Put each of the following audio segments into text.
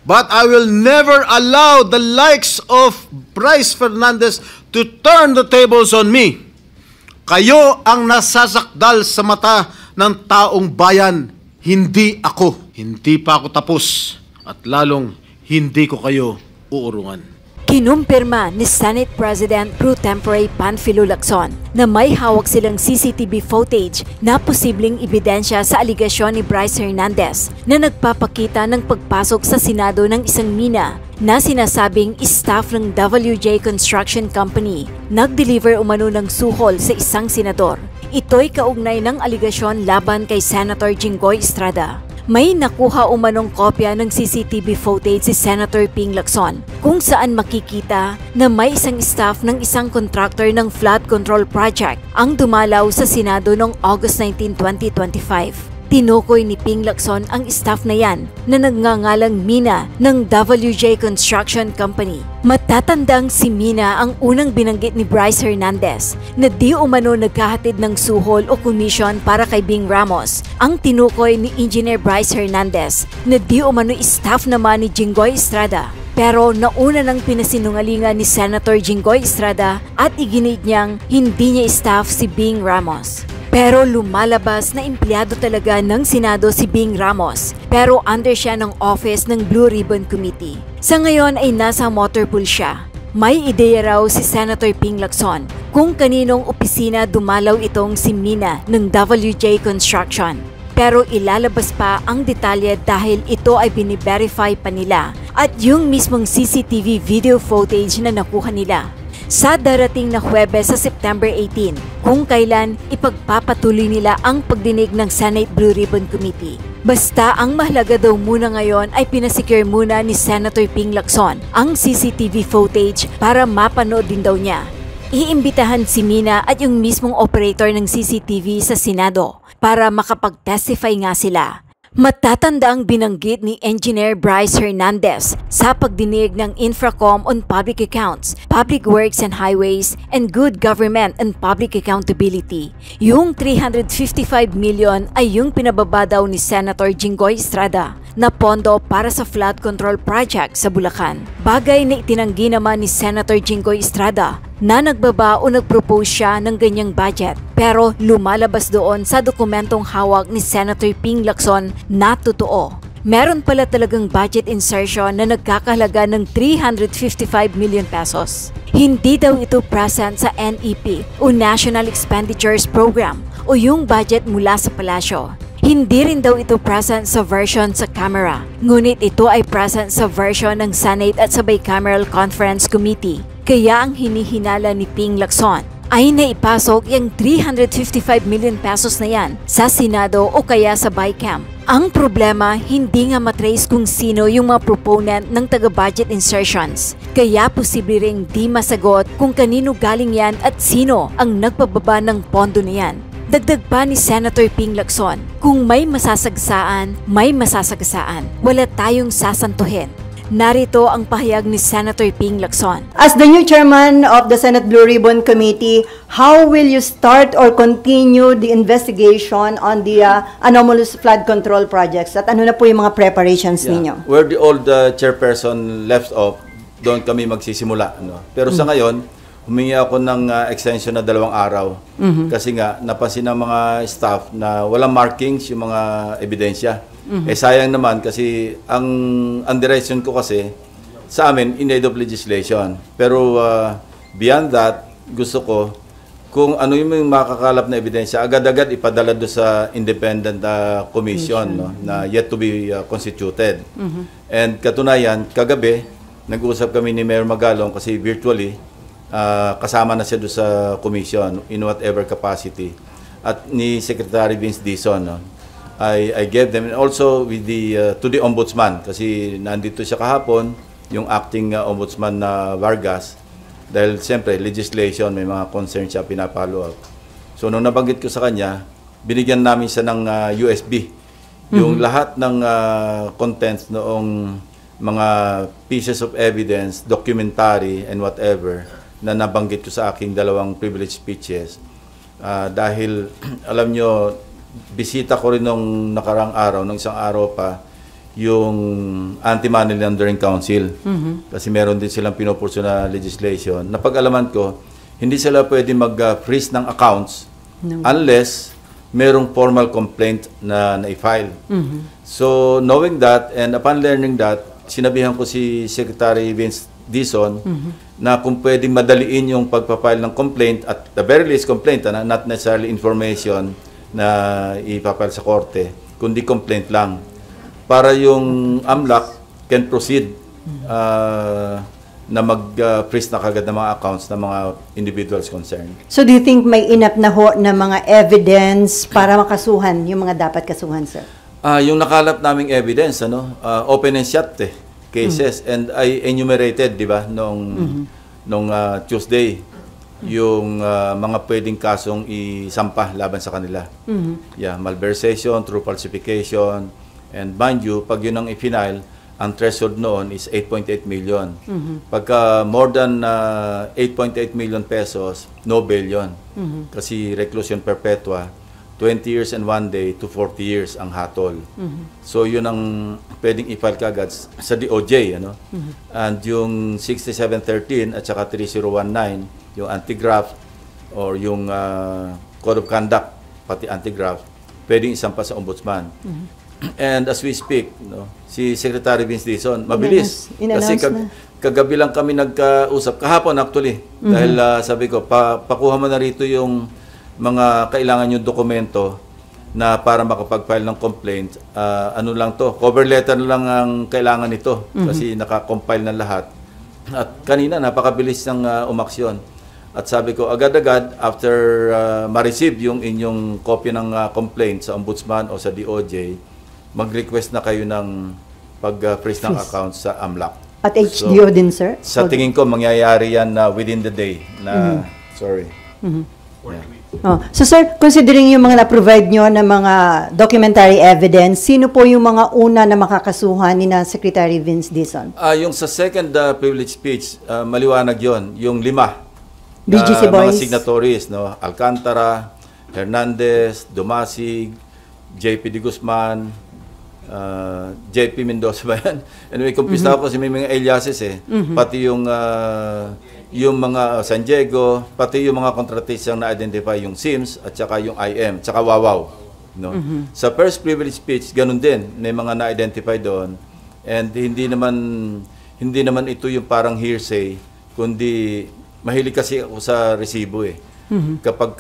But I will never allow the likes of Bryce Fernandez to turn the tables on me. Kayo ang nasasakdal sa mata ng taong bayan, hindi ako. Hindi pa ako tapos at lalong hindi ko kayo uurungan. Kinumpirma ni Senate President Pro Tempore Panfilo Lacson na may hawak silang CCTV footage na posibleng ebidensya sa aligasyon ni Bryce Hernandez na nagpapakita ng pagpasok sa Senado ng isang mina na sinasabing staff ng WJ Construction Company nag-deliver umano ng suhol sa isang senador. Ito'y kaugnay ng aligasyon laban kay Senator Jinggoy Estrada. May nakuha umanong kopya ng CCTV footage si Senator Ping Lacson kung saan makikita na may isang staff ng isang contractor ng flood control project ang dumalaw sa Senado noong August 19, 2025. Tinukoy ni Ping Lacson ang staff na yan na nagngangalang Mina ng WJ Construction Company. Matatandang si Mina ang unang binanggit ni Bryce Hernandez na di umano nagkahatid ng suhol o commission para kay Bing Ramos. Ang tinukoy ni Engineer Bryce Hernandez na di umano staff naman ni Jinggoy Estrada. Pero nauna ng pinasinungalingan ni Senator Jinggoy Estrada at iginit niyang hindi niya staff si Bing Ramos. Pero lumalabas na empleyado talaga ng Senado si Bing Ramos, pero under siya ng office ng Blue Ribbon Committee. Sa ngayon ay nasa motorpool siya. May ideya raw si Senator Ping Lacson kung kaninong opisina dumalaw itong si Mina ng WJ Construction. Pero ilalabas pa ang detalye dahil ito ay bini-verify pa nila at yung mismong CCTV video footage na nakuha nila sa darating na Huwebes sa September 18 kung kailan ipagpapatuloy nila ang pagdinig ng Senate Blue Ribbon Committee. Basta ang mahalaga daw muna ngayon ay pinasecure muna ni Senator Ping Lacson ang CCTV footage para mapanood din daw niya. Iimbitahan si Mina at yung mismong operator ng CCTV sa Senado para makapag-testify nga sila. Matatanda ang binanggit ni Engineer Bryce Hernandez sa pagdinig ng Infracom on Public Accounts, Public Works and Highways, and Good Government and Public Accountability. Yung 355 million ay yung pinababa daw ni Senator Jinggoy Estrada na pondo para sa flood control project sa Bulacan. Bagay na itinanggi naman ni Senator Jinggoy Estrada na nagbaba o nagpropose siya ng ganyang budget. Pero lumalabas doon sa dokumentong hawak ni Senator Ping Lacson na totoo. Meron pala talagang budget insertion na nagkakahalaga ng 355 million pesos. Hindi daw ito present sa NEP o National Expenditures Program o yung budget mula sa palasyo. Hindi rin daw ito present sa version sa Camera, ngunit ito ay present sa version ng Senate at sa Bicameral Conference Committee. Kaya ang hinihinala ni Ping Lacson ay naipasok yung 355 million pesos na yan sa Senado o kaya sa Bicam. Ang problema, hindi nga matrace kung sino yung mga proponent ng taga-budget insertions. Kaya posible ring di masagot kung kanino galing yan at sino ang nagpababa ng pondo na yan. Dagdag pa ni Senator Ping Lacson, kung may masasagsaan, may masasagasaan. Wala tayong sasantuhin. Narito ang pahayag ni Senator Ping Lacson. As the new chairman of the Senate Blue Ribbon Committee, how will you start or continue the investigation on the anomalous flood control projects? At ano na po yung mga preparations ninyo? Where the old chairperson left off, doon kami magsisimula. No? Pero sa ngayon, humingi ako ng extension na 2 araw. Kasi nga, napansin ng mga staff na walang markings yung mga ebidensya. Eh sayang naman kasi ang direction ko kasi sa amin in aid of legislation. Pero beyond that, gusto ko kung ano yung makakalap na ebidensya, agad-agad ipadala do sa independent commission no, na yet to be constituted. And katunayan, kagabi, nag-uusap kami ni Mayor Magalong kasi virtually, kasama na siya do sa commission in whatever capacity. At ni Secretary Vince Dizon, no, I gave them, and also with to the ombudsman kasi nandito siya kahapon, yung acting ombudsman na Vargas, dahil siyempre legislation, may mga concerns siya pinapalo up. So nung nabanggit ko sa kanya, binigyan namin siya ng USB. Yung lahat ng contents noong mga pieces of evidence, documentary and whatever na nabanggit ko sa aking 2 privilege speeches. Dahil alam nyo, bisita ko rin nung nakarang araw, nung isang araw pa, yung Anti-Money Laundering Council. Kasi meron din silang pinopurso na legislation. Napag-alaman ko, hindi sila pwede mag-freeze ng accounts unless merong formal complaint na na-file. So, knowing that and upon learning that, sinabihan ko si Secretary Vince Dizon na kung pwedeng madaliin yung pagpapile ng complaint at the very least complaint, not necessarily information na ipapile sa korte, kundi complaint lang. Para yung AMLAC can proceed na mag-freeze na kagad ng mga accounts ng mga individuals concerned. So do you think may enough na mga evidence para makasuhan yung mga dapat kasuhan, sir? Yung nakalap naming evidence, open and shut cases, and I enumerated, di ba, nung Tuesday, yung mga pwedeng kasong isampa laban sa kanila. Yeah, malversation, true falsification, and mind you, pag yun ang i-final, ang threshold noon is 8.8 million. Pagka more than 8.8 million pesos, no bail yun. Kasi reclusion perpetua, 20 years and 1 day to 40 years ang hatol. So yun ang pwedeng i-file kagad sa DOJ. And yung 6713 at saka 3019, yung anti-graft or yung Code of Conduct, pati anti-graft, pwedeng isampa sa ombudsman. And as we speak, si Secretary Vince Dizon, mabilis. Kasi kagabi lang kami nagkausap, kahapon actually, dahil sabi ko, pakuha mo na rito yung mga kailangan yung dokumento na para makapag-file ng complaint. Ano lang to, cover letter lang ang kailangan nito kasi nakakompile na lahat. At kanina, napakabilis ng umaksyon. At sabi ko, agad-agad, after ma-receive yung inyong copy ng complaint sa ombudsman o sa DOJ, mag-request na kayo ng pag-freeze ng account sa AMLAC. At HDO din, sir? Sa tingin ko, mangyayari yan within the day. Sorry. So, sir, considering yung mga na-provide nyo ng mga documentary evidence, sino po yung mga una na makakasuhan ni na Secretary Vince Dizon? Yung sa second privilege speech, maliwanag yon, yung 5. BGC Boys? Mga signatories, Alcantara, Hernandez, Dumasig, JP De Guzman, JP Mendoza ba yan? Anyway, kumpisa ako kasi may mga aliases pati yung mga San Diego, pati yung mga kontratistang na-identify yung SIMS at saka yung IM, saka Wawaw. Sa first privilege speech, ganun din. May mga na-identify doon. And hindi naman ito yung parang hearsay, kundi mahilig kasi ako sa resibo Kapag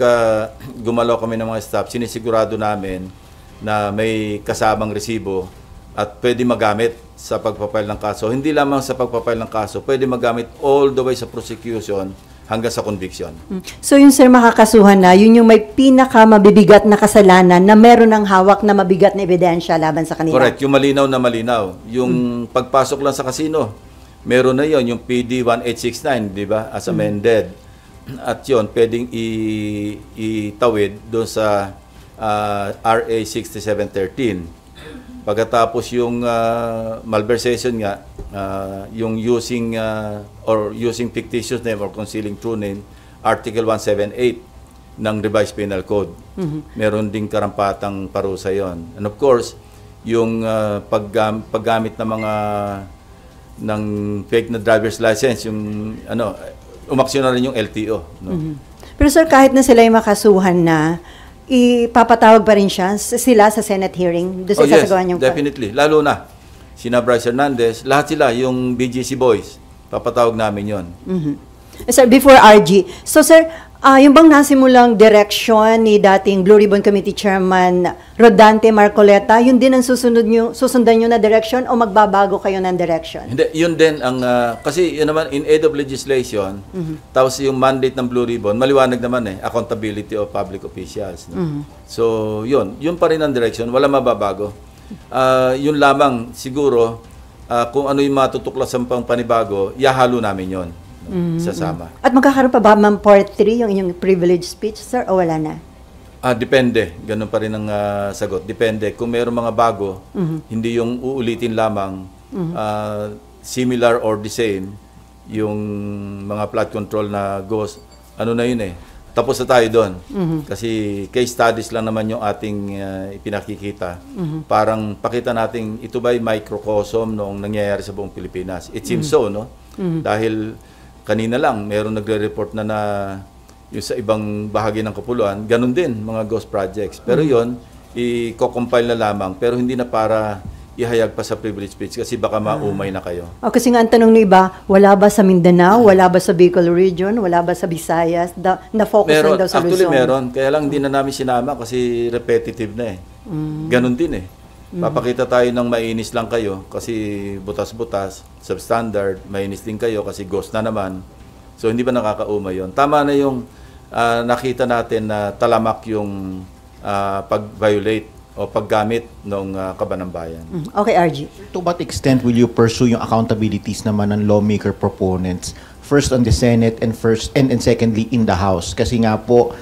gumalaw kami ng mga staff, sinisigurado namin na may kasamang resibo at pwede magamit sa pagpapile ng kaso. Hindi lamang sa pagpapile ng kaso, pwede magamit all the way sa prosecution hanggang sa conviction. So yung sir makakasuhan na, yun yung may pinaka-mabibigat na kasalanan na meron ng hawak na mabigat na ebidensya laban sa kanila. Correct. Yung malinaw na malinaw. Yung pagpasok lang sa kasino, meron na yon yung PD 1869, di ba? As amended. At yun, pwedeng itawid doon sa RA 6713. Pagkatapos yung malversation nga, yung using fictitious name or concealing true name, Article 178 ng Revised Penal Code. Meron ding karampatang parusa yon. And of course, yung paggamit ng fake na driver's license, yung umaksyon na rin yung LTO. Pero sir, kahit na sila yung makasuhan na, ipapatawag pa rin sila sa Senate hearing? Doon sa sasagawan yung definitely. Lalo na, sina Bryce Hernandez, lahat sila, yung BGC Boys, papatawag namin yon. Sir, before RG, so sir, yung bang nasimulang direction ni dating Blue Ribbon Committee Chairman Rodante Marcoleta, yun din ang susundan nyo na direction o magbabago kayo ng direction? Hindi, yun din ang, kasi yun naman, in aid of legislation, tapos yung mandate ng Blue Ribbon, maliwanag naman accountability of public officials. So, yun pa rin ang direction, wala mababago. Yun lamang, siguro, kung ano yung matutuklasan pang panibago, ihahalo namin yon. Sasama. At magkakaroon pa ba, ma'am, part 3 yung inyong privilege speech, sir, o wala na? Depende. Ganun pa rin ang sagot. Depende. Kung mayroong mga bago, hindi yung uulitin lamang, similar or the same, yung mga flood control na goes, ano na yun tapos na tayo doon. Kasi case studies lang naman yung ating ipinakikita. Parang pakita natin, ito ba'y microcosm noong nangyayari sa buong Pilipinas? It seems so, no? Dahil kanina lang, meron nagre-report na yung sa ibang bahagi ng Kapuluan, ganun din, mga ghost projects. Pero yon i-compile na lamang, pero hindi na para ihayag pa sa privilege speech kasi baka maumay na kayo. O, kasi nga ang tanong ng iba, wala ba sa Mindanao, wala ba sa Bicol region, wala ba sa Visayas, na-focus lang daw sa Luzon? Actually meron, kaya lang hindi na namin sinama kasi repetitive na eh. Ganun din eh. Papakita tayo ng mainis lang kayo kasi butas-butas, substandard, mainis din kayo kasi ghost na naman. So hindi ba nakakaumay yun? Tama na yung nakita natin na talamak yung pag-violate o paggamit ng Kabanang Bayan. Okay, RG. To what extent will you pursue yung accountabilities naman ng lawmaker proponents? First on the Senate and secondly in the House. Kasi nga po,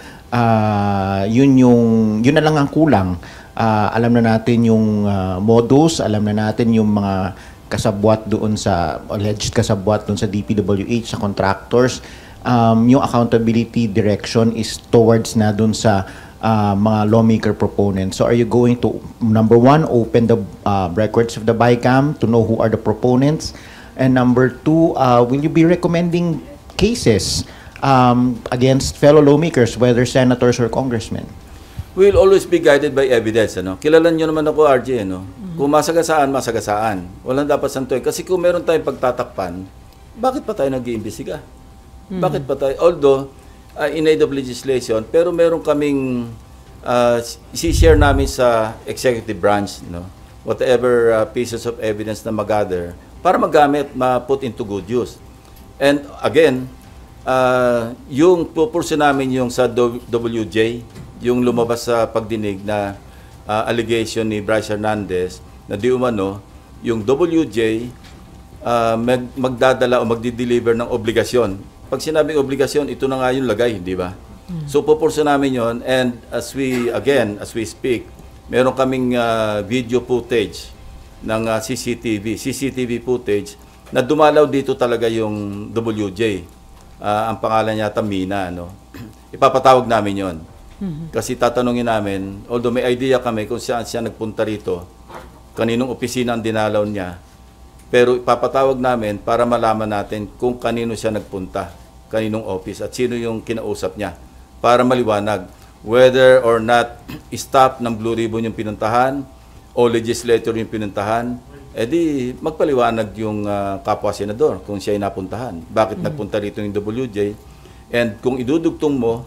yun na lang ang kulang. Alam na natin yung modus, alam na natin yung mga kasabwat doon sa, alleged kasabwat doon sa DPWH, sa contractors. Yung accountability direction is towards na doon sa mga lawmaker proponents. So are you going to, number one, open the records of the BICAM to know who are the proponents? And number two, will you be recommending cases against fellow lawmakers, whether senators or congressmen? We'll always be guided by evidence. Ano? Kilala nyo naman ako, RJ. Ano? Kung masagasaan, masagasaan. Walang dapat santuin. Kasi kung meron tayong pagtatakpan, bakit pa tayo nag-iimbestiga? Bakit pa tayo? Although, in aid of legislation, pero meron kaming isi-share namin sa executive branch, no? Whatever pieces of evidence na mag-gather para magamit, ma-put into good use. And again, yung pupurso namin yung sa WJ, yung lumabas sa pagdinig na allegation ni Bryce Hernandez na di umano, yung WJ magdadala o magdi-deliver ng obligasyon. Pag sinabing obligasyon, ito na nga yung lagay, di ba? So, pupurso namin yon, and as we speak, meron kaming video footage ng CCTV footage na dumalaw dito talaga yung WJ. Ang pangalan niya Mina, no? Ipapatawag namin yon. Kasi tatanungin namin, although may idea kami kung saan siya nagpunta rito, kaninong opisina ang dinalaw niya, pero ipapatawag namin para malaman natin kung kanino siya nagpunta, kaninong office at sino yung kinausap niya para maliwanag whether or not staff ng Blue Ribbon yung pinuntahan o legislator yung pinuntahan, edi magpaliwanag yung kapwa senador kung siya ay napuntahan. Bakit nagpunta rito yung WJ? And kung idudugtong mo,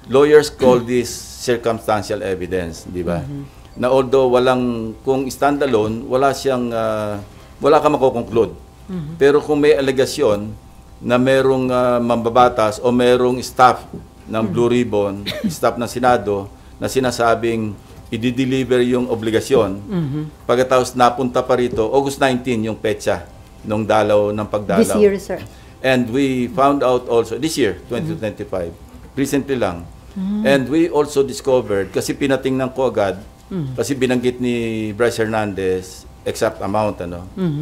lawyers call this circumstantial evidence, di ba? Na although kung standalone, wala ka makokonclude. Pero kung may alegasyon na merong mambabatas o merong staff ng Blue Ribbon, staff ng Senado, na sinasabing i-deliver yung obligasyon, pagkatapos napunta pa rito, August 19 yung petsa ng pagdalaw. This year, sir. And we found out also, this year, 2025, recently lang, and we also discovered, kasi pinatingnan ko agad, kasi binanggit ni Bryce Hernandez, exact amount,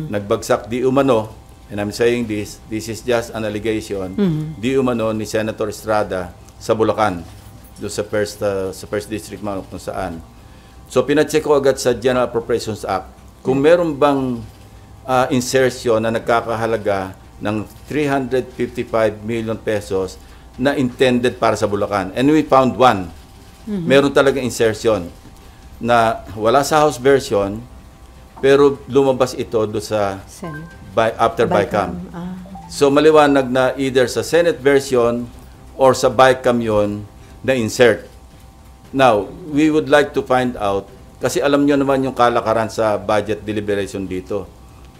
nagbagsak di umano, and I'm saying this is just an allegation, di umano ni Senator Estrada sa Bulacan, doon sa first district man kung saan. So pinacheck ko agad sa General Appropriations Act kung meron bang insertion na nagkakahalaga ng 355 million pesos na intended para sa Bulacan. And we found one. Meron talaga insertion na wala sa House version, pero lumabas ito do sa after BICAM. So maliwanag na either sa Senate version or sa BICAM yun na insert. Now, we would like to find out, kasi alam nyo naman yung kalakaran sa budget deliberation dito.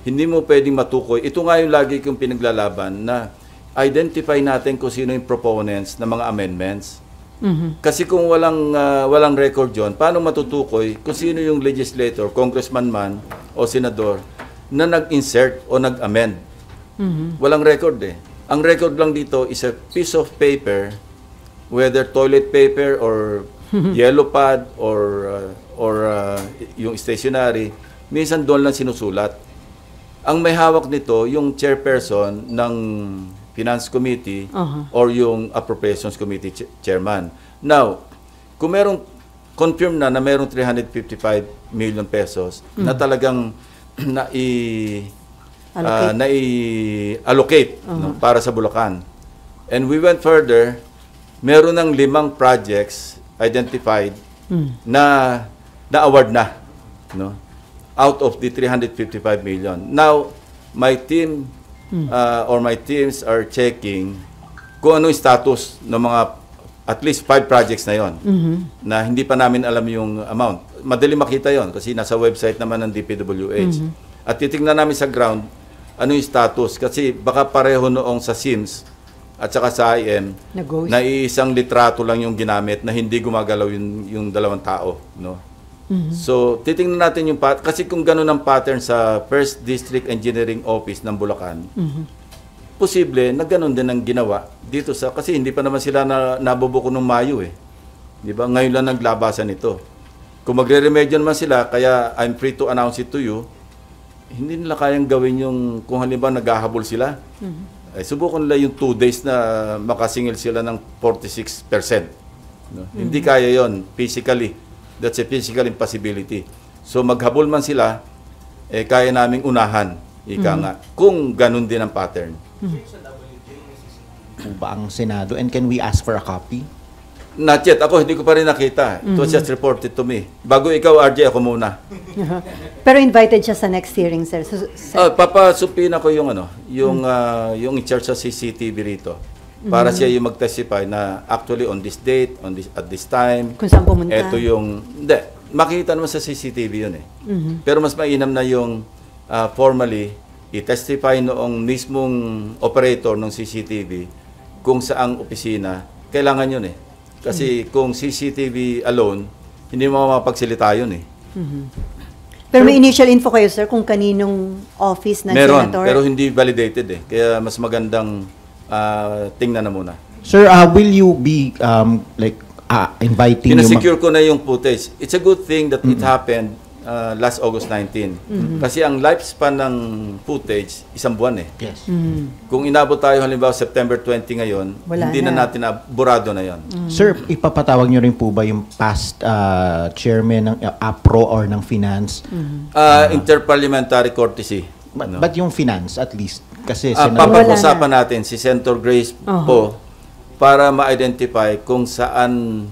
Hindi mo pwedeng matukoy. Ito nga yung lagi kong pinaglalaban na identify natin kung sino yung proponents ng mga amendments. Kasi kung walang record yon, paano matutukoy kung sino yung legislator, congressman man o senador na nag-insert o nag-amend? Walang record eh. Ang record lang dito is a piece of paper, whether toilet paper or yellow pad or yung stationery, minsan doon lang sinusulat. Ang may hawak nito yung chairperson ng Finance Committee or yung Appropriations Committee chairman. Now, kung merong confirm na merong 355 million pesos na talagang nai-allocate para sa Bulacan. And we went further, meron ng 5 projects identified na na-award na, no? Out of the 355 million. Now, my team or my teams are checking kung ano yung status ng mga at least 5 projects na yon na hindi pa namin alam yung amount. Madali makita yon kasi nasa website naman ng DPWH. At titingnan namin sa ground ano yung status kasi baka pareho noong sa SIMS at saka sa IM na iisang litrato lang yung ginamit na hindi gumagalaw yung dalawang tao, no? So, titingnan natin yung kasi kung gano'n ang pattern sa First District Engineering Office ng Bulacan, posible na gano'n din ang ginawa dito kasi hindi pa naman sila nabubuko ng Mayo eh. Di ba? Ngayon lang naglabasan ito. Kung magre-remedyo naman sila, kaya I'm free to announce it to you, hindi nila kayang gawin yung, kung halimbawa naghahabol sila, ay subukan nila yung 2 days na makasingil sila ng 46%. No? Hindi kaya yon physically. That's a physical impossibility. So maghabol man sila, kaya naming unahan, ika nga, kung ganun din ang pattern. Ba ang Senado? And can we ask for a copy? Not yet. Ako, hindi ko pa rin nakita. It was just reported to me. Bago ikaw, RJ, ako muna. Pero invited siya sa next hearing, sir. Papasupin ako yung yung in charge sa CCTV rito. Para siya yung mag-testify na actually on this date, at this time. Kung saan pumunta. Ito yung, hindi, makikita naman sa CCTV yun eh. Pero mas mainam na yung formally, i-testify noong mismong operator ng CCTV kung saang opisina, kailangan yun eh. Kasi kung CCTV alone, hindi mo mapagsalita yun eh. Pero may initial info kayo, sir, kung kaninong office ng Meron, senator? pero hindi validated eh. Kaya mas magandang tingnan na muna. Sir, will you be inviting Pinasecure ko na yung footage. It's a good thing that it happened last August 19. Kasi ang lifespan ng footage, 1 buwan eh. Yes. Kung inabot tayo halimbawa September 20 ngayon, hindi na natin burado na yon. Sir, ipapatawag nyo rin po ba yung past chairman ng APRO or ng Finance? Interparliamentary courtesy. But yung Finance at least? Kasi papag-usapan natin si Senator Grace po para ma-identify kung saan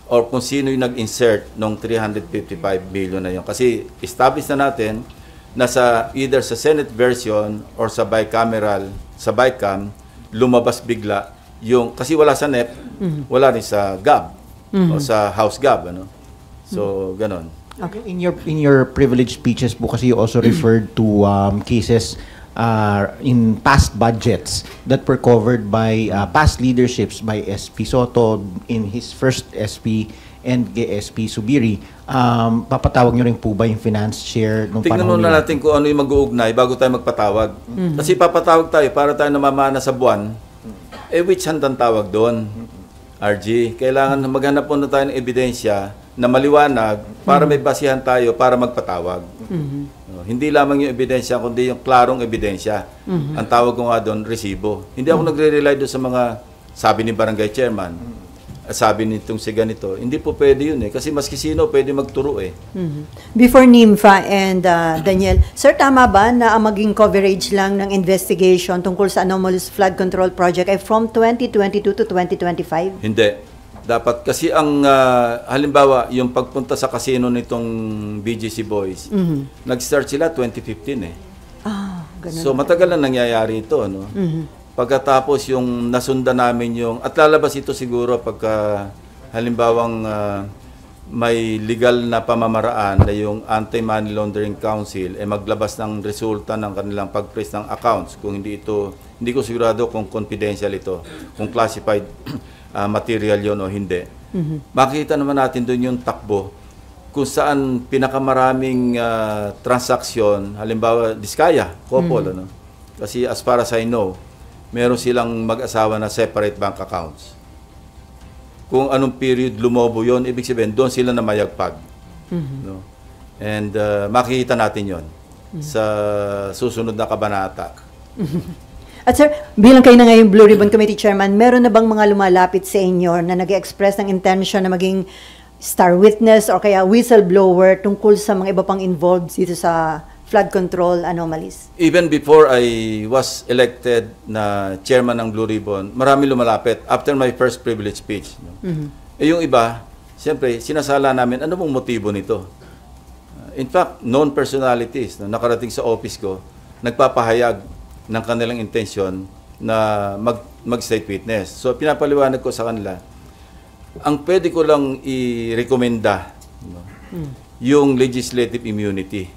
or kung sino yung nag-insert ng 355 billion na yun. Kasi establish na natin na either sa Senate version or sa bicameral, sa BICAM, lumabas bigla yung, kasi wala sa NEP, wala rin sa GAB o sa House GAB. Ano? So, ganon. Okay. In your privileged speeches po kasi you also referred to cases in past budgets that were covered by past leaderships by SP Soto in his first SP and SP Subiri. Papatawag nyo rin po ba yung finance chair nung tingnan panahon muna natin kung ano yung mag-uugnay bago tayo magpatawag. Kasi papatawag tayo para tayo namamana sa buwan, which handang tawag doon? RG, kailangan maghanap muna tayo ng ebidensya na maliwanag para may basihan tayo para magpatawag. Hindi lamang yung ebidensya, kundi yung klarong ebidensya. Ang tawag ko nga doon, resibo. Hindi ako nagre-rely doon sa mga sabi ni barangay chairman, sabi nitong si ganito. Hindi po pwede yun eh. Kasi maski sino pwede magturo eh. Before NIMFA and Daniel, sir, tama ba na ang maging coverage lang ng investigation tungkol sa anomalous flood control project ay from 2022 to 2025? Hindi. Dapat kasi ang halimbawa yung pagpunta sa casino nitong BGC Boys, nag-start sila 2015 eh. Ganun. So matagal na nangyayari ito, no? Pagkatapos yung nasundan namin yung at lalabas ito siguro pagka halimbawang may legal na pamamaraan na yung Anti-Money Laundering Council maglabas ng resulta ng kanilang pag-freeze ng accounts kung hindi ko sigurado kung confidential ito, kung classified material yon o hindi. Makita naman natin doon yung takbo kung saan pinakamaraming transaksyon, halimbawa Diskaya, Couple, ano? Kasi as far as I know, meron silang mag-asawa na separate bank accounts. Kung anong period lumobo yon, ibig sabihin doon sila na mayagpag. No? And makikita natin yon sa susunod na kabanata. At sir, bilang kayo na ngayon Blue Ribbon Committee Chairman, meron na bang mga lumalapit sa inyo na nag-express ng intention na maging star witness o kaya whistleblower tungkol sa mga iba pang involved dito sa flood control anomalies? Even before I was elected na chairman ng Blue Ribbon, marami lumalapit after my first privilege speech. No? Eh yung iba, siyempre, sinasala namin, ano bang motibo nito? In fact, known personalities na nakarating sa office ko, nagpapahayag ng kanilang intensyon na mag-state witness. So, pinapaliwanag ko sa kanila, ang pwede ko lang i-recommenda yung legislative immunity,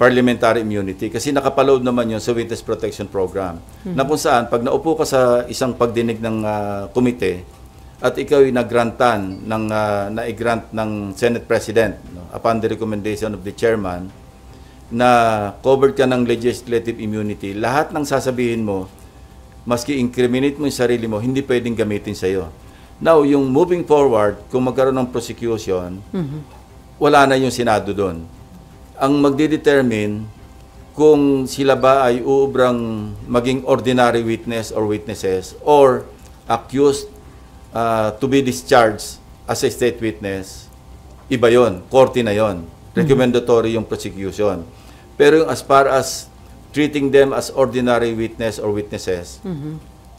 parliamentary immunity, kasi nakapaload naman yun sa Witness Protection Program, na kung saan, pag naupo ka sa isang pagdinig ng komite, at ikaw ay nagrantan na-grant ng Senate President upon the recommendation of the chairman na covered ka ng legislative immunity, lahat ng sasabihin mo, maski incriminate mo yung sarili mo, hindi pwedeng gamitin sa'yo. Now, yung moving forward, kung magkaroon ng prosecution, wala na yung Senado doon. Ang magdidetermine kung sila ba ay uubrang maging ordinary witness or witnesses or accused to be discharged as a state witness, iba yon, korte na yon, recommendatory yung prosecution. Pero yung as far as treating them as ordinary witness or witnesses,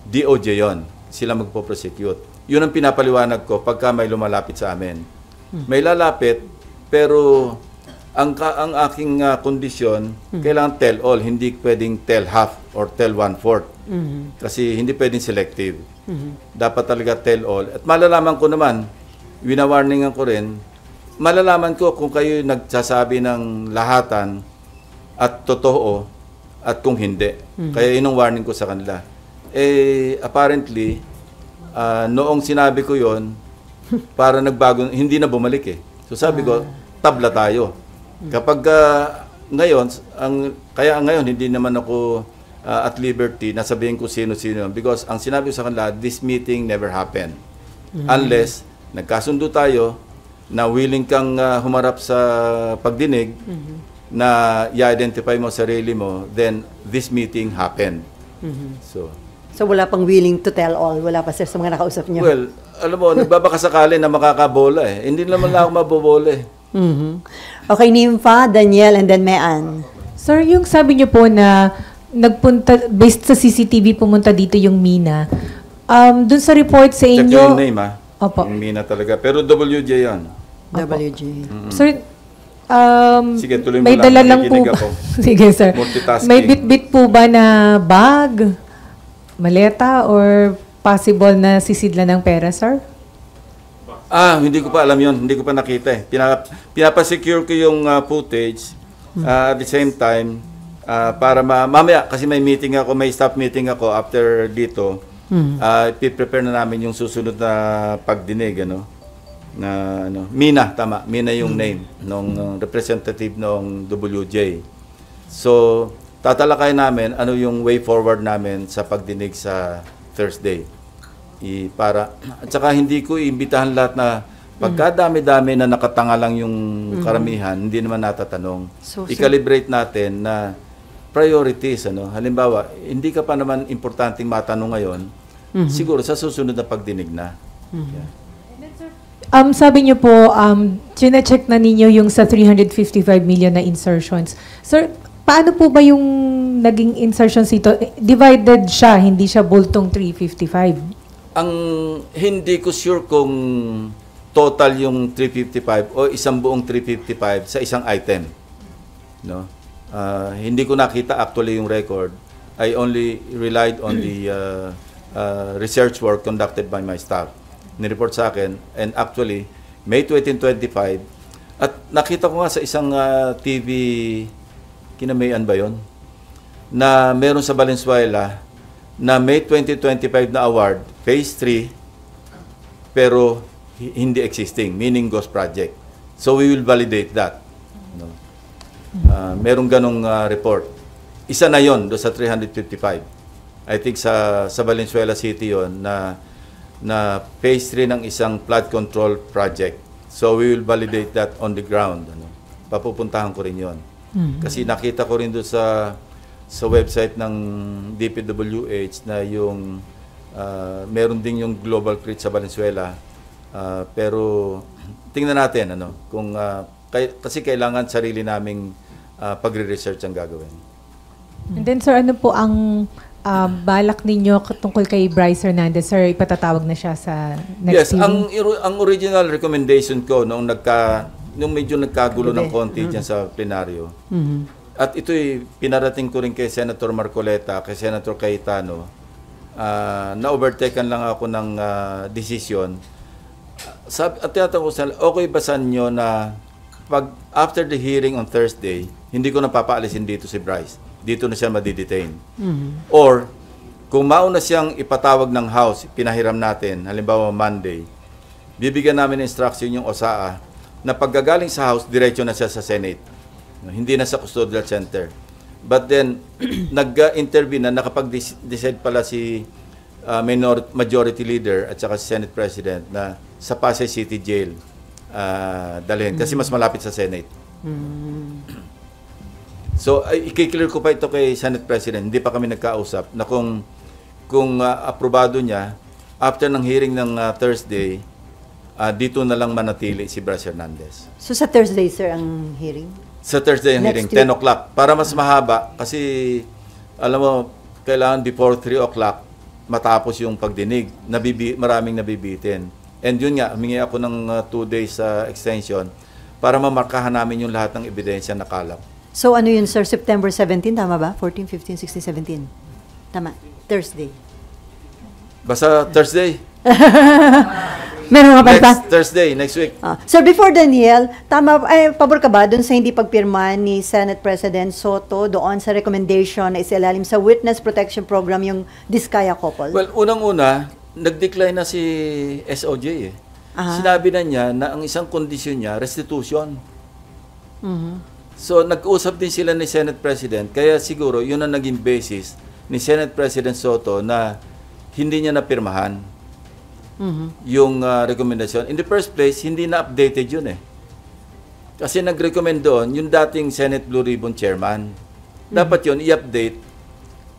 DOJ yon, sila magpo-prosecute. Yun ang pinapaliwanag ko pagka may lumalapit sa amin. May lalapit, pero ang aking kondisyon, kailangan tell all, hindi pwedeng tell half or tell 1/4. Kasi hindi pwedeng selective. Dapat talaga tell all. At malalaman ko naman, winawarningan ko rin, malalaman ko kung kayo nagsasabi ng lahatan at totoo at kung hindi. Kaya yun ang warning ko sa kanila. Eh, apparently, noong sinabi ko yon, para nagbago, hindi na bumalik eh. So sabi ko, tabla tayo. Kapag ngayon, kaya ngayon hindi naman ako at liberty na sabihin ko sino-sino because ang sinabi ko sa kanila, this meeting never happened. Unless nagkasundo tayo na willing kang humarap sa pagdinig na i-identify mo sarili mo, then this meeting happened. So wala pang willing to tell all, wala pa sir sa mga nakausap niyo? Well, alam mo, nagbabakasakali na makakabola eh. Hindi naman lang ako mabobola eh. Okay, Nympha, Daniel, and then Mean. Sir, yung sabi niyo po na nagpunta, based sa CCTV, pumunta dito yung Mina. Dun sa report sa Check inyo... yung name Opo. Yung Mina talaga. Pero WJ yan. WJ. Sir, Sige, tuloy mo may lang. dala lang po Nakikinig ba? ako. Sige, sir. Multitasking. May bit-bit po ba na bag, maleta, or possible na sisidla ng pera, sir? Hindi ko pa alam yon, hindi ko pa nakita eh. Pinapasecure ko yung footage at the same time para mamaya kasi may meeting ako, may staff meeting ako after dito. I-prepare na namin yung susunod na pagdinig Mina, tama. Mina yung name ng representative ng WJ. So, tatalakay namin ano yung way forward namin sa pagdinig sa Thursday. At saka hindi ko iimbitahan lahat na pagkadami-dami na nakatanga lang yung karamihan, hindi naman natatanong. So, I-calibrate natin na priorities. Halimbawa, hindi ka pa naman importanteng matanong ngayon, siguro sa susunod na pagdinig na. Yeah. Sabi niyo po, chine-check na ninyo yung sa 355 million na insertions. Sir, paano po ba yung naging insertions ito? Divided siya, hindi siya bultong 355? Ang hindi ko sure kung total yung 355 o isang buong 355 sa isang item. Hindi ko nakita actually yung record. I only relied on the research work conducted by my staff. Nireport sa akin, and actually, May 2025, at nakita ko nga sa isang TV, kinamayan ba yun? Na meron sa Valenzuela, na May 2025 na award, Phase 3, pero hindi existing, meaning ghost project. So we will validate that. Merong ganong report. Isa na yon do sa 355. I think sa Valenzuela City yon na phase 3 ng isang flood control project. So we will validate that on the ground. Papupuntahan ko rin yon. Kasi nakita ko rin doon sa sa website ng DPWH na yung meron din yung global create sa Valenzuela. Pero tingnan natin kung kasi kailangan sarili naming pagre-research ang gagawin. And then sir, ano po ang balak ninyo tungkol kay Bryce Hernandez? Sir, ipatatawag na siya sa next hearing? Ang original recommendation ko nung medyo nagkagulo ng konti dyan sa plenaryo. At ito'y pinarating ko rin kay Senator Marcoleta, kay Senator Cayetano, na-overtaken lang ako ng desisyon. At tinatanong ko sila, okay ba sa inyo na after the hearing on Thursday, hindi ko na papaalisin dito si Bryce. Dito na siya madidetain. Or, kung mauna siyang ipatawag ng House, pinahiram natin, halimbawa Monday, bibigyan namin instruction yung OSAA na paggagaling sa House, diretso na siya sa Senate. Hindi na sa custodial center. But then, nag-intervene na nakapag-decide pala si Majority Leader at saka si Senate President na sa Pasay City Jail dalhin. Kasi mas malapit sa Senate. So, i-clear ko pa ito kay Senate President. Hindi pa kami nagkausap na kung aprobado niya, after ng hearing ng Thursday, dito na lang manatili si Bryce Hernandez. So sa Thursday, sir, ang hearing? Sa Thursday ang hearing, 10 o'clock. Para mas mahaba, kasi alam mo, kailangan before 3 o'clock matapos yung pagdinig. Maraming nabibitin. And yun nga, humingi ako ng 2 days extension para mamarkahan namin yung lahat ng ebidensya na kalap. So ano yun, sir? September 17, tama ba? 14, 15, 16, 17. Tama. Thursday. Basta Thursday. Meron nga pa. Thursday, next week. Sir, before Daniel, pabor ka ba dun sa hindi pagpirma ni Senate President Soto doon sa recommendation na isilalim sa Witness Protection Program yung Diskaya couple? Well, unang-una, nag-decline na si SOJ . Sinabi na niya na ang isang kondisyon niya, restitution. So, nag-usap din sila ni Senate President, kaya siguro yun ang naging basis ni Senate President Soto na hindi niya napirmahan yung recommendation. In the first place, hindi na updated yun . Kasi nag-recommend doon yung dating Senate Blue Ribbon Chairman. Dapat yun, i-update.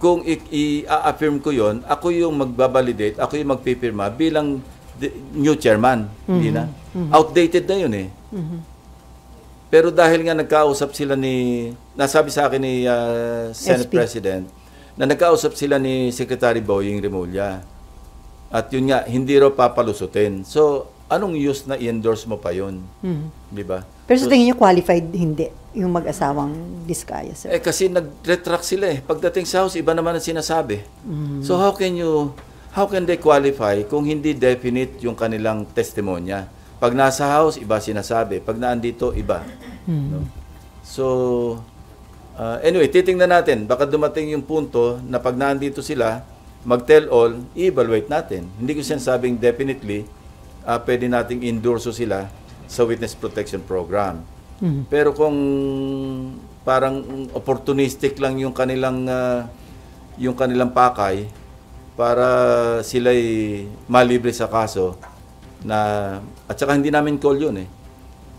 Kung i-affirm ko yun, ako yung magbabalidate, ako yung magpipirma bilang new chairman. Hindi na. Outdated na yun . Pero dahil nga nagkausap sila nasabi sa akin ni Senate President, na nagkausap sila ni Secretary Boying Remulla. At yun nga, hindi raw papalusutin. So, anong use na i-endorse mo pa yun? Di ba? Pero sa tingin niyo qualified hindi yung mag-asawang Diskaya, sir? Kasi nag-retract sila . Pagdating sa House, iba naman ang sinasabi. So, how can they qualify kung hindi definite yung kanilang testimonya? Pag nasa House, iba sinasabi. Pag naandito, iba. No? So, anyway, titingnan natin. Baka dumating yung punto na pag naandito sila, mag-tell all, i-evaluate natin. Hindi ko sinasabing definitely pwede nating endorso sila sa Witness Protection Program. Pero kung parang opportunistic lang yung kanilang pakay para sila'y malibre sa kaso at saka hindi namin call yun .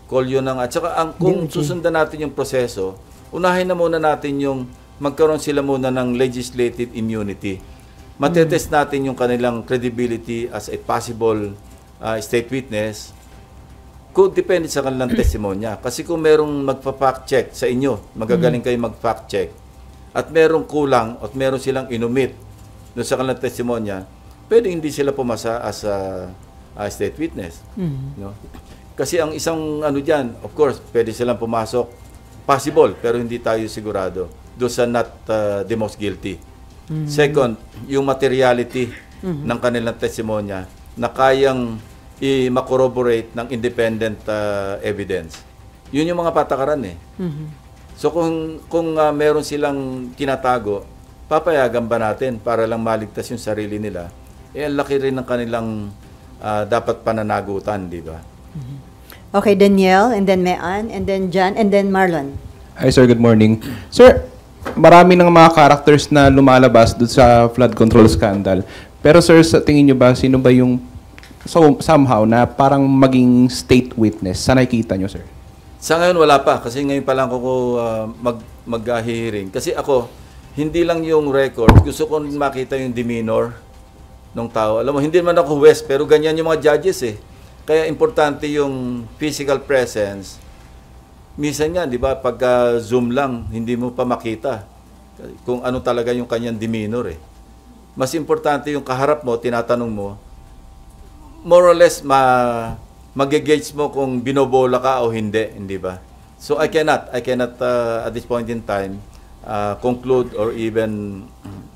Call yun at saka kung susundan natin yung proseso, unahin na muna natin yung magkaroon sila muna ng legislative immunity. Matetest natin yung kanilang credibility as a possible state witness kung depende sa kanilang testimonya. Kasi kung merong magpa-fact check sa inyo, magagaling kayo mag-fact check, at merong kulang at meron silang inumit doon sa kanilang testimonya, pwede hindi sila pumasa as a state witness. No? Kasi ang isang dyan, of course, pwede silang pumasok, possible, pero hindi tayo sigurado doon sa not the most guilty. Second, yung materiality ng kanilang testimonya na kayang i-corroborate ng independent evidence. Yun yung mga patakaran . So kung meron silang tinatago, papayagan ba natin para lang maligtas yung sarili nila? Ang laki rin ng kanilang dapat pananagutan, di ba? Okay, Daniel, and then Mean, and then John, and then Marlon. Hi sir, good morning. Sir, marami ng mga characters na lumalabas doon sa flood control scandal. Pero sir, sa tingin nyo ba, sino ba yung somehow na parang maging state witness? Sa nakikita nyo, sir? Sa ngayon, wala pa. Kasi ngayon pa lang ako mag-hearing. Kasi ako, hindi lang yung record, gusto ko makita yung demeanor ng tao. Alam mo, hindi man ako huwes, pero ganyan yung mga judges eh. Kaya importante yung physical presence. Minsan nga, di ba, pagka Zoom lang, hindi mo pa makita kung ano talaga yung kanyang demeanor eh. Mas importante yung kaharap mo, tinatanong mo, more or less mag-gauge mo kung binobola ka o hindi ba? So I cannot at this point in time conclude or even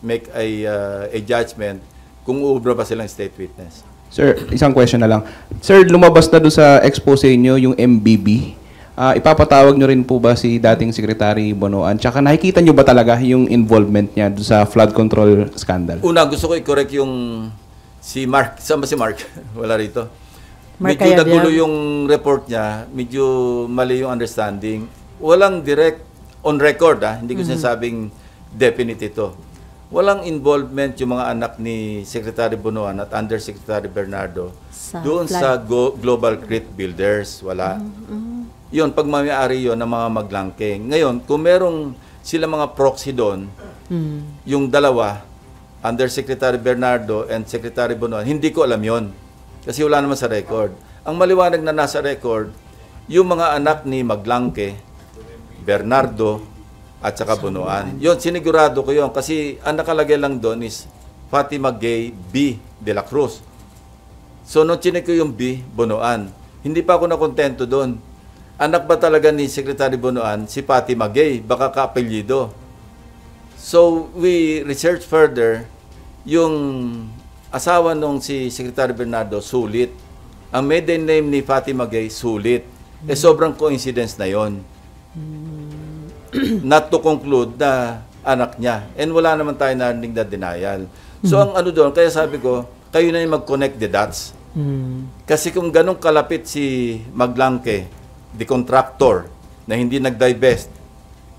make a judgment kung uubra ba silang state witness. Sir, isang question na lang. Sir, lumabas na doon sa expose niyo yung MBB. Ipapatawag nyo rin po ba si dating Secretary Bonoan? Tsaka nakikita nyo ba talaga yung involvement niya doon sa flood control scandal? Una, gusto ko i-correct yung si Mark. Saan ba si Mark? Wala rito. Mark Medyo Cayabyab. nagulo yung report niya. Medyo mali yung understanding. Walang direct on record, hindi ko sinasabing definite ito. Walang involvement yung mga anak ni Secretary Bonoan at Undersecretary Bernardo doon sa Global Crit Builders. Wala. Yun, pagmamayari yun ng mga maglangking. Ngayon, kung merong sila mga proxy doon, yung dalawa, Undersecretary Bernardo and Secretary Bonoan, hindi ko alam yon kasi wala naman sa record. Ang maliwanag na nasa record, yung mga anak ni Maglangke, Bernardo, at saka Bonoan. Yun, sinigurado ko yun kasi ang nakalagay lang doon is Fatima Gay B. de la Cruz. So, nung chinek ko yung B, Bonoan, hindi pa ako nakontento doon. Anak ba talaga ni Secretary Bonoan si Fatima Gay? Baka kaapelyido. So, we research further. Yung asawa nung si Secretary Bernardo, Sulit. Ang maiden name ni Fatima Gay, Sulit. Sobrang coincidence na yon. Not to conclude na anak niya. And wala naman tayo narinig na denial. So, ang ano doon, kaya sabi ko, kayo na yung mag-connect the dots. Kasi kung ganong kalapit si Maglangke, the contractor, na hindi nag-divest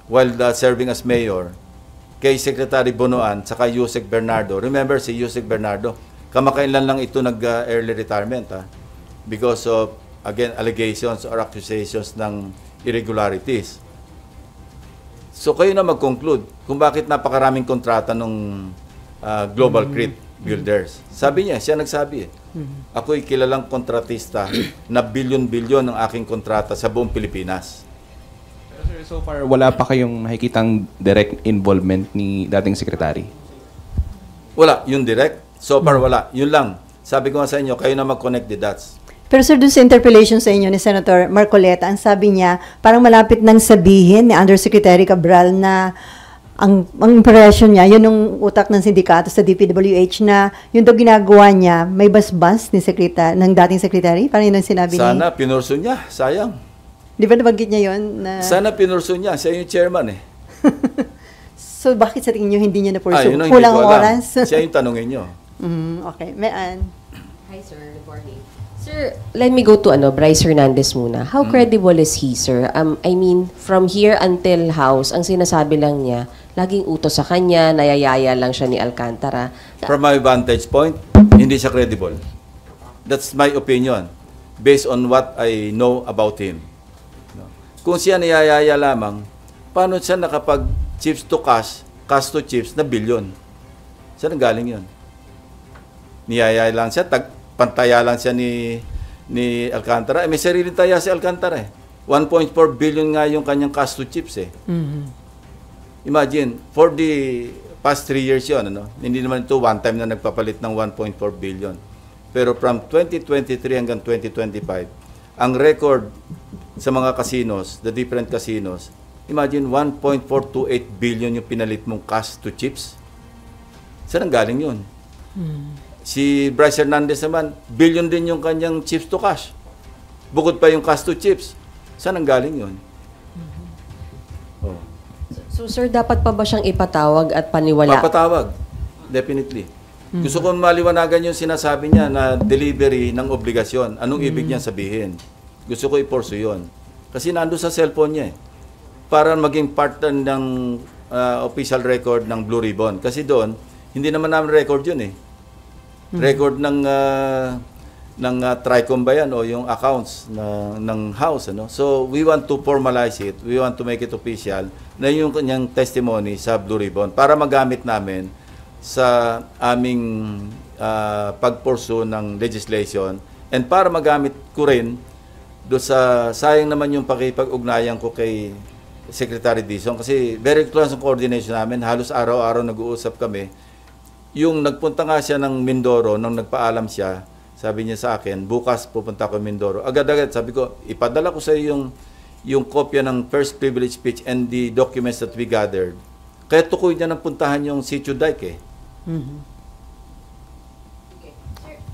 while serving as mayor, kay Secretary Bonoan, saka Yusek Bernardo. Remember, si Yusek Bernardo, kamakailan lang ito nag-early retirement, because of, again, allegations or accusations ng irregularities. So, kayo na mag-conclude kung bakit napakaraming kontrata ng Global Crit Builders. Sabi niya, siya nagsabi ako'y kilalang kontratista na bilyon-bilyon ng aking kontrata sa buong Pilipinas. Pero sir, so far, wala pa kayong nakikitang direct involvement ni dating Secretary? Wala, yung direct. So far, wala. Yun lang. Sabi ko nga sa inyo, kayo na mag-connect the dots. Pero sir, doon sa interpellation sa inyo ni Senator Marcoleta, ang sabi niya, parang malapit nang sabihin ni Undersecretary Cabral na ang impression niya, yun yung utak ng sindikato sa DPWH na yun daw ginagawa niya, may basbas ni ng dating secretary? Parang yun ang sinabi Sana pinurso niya. Sayang. Di ba nabanggit niya yun? Na... Sana pinurso niya. Siya yung chairman eh. So, bakit sa tingin niyo hindi niya na-pursue? Yun ang Kulang hindi ang ko alam. oras? Siya yung tanungin niyo. Okay. Mayan. Hi, sir. Good morning. Sir, let me go to Bryce Hernandez muna. How credible is he, sir? I mean, from here until house, ang sinasabi lang niya, laging utos sa kanya, nayayaya lang siya ni Alcantara. From my vantage point, hindi siya credible. That's my opinion. Based on what I know about him. Kung siya niyayaya lamang, paano siya nakapag-chips to cash to chips na bilyon? Saan galing yun? Niyayaya lang siya, pantaya lang siya ni Alcantara. May sariling taya si Alcantara eh. 1.4 billion nga yung kanyang cash to chips eh. Imagine, for the past 3 years yun, hindi naman ito one time na nagpapalit ng 1.4 billion. Pero from 2023 hanggang 2025, ang record sa mga casinos, the different casinos, imagine 1.428 billion yung pinalit mong cash to chips. Saan galing yun? Si Bryce Hernandez naman, billion din yung kanyang chips to cash. Bukod pa yung cash to chips. Saan galing yun? So, sir, dapat pa ba siyang ipatawag at paniwala? Papatawag. Definitely. Gusto kong maliwanagan yung sinasabi niya na delivery ng obligasyon. Anong ibig niya sabihin? Gusto ko i-pursue yun. Kasi nando sa cellphone niya eh. Para maging part ng official record ng Blue Ribbon. Kasi doon, hindi naman namin record yun eh. Record ng TRICOM ba yan o yung accounts ng house, ano? So we want to formalize it, we want to make it official na yung kanyang testimony sa Blue Ribbon para magamit namin sa aming pag-pursue ng legislation, and para magamit ko rin do sa sayang naman yung pakipag-ugnayan ko kay Secretary Dizon, kasi very close ang coordination namin, halos araw-araw nag-uusap kami. Yung nagpunta nga siya ng Mindoro, nung nagpaalam siya, sabi niya sa akin, bukas pupunta ko Mindoro. Agad-agad sabi ko, ipadala ko sa iyo yung kopya ng first privilege speech and the documents that we gathered. Kaya tukoy niya nang puntahan yung Sitio Dike eh.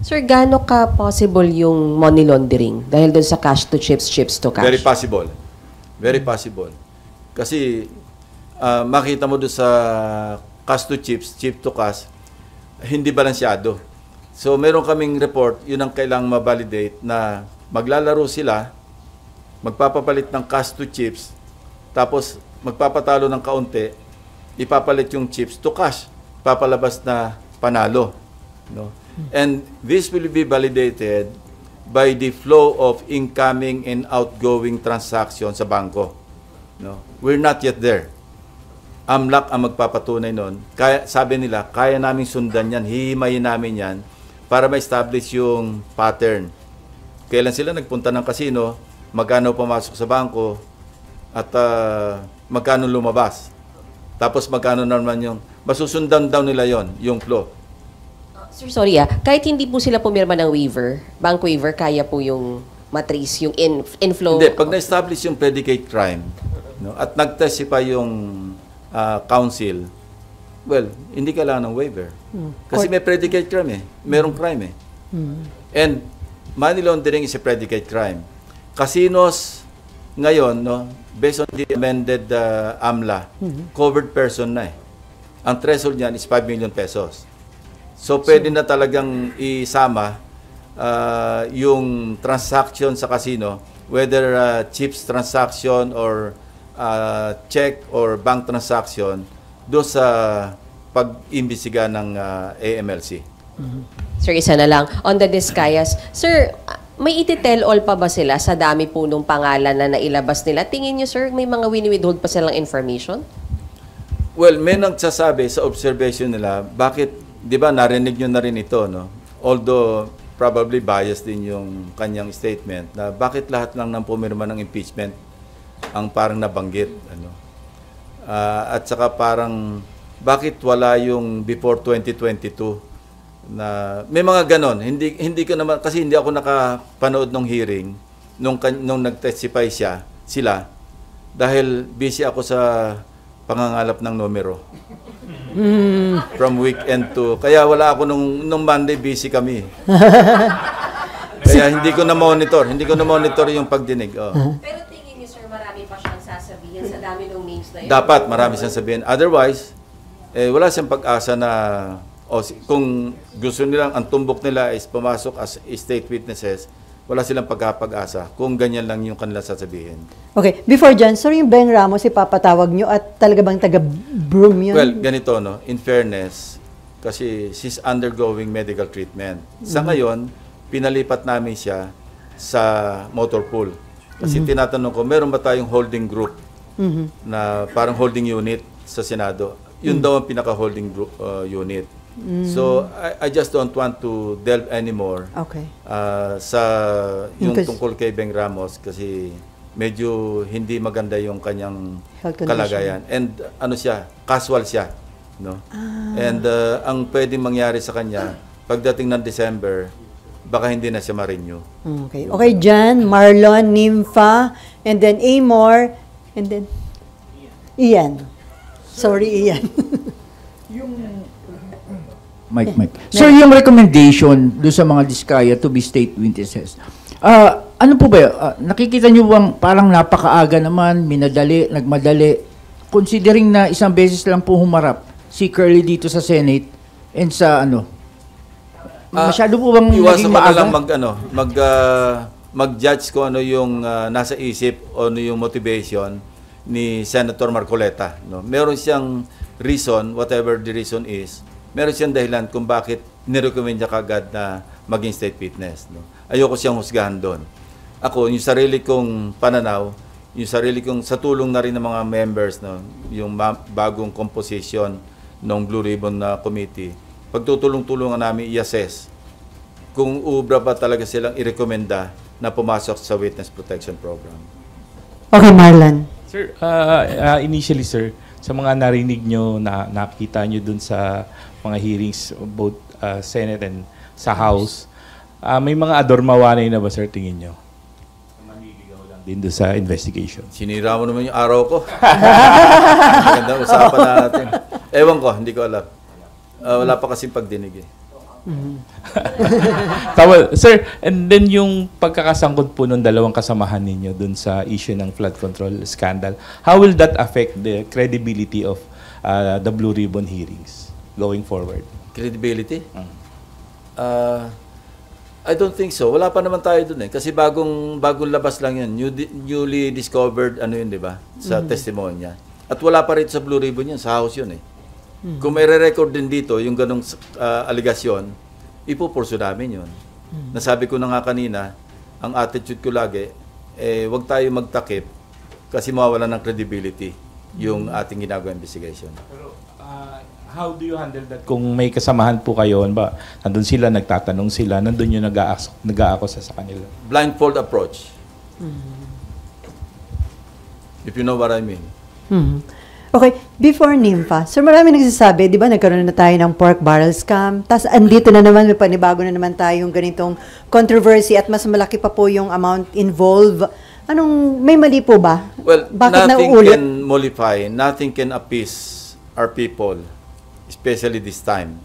Sir, gaano ka possible yung money laundering dahil doon sa cash to chips, chips to cash? Very possible. Very possible. Kasi makita mo doon sa cash to chips, chip to cash, hindi balansyado. So meron kaming report, yun ang kailangang ma-validate, na maglalaro sila, magpapapalit ng cash to chips, tapos magpapatalo ng kaunti, ipapalit yung chips to cash, papalabas na panalo. No? And this will be validated by the flow of incoming and outgoing transactions sa bangko. No? We're not yet there. AMLAC ang magpapatunay nun. Kaya, sabi nila, kaya namin sundan yan, hihimayin namin yan para ma-establish yung pattern. Kailan sila nagpunta ng casino, magkano pumasok sa bangko, at magkano lumabas. Tapos magkano naman yung, masusundan daw nila yon yung flow. Sir, sorry kahit hindi po sila pumirma ng waiver, bank waiver, kaya po yung matrace, yung inflow? Hindi, pag na-establish yung predicate crime, no, at nag-testify yung counsel, well, hindi kailangan ng waiver. Kasi may predicate crime eh. Merong crime eh. And money laundering is a predicate crime. Casinos ngayon, no, based on the amended AMLA, covered person na eh. Ang threshold niyan is 5 million pesos. So, pwede na talagang isama yung transaction sa casino, whether chips transaction or check or bank transaction, doon sa pag-imbestiga ng AMLC. Sir, isa na lang. On the Discayas, sir, may iti-tell all pa ba sila sa dami po nung pangalan na nailabas nila? Tingin niyo, sir, may mga wini-withhold pa silang information? Well, may nagsasabi sa observation nila, bakit, di ba, narinig nyo na rin ito, no? Although, probably biased din yung kanyang statement, na bakit lahat lang ng pumirma ng impeachment ang parang nabanggit, ano? At saka parang, bakit wala yung before 2022 na may mga ganon. Hindi ko naman, kasi hindi ako nakapanood ng hearing nung nag-testify sila, dahil busy ako sa pangangalap ng numero. From weekend to, kaya wala ako nung Monday, busy kami. Kaya hindi ko na monitor yung pagdinig. Pero tingin niyo, sir, marami pa siyang sasabihin sa dami ng names na yun? Dapat marami siyang sabihin. Otherwise, wala siyang pag-asa na, kung gusto nilang, ang tumbok nila is pumasok as state witnesses, wala silang pagkapag-asa kung ganyan lang yung kanila sasabihin. Okay, before dyan, sir, yung Ben Ramos, ipapatawag nyo at talaga bang taga-broom yun? Well, ganito, no? In fairness, kasi she's undergoing medical treatment. Sa ngayon, pinalipat namin siya sa motor pool. Kasi tinatanong ko, meron ba tayong holding group na parang holding unit sa Senado? Yun daw ang pinaka-holding group unit. So, I just don't want to delve anymore sa yung tungkol kay Beng Ramos, kasi medyo hindi maganda yung kanyang kalagayan. And ano siya, casual siya. No? And ang pwedeng mangyari sa kanya, pagdating ng December, baka hindi na siya ma-renew. Okay, Jan, Marlon, Nympha, and then Amor, and then Ian. Sorry, Ian. Mike. Sir, yung recommendation doon sa mga Diskaya to be state witnesses, ano po ba, nakikita nyo bang parang napakaaga naman, nagmadali, considering na isang beses lang po humarap si Curly dito sa Senate and sa masyado po bang naging maaga? Iwasan ko na lang mag-judge ko ano yung nasa isip o ano yung motivation ni Senator Marcoleta. No? Meron siyang reason, whatever the reason is, meron siyang dahilan kung bakit nirecommend niya kagad na maging state witness. No? Ayoko siyang husgahan doon. Ako, yung sarili kong pananaw, yung sarili kong sa tulong na rin ng mga members, no, yung bagong composition ng Blue Ribbon na committee, pagtutulong-tulungan namin i-assess kung ubra ba talaga silang i-recommenda na pumasok sa Witness Protection Program. Okay, Marlon. Sir, initially sir, sa mga narinig nyo, nakita nyo dun sa mga hearings, both Senate and sa House, may mga adormawanay na ba sir tingin nyo? Maniligaw lang din doon sa investigation. Sinira mo naman yung araw ko. Magandang usapan natin. Ewan ko, hindi ko alam. Wala pa kasing pagdinig eh. Tama, sir, and then yung pagkakasangkot po ng dalawang kasamahan ninyo dun sa issue ng flood control scandal, how will that affect the credibility of the Blue Ribbon hearings going forward? Credibility? I don't think so. Wala pa naman tayo dun eh. Kasi bagong labas lang yun. Newly discovered, ano yun, di ba? Sa testimonya. At wala pa rin sa Blue Ribbon yun. Sa House yun eh. Kung may re-record din dito, yung ganong aligasyon, ipupurso namin yun. Nasabi ko na nga kanina, ang attitude ko lagi, wag tayo magtakip kasi mawawala ng credibility yung ating ginagawa investigation. Pero, how do you handle that kung may kasamahan po kayo? Ba, nandun sila, nagtatanong sila, nandun yung nag-aakusa sa kanila? Blindfold approach. If you know what I mean. Okay, before NIMFA, so marami nagsasabi, di ba, nagkaroon na tayo ng pork barrel scam, tapos andito na naman, may panibago na naman tayong ganitong controversy at mas malaki pa po yung amount involved. May mali po ba? Well, bakit nothing nauulit? can mollify, nothing can appease our people, especially this time.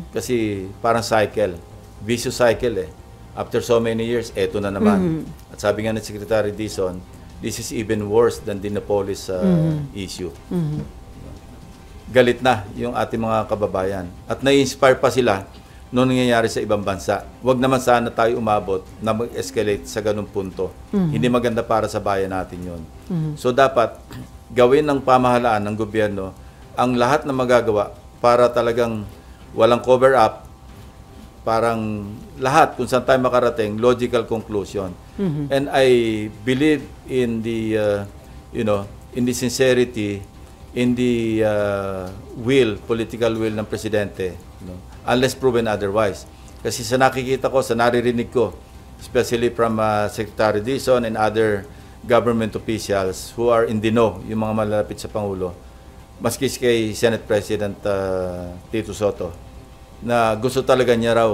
Kasi parang cycle, vicious cycle eh. After so many years, eto na naman. At sabi nga ni Secretary Dizon, this is even worse than the Dinopolis issue. Galit na yung ating mga kababayan. At nai-inspire pa sila noong nangyayari sa ibang bansa. Huwag naman sana tayo umabot na mag-escalate sa ganung punto. Hindi maganda para sa bayan natin yun. So dapat gawin ng pamahalaan ng gobyerno ang lahat na magagawa para talagang walang cover-up, parang lahat kung saan tayo makarating, logical conclusion. And I believe in the, in the sincerity, in the political will ng Presidente, unless proven otherwise. Kasi sa nakikita ko, sa naririnig ko, especially from Secretary Dizon and other government officials who are in the know, yung mga malalapit sa Pangulo, maski kay Senate President Tito Soto, na gusto talaga niya raw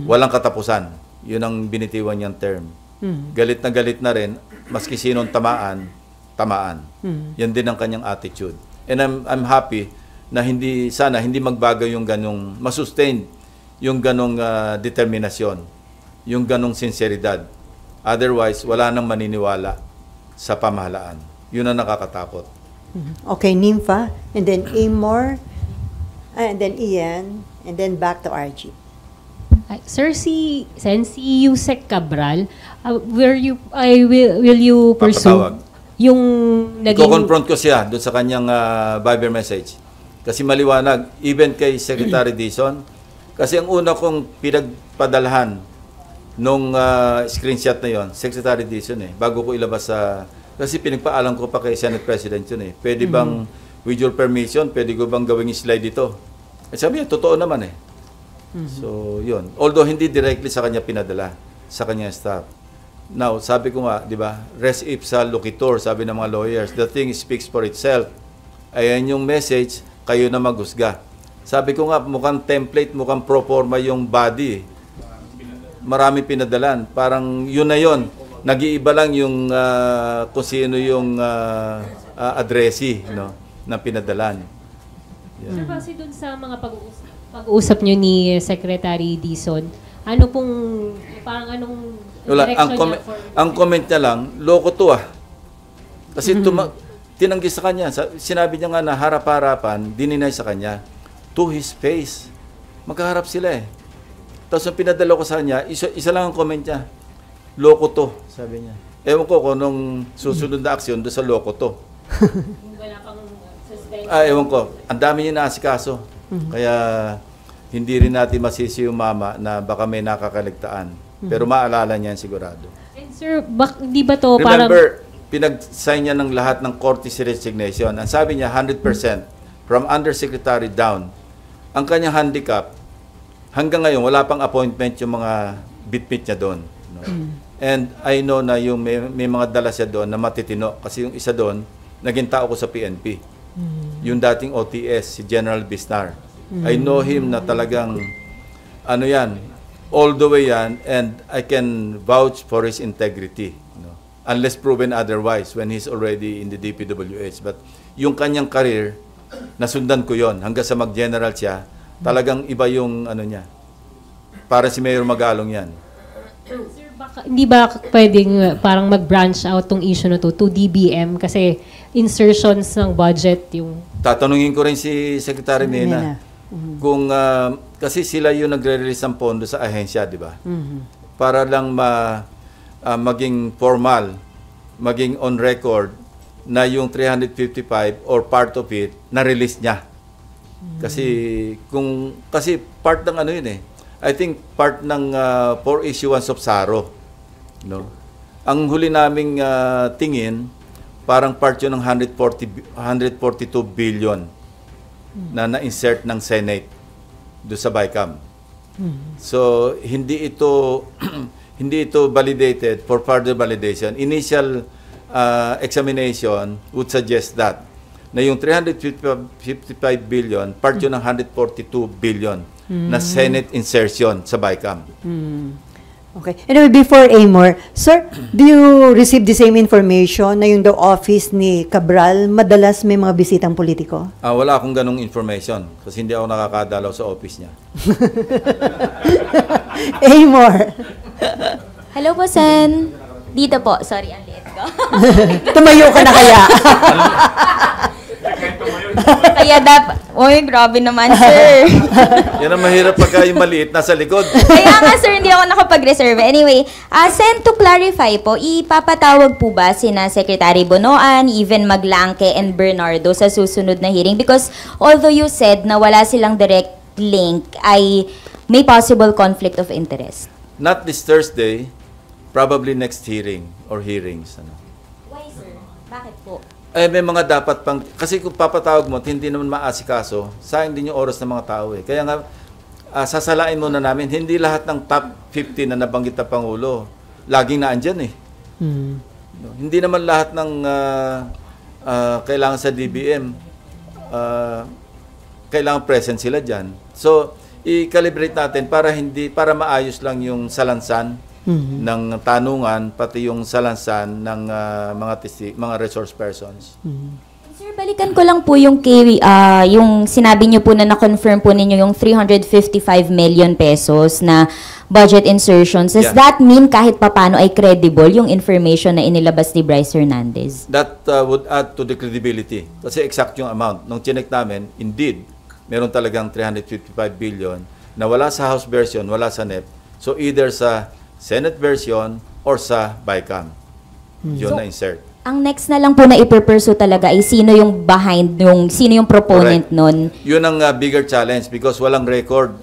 walang katapusan. Yun ang binitiwan niyang term. Galit na rin, maski sinong tamaan. Yan din ang kanyang attitude. And I'm happy na sana hindi magbago yung ganong, masustain yung ganong determinasyon, yung ganong sinseridad. Otherwise, wala nang maniniwala sa pamahalaan. Yun ang nakakatakot. Okay, NIMFA, and then Amor, and then Ian, and then back to RG. Sir, si Yusek Cabral, will you pursue Papatawag. yung naging... Iko-confront ko siya doon sa kanyang Viber message. Kasi maliwanag, even kay Secretary Dizon, kasi ang una kong pinagpadalhan nung screenshot na yon, Secretary Dizon bago ko ilabas sa... Kasi pinagpaalam ko pa kay Senate President yun Pwede bang, with your permission, pwede ko bang gawing slide ito? At sabi niya, totoo naman So, yun. Although hindi directly sa kanya pinadala, sa kanya staff. Now, sabi ko nga, di ba, res ipsa loquitur, sabi ng mga lawyers, the thing speaks for itself. Ayan yung message, kayo na maghusga. Sabi ko nga, mukhang template, mukhang pro forma yung body. Marami pinadalan. Parang yun na yun. Nag-iiba lang yung kung sino yung addressee na pinadalan. Yeah. Sir, kasi dun sa mga pag-uusap nyo ni Secretary Dizon, ano pong, parang anong direction niya for... Ang comment niya lang, loko to Kasi tinanggi sa kanya. Sinabi niya nga na harap-harapan, dininay sa kanya. To his face. Magkaharap sila Tapos ang pinadala ko sa kanya, isa lang ang comment niya. Loko to, sabi niya. Ewan ko kung nung susunod na aksyon doon sa loko to. Wala pang suspension. Ewan ko. Ang dami niya naasikaso. Kaya hindi rin natin masisi yung mama na baka may nakakaligtaan. Pero maalala niyan sigurado. And sir, di ba to parang... Remember, pinag-sign niya ng lahat ng courtesy resignation. Ang sabi niya, 100% from undersecretary down. Ang kanyang handicap, hanggang ngayon, wala pang appointment yung mga bitbit niya doon. No? And I know na yung may mga dala siya doon na matitino. Kasi yung isa doon, naging tao ko sa PNP. Yung dating OTS, si General Bisnar. I know him na talagang, ano yan, all the way yan, and I can vouch for his integrity. No? Unless proven otherwise when he's already in the DPWH. But yung kanyang career, nasundan ko yon hanggang sa mag-general siya, talagang iba yung ano niya. Para si Mayor Magalong yan. Sir, hindi ba pwedeng parang mag-branch out tong issue na to DBM kasi insertions ng budget yung... Tatanungin ko rin si Secretary Nena. Kung, kasi sila yung nagre-release ng pondo sa ahensya, di ba? Para lang maging formal, maging on record na yung 355 or part of it na-release niya. Kasi part ng ano yun eh. I think part ng for issuance of SARO. No? Ang huli naming tingin, parang part yun ng 142 billion na na-insert ng Senate do sa BICAM. So hindi ito validated for further validation. Initial examination would suggest that na yung 355 billion, part yun ng 142 billion na Senate insertion sa BICAM. Okay. Anyway, before Amor, sir, do you receive the same information na yung the office ni Cabral madalas may mga bisitang politiko? Wala akong ganong information kasi hindi ako nakakadalaw sa office niya. Amor. Hello po, Sen. Dito po. Sorry, ang liit ko. Tumayo ka na kaya? Kaya dapat... Uy, grabe naman, sir. Yan ang mahirap pagka yung maliit nasa likod. Kaya nga, sir, hindi ako nakapag-reserve. Anyway, Sen, to clarify po, ipapatawag po ba sina Secretary Bonoan, even Maglangke and Bernardo sa susunod na hearing? Because although you said na wala silang direct link, ay may possible conflict of interest. Not this Thursday, probably next hearing or hearings. Ano. Why, sir? Bakit po? May mga dapat pang... Kasi kung papatawag mo at hindi naman maasikaso, sayang din yung oras ng mga tao eh. Kaya nga, sasalain muna namin, hindi lahat ng top 50 na nabanggit na Pangulo, laging naandyan eh. No, hindi naman lahat ng kailangan sa DBM, kailangan present sila dyan. So, i-calibrate natin para maayos lang yung salansan ng tanungan, pati yung salansan ng mga resource persons. Sir, balikan ko lang po yung yung sinabi niyo po na na-confirm po ninyo yung 355 million pesos na budget insertions. Does that mean kahit papano ay credible yung information na inilabas ni Bryce Hernandez? That would add to the credibility. Kasi exact yung amount. Nung chinek namin, indeed, meron talagang 355 billion na wala sa House version, wala sa NEP. So either sa Senate version or sa BICAM. Yun na insert. Ang next na lang po na ipupursue talaga ay sino yung behind, sino yung proponent nun? Yun ang bigger challenge because walang record.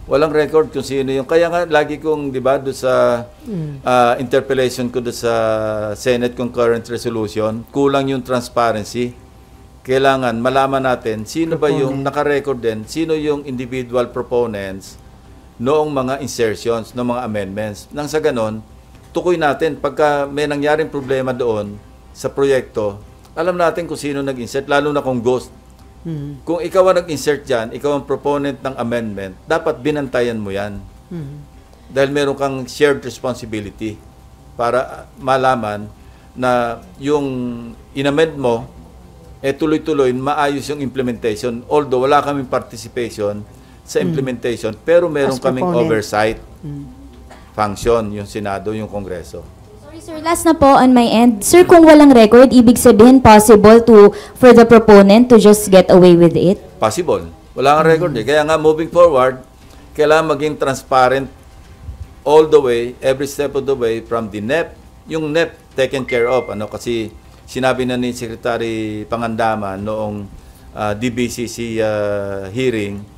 Walang record kung sino yung... Kaya nga, lagi kong, di ba, doon sa interpellation ko doon sa Senate Concurrent Resolution, kulang yung transparency. Kailangan malaman natin sino ba yung naka-record din, sino yung individual proponents noong mga insertions, noong mga amendments. Nang sa ganon, tukoy natin pagka may nangyaring problema doon sa proyekto, alam natin kung sino nag-insert, lalo na kung ghost. Kung ikaw ang nag-insert dyan, ikaw ang proponent ng amendment, dapat binantayan mo yan. Dahil meron kang shared responsibility para malaman na yung in-amend mo, tuloy-tuloy, maayos yung implementation. Although wala kaming participation sa implementation, pero meron kaming oversight function, yung Senado, yung Kongreso. Sorry sir, last na po on my end. Sir, kung walang record, ibig sabihin possible for the proponent to just get away with it? Possible. Wala kang record eh. Kaya nga, moving forward, kailangan maging transparent all the way, every step of the way, from the NEP, yung NEP taken care of. Kasi sinabi na ni Secretary Pangandaman noong DBCC hearing,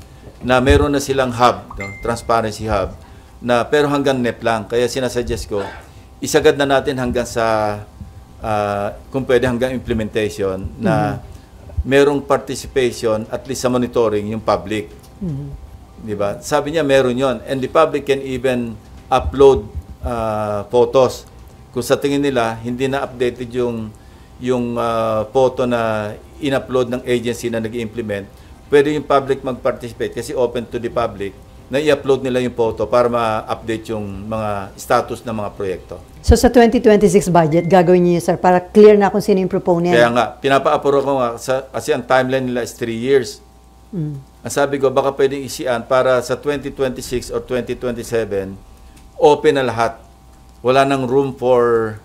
na meron na silang hub, no? Transparency hub, na pero hanggang NEP lang. Kaya sinasuggest ko, isagad na natin hanggang sa, kung pwede hanggang implementation, na merong participation, at least sa monitoring, yung public. Diba? Sabi niya, meron yon. And the public can even upload photos. Kung sa tingin nila, hindi na updated yung photo na in-upload ng agency na nag-implement, pwede yung public mag-participate kasi open to the public na i-upload nila yung photo para ma-update yung mga status ng mga proyekto. So sa 2026 budget, gagawin niyo, sir, para clear na kung sino yung proponent? Kaya nga, pinapa-approve ko nga, kasi ang timeline nila is 3 years. Ang sabi ko, baka pwedeng isian para sa 2026 or 2027, open na lahat. Wala nang room for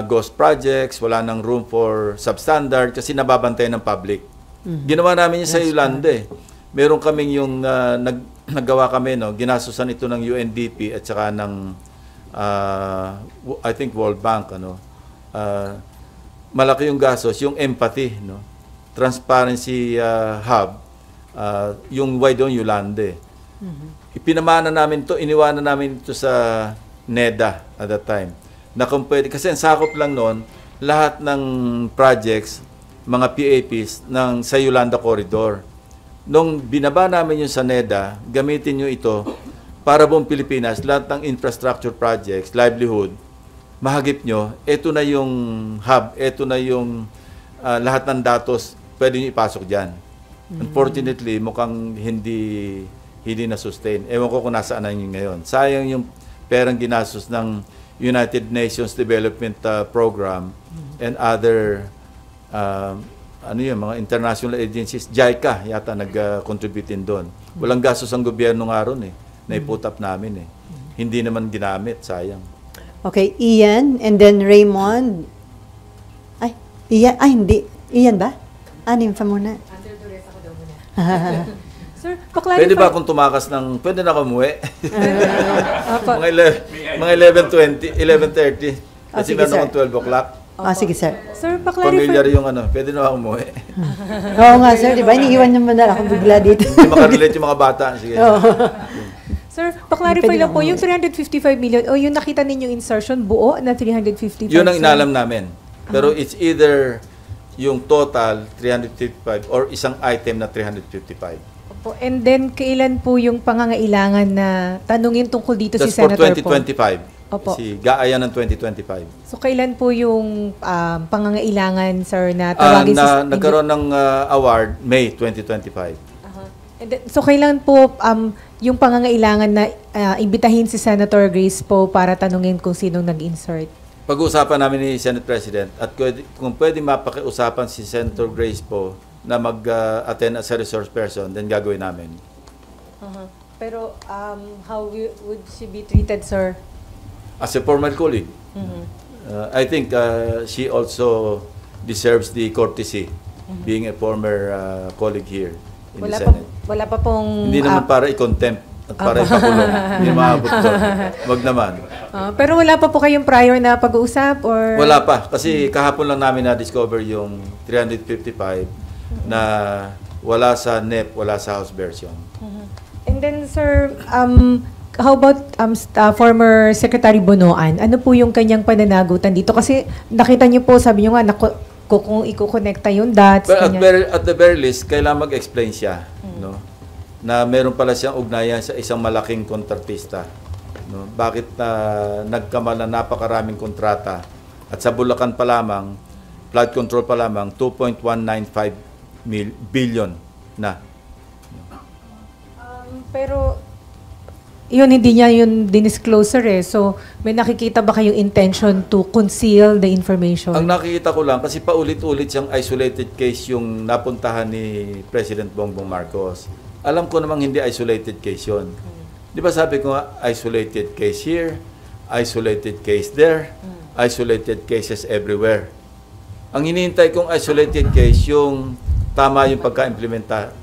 ghost projects, wala nang room for substandard kasi nababantay ng public. Ginawa namin yun sa Yolanda eh. Meron kaming yung naggawa kami, no, ginasusan ito ng UNDP at saka ng I think World Bank, ano. Malaki yung gastos, yung empathy, no. Transparency hub, yung why don't Yolanda eh. Ipinamana namin to, iniwanan namin ito sa NEDA at that time. Na kung pwede, kasi ang sakop lang noon, lahat ng projects, mga PAPs sa Yolanda Corridor. Nung binaba namin yung sa NEDA, gamitin nyo ito para buong Pilipinas, lahat ng infrastructure projects, livelihood, mahagip nyo, ito na yung hub, ito na yung lahat ng datos, pwede nyo ipasok dyan. Unfortunately, mukhang hindi na-sustain. Ewan ko kung nasaan na yun ngayon. Sayang yung perang ginastos ng United Nations Development Program and other mga international agencies. JICA yata nag-contribute din doon. Walang gastos ang gobyerno nga ron eh. Na-put up namin eh. Hindi naman ginamit, sayang. Okay, Ian and then Raymond. Hindi. Ian ba? Anim pa muna. Sir, pa-clarify. Pwede ba kung tumakas ng, pwede na kumuwi? mga 11:20, 11:30. Kasi meron akong 12 o'clock. Sige, sir. Sir, pa-clarify. Familiar yung pwede na ako umuwi. Oo nga, sir. Di ba? Iniiwan naman na ako bigla dito. Hindi makarelate yung mga bata. Sige. Sir, pa-clarify lang po, yung 355 million, o yung nakita ninyong insertion, buo na 355? Yun ang inalam namin. Pero it's either yung total 355 or isang item na 355. And then, kailan po yung pangangailangan na tanungin tungkol dito That's si Senator for 2025. Opo. Si Gaaya ng 2025. So, kailan po yung pangangailangan, sir, na tawagin nagkaroon ng award, May 2025. And then, so, kailan po yung pangangailangan na imbitahin si Senator Grace po para tanungin kung sinong nag-insert? Pag-uusapan namin ni Senate President at kung pwede mapakiusapan si Senator Grace po na mag-attend as a resource person, then gagawin namin. Pero how would she be treated, sir? As a former colleague. I think she also deserves the courtesy, being a former colleague here in the Senate. Wala pa pong... Hindi naman para i-contempt at para ipakulong. Hindi maabot to. Wag naman. Pero wala pa po kayong prior na pag-uusap? Or... Wala pa. Kasi kahapon lang namin na-discover yung 355 na wala sa NEP, wala sa House version. And then, sir, how about former Secretary Bonoan? Ano po yung kanyang pananagutan dito? Kasi nakita niyo po, sabi niyo nga, kung i-connecta yung dots. But at the very least, kailangan mag-explain siya. No? Na meron pala siyang ugnayan sa isang malaking kontratista. No? Bakit nagkamal na napakaraming kontrata at sa Bulacan pa lamang, flood control pa lamang, 2.195 billion na. Pero yun, hindi niya yun dinisclosure eh. So, may nakikita ba kayong intention to conceal the information? Ang nakikita ko lang, kasi paulit-ulit siyang isolated case yung napuntahan ni President Bongbong Marcos. Alam ko namang hindi isolated case yun. Di ba sabi ko nga, isolated case here, isolated case there, isolated cases everywhere. Ang hinihintay kong isolated case, yung tama yung pagka-implementa.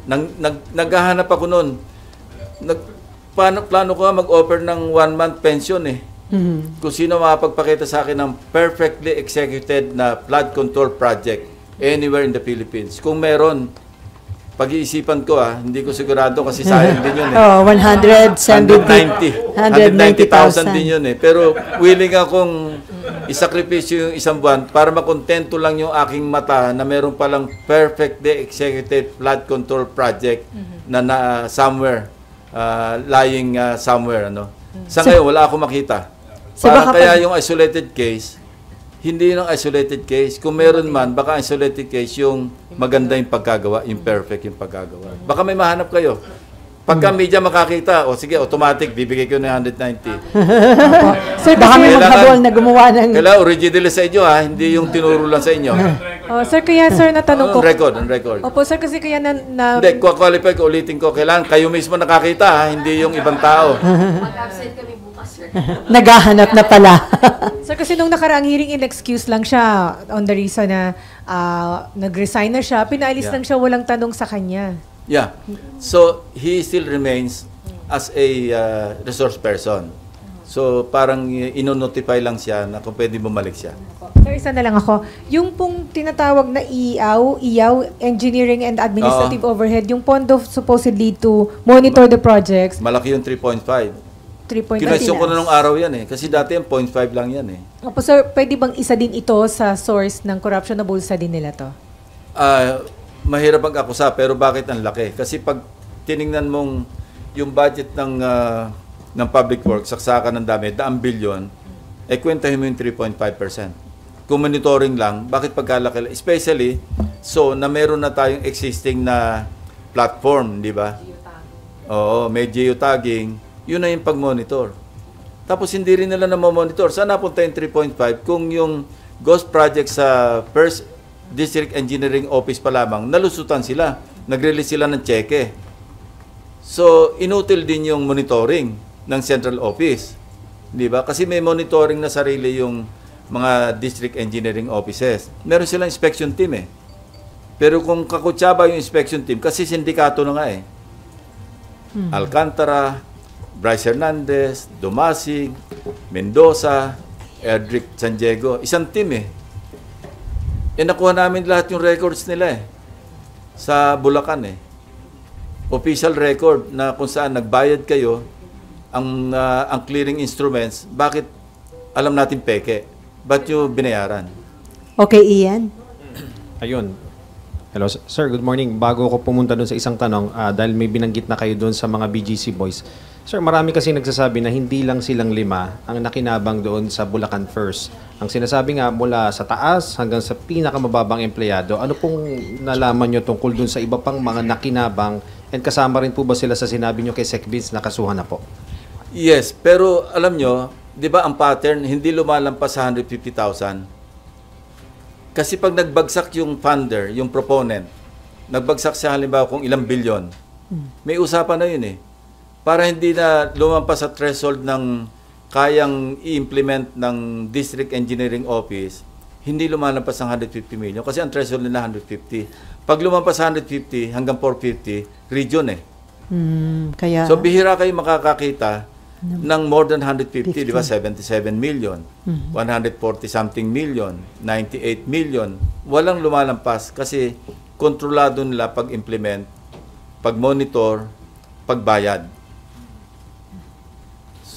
Naghahanap ako noon. Plano ko mag-offer ng 1-month pension eh. Kung sino makapagpakita sa akin ng perfectly executed na flood control project anywhere in the Philippines. Kung meron, pag-iisipan ko hindi ko sigurado kasi sayang din yun eh. Oh, 190,000 din yun eh. Pero willing akong isakripisyo yung isang buwan para makontento lang yung aking mata na meron palang perfect day executive flood control project na somewhere, lying somewhere. Ano. Sa ngayon, wala akong makita. Para kaya yung isolated case, hindi yung isolated case. Kung meron man, baka isolated case yung maganda yung pagkagawa, imperfect yung pagkagawa. Baka may mahanap kayo. Pagka media makakita, sige, automatic, bibigay ko na 190. Sir, baka may maghabol na gumawa ng... Kailangan original sa inyo, hindi yung tinuro lang sa inyo. Sir, kaya sir, natanong ko... On record. Opo, sir, kasi kaya na... Hindi, qualify ko, ulitin ko. Kailangan kayo mismo nakakita, hindi yung ibang tao. Mag-absent kami bukas, sir. Naghahanap na pala. Sir, kasi nung nakaraang hearing, in-excuse lang siya on the reason na nag-resign na siya. Pinaalis lang siya, walang tanong sa kanya. Yeah. So, he still remains as a resource person. So, parang ino-notify lang siya na kung pwede bumalik siya. Sir, isa na lang ako. Yung pong tinatawag na IAW, Engineering and Administrative Overhead, yung pondo supposedly to monitor the projects. Malaki yung 3.5. 3.5. Kinasyon ko na nung araw yan eh. Kasi dati yung 0.5 lang yan eh. Opo, sir, pwede bang isa din ito sa source ng corruption na bulsa din nila to? Mahirap mag-akusa, pero bakit ang laki? Kasi pag tiningnan mong yung budget ng public works, saksakan ng dami, 1 billion, kwentahin mo yung 3.5%. Kung monitoring lang, bakit pagkalaki? Especially, na meron na tayong existing na platform, di ba? Oo, may geotagging, yun na yung pag-monitor. Tapos hindi rin nila na-monitor. Saan napunta yung 3.5? Kung yung ghost project sa first District Engineering Office pa lamang, nalusutan sila. Nag-release sila ng cheque. So, inutil din yung monitoring ng Central Office. Di ba? Kasi may monitoring na sarili yung mga District Engineering Offices. Meron silang inspection team eh. Pero kung kakutsaba yung inspection team, kasi sindikato na nga eh. Alcantara, Bryce Hernandez, Dumasig, Mendoza, Erdrick San Diego. Isang team eh. Nakuha namin lahat yung records nila eh. Sa Bulacan eh. Official record na kung saan nagbayad kayo ang clearing instruments. Bakit alam natin peke? Ba't yung binayaran? Okay, Ian. Ayun. Hello, sir. Good morning. Bago ko pumunta doon sa isang tanong, dahil may binanggit na kayo doon sa mga BGC boys. Sir, marami kasi nagsasabi na hindi lang silang 5 ang nakinabang doon sa Bulacan First. Ang sinasabi nga mula sa taas hanggang sa pinakamababang empleyado, ano pong nalaman nyo tungkol doon sa iba pang mga nakinabang and kasama rin po ba sila sa sinabi nyo kay Sec Vince na kasuhan na po? Yes, pero alam nyo, di ba ang pattern, hindi lumalampas sa 150,000? Kasi pag nagbagsak yung funder, yung proponent, nagbagsak siya halimbawa kung ilang bilyon, may usapan na yun eh. Para hindi na lumampas sa threshold ng kayang i-implement ng District Engineering Office, hindi lumalampas ng 150 million. Kasi ang threshold nila 150. Pag lumampas sa 150 hanggang 450, region eh. Kaya... So bihira kayo makakakita ng more than 150, di ba? 77 million, 140 something million, 98 million. Walang lumalampas kasi kontrolado nila pag-implement, pag-monitor, pagbayad.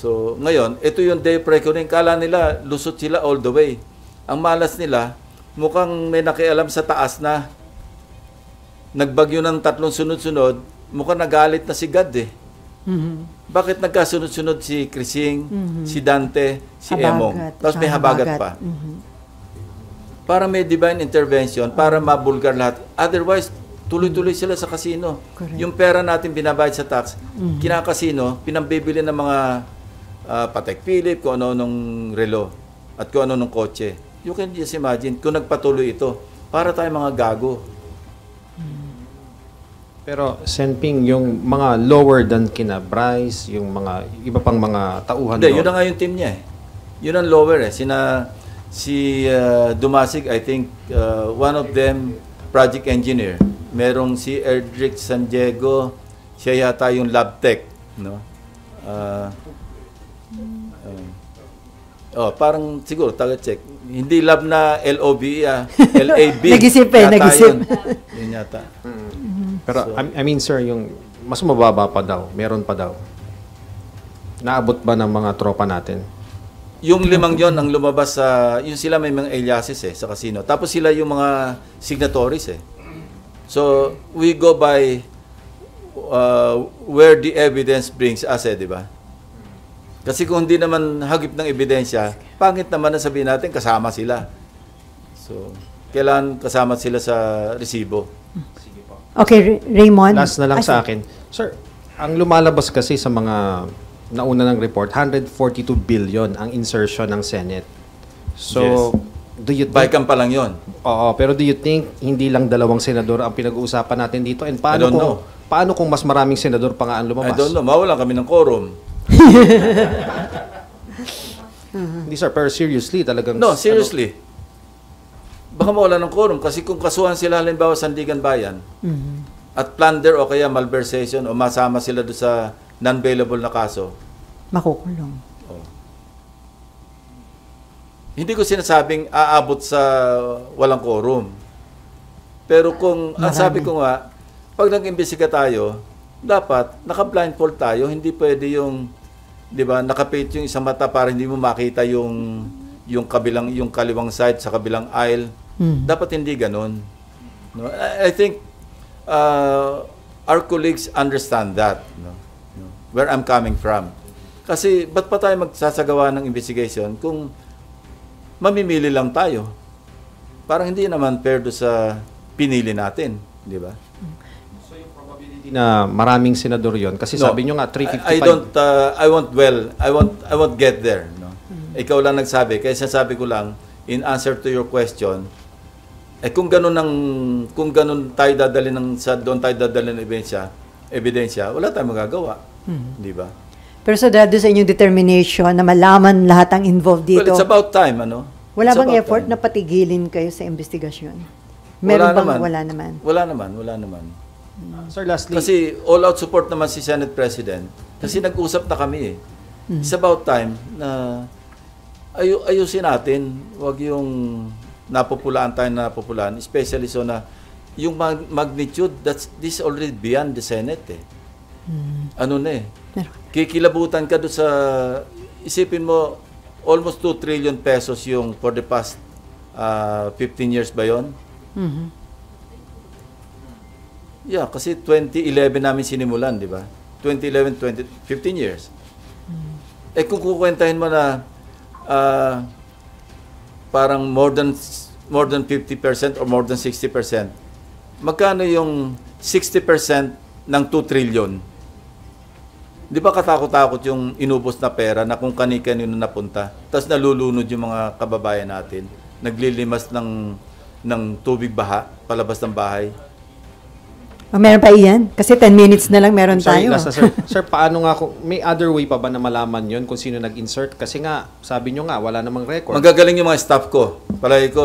So, ngayon, ito yung day of reckoning. Kala nila, lusot sila all the way. Ang malas nila, mukhang may nakialam sa taas na nagbagyo ng 3 sunod-sunod, mukhang nagalit na si God eh. Bakit nagkasunod-sunod si Crising, si Dante, si Emong? Tapos may habagat pa. Para may divine intervention, para mabulgar lahat. Otherwise, tuloy-tuloy sila sa casino. Correct. Yung pera natin binabayad sa tax, kinakasino, pinambibili ng mga Patek Philippe, kung ano-anong relo, at kung ano-anong kotse. You can just imagine, kung nagpatuloy ito, para tayo mga gago. Pero, Senping, yung mga lower than kina Bryce, yung mga iba pang mga tauhan Hindi, yun na nga yung team niya eh. Yun ang lower eh. Si Dumasig, I think, one of them, project engineer. Merong si Erdrick San Diego, siya yata yung lab tech, no? Parang siguro taga-check. Hindi lab na LOB, LAB. Nag-isip eh, nag-isip. Yun yata. Pero I mean sir, yung mas mababa pa daw, meron pa daw. Naabot ba ng mga tropa natin? Yung 5 yon ang lumabas sa, yung sila may mga aliases sa casino. Tapos sila yung mga signatories So, we go by where the evidence brings us di ba? Kasi kung hindi naman hagip ng ebidensya, pangit naman na sabihin natin kasama sila. So, kailangan kasama sila sa resibo. Okay, Raymond. Last na lang sa akin. Sir, ang lumalabas kasi sa mga nauna ng report, 142 billion ang insertion ng Senate. So, do you think... Baikan pa lang yon. Oo, pero do you think hindi lang 2 senador ang pinag-uusapan natin dito? And paano kung mas maraming senador pa nga ang lumabas? I don't know. Mawalan kami ng quorum. Hindi sir, pero seriously talagang... No, seriously. Baka mawalan ng quorum kasi kung kasuhan sila halimbawa Sandigan Bayan at plunder o kaya malversation o masama sila doon sa non-bailable na kaso, makukulong. Hindi ko sinasabing aabot sa walang quorum. Pero kung, ang sabi ko nga, pag nag-imbestiga tayo, dapat naka-blindfold tayo, hindi pwede yung, di ba, nakapit yung isang mata para hindi mo makita yung kaliwang side sa kabilang aisle. Dapat hindi ganun. No? I think our colleagues understand that. No? Where I'm coming from. Kasi ba't pa tayo magsasagawa ng investigation kung mamimili lang tayo? Parang hindi naman fair do sa pinili natin, di ba? So yung probability na maraming senador yon kasi sabi nyo nga 355. I won't get there, no. Ikaw lang nagsabi, kaya sinasabi ko lang in answer to your question, kung ganun tayo dadalhin doon tayo dadalhin ng ebidensya, wala tayong magagawa. Di ba? Pero sa dahil sa inyong determination na malaman lahat ang involved dito. Well, it's about time, ano? Wala bang effort na patigilin kayo sa investigasyon? Meron bang wala naman? Wala naman. Sir, lastly. Kasi all-out support naman si Senate President. Kasi nag-usap na kami It's about time na ayusin natin. Huwag yung napopulaan tayo na napopulaan. Especially so na yung magnitude, this is already beyond the Senate Ano na kikilabutan ka doon sa, isipin mo, almost 2 trillion pesos yung for the past 15 years ba yun? Yeah, kasi 2011 namin sinimulan, di ba? 2011, 15 years. Kung kukwentahin mo na parang more than 50% or more than 60%, magkano yung 60% ng 2 trillion? Di ba katakot-takot yung inubos na pera na kung kani-kanino napunta, tapos nalulunod yung mga kababayan natin, naglilimas ng tubig baha, palabas ng bahay. Meron pa iyan? Kasi 10 minutes na lang meron tayo. Sir, paano nga kung may other way pa ba na malaman yon kung sino nag-insert? Kasi nga, sabi nyo nga, wala namang record. Magagaling yung mga staff ko. Palagi ko,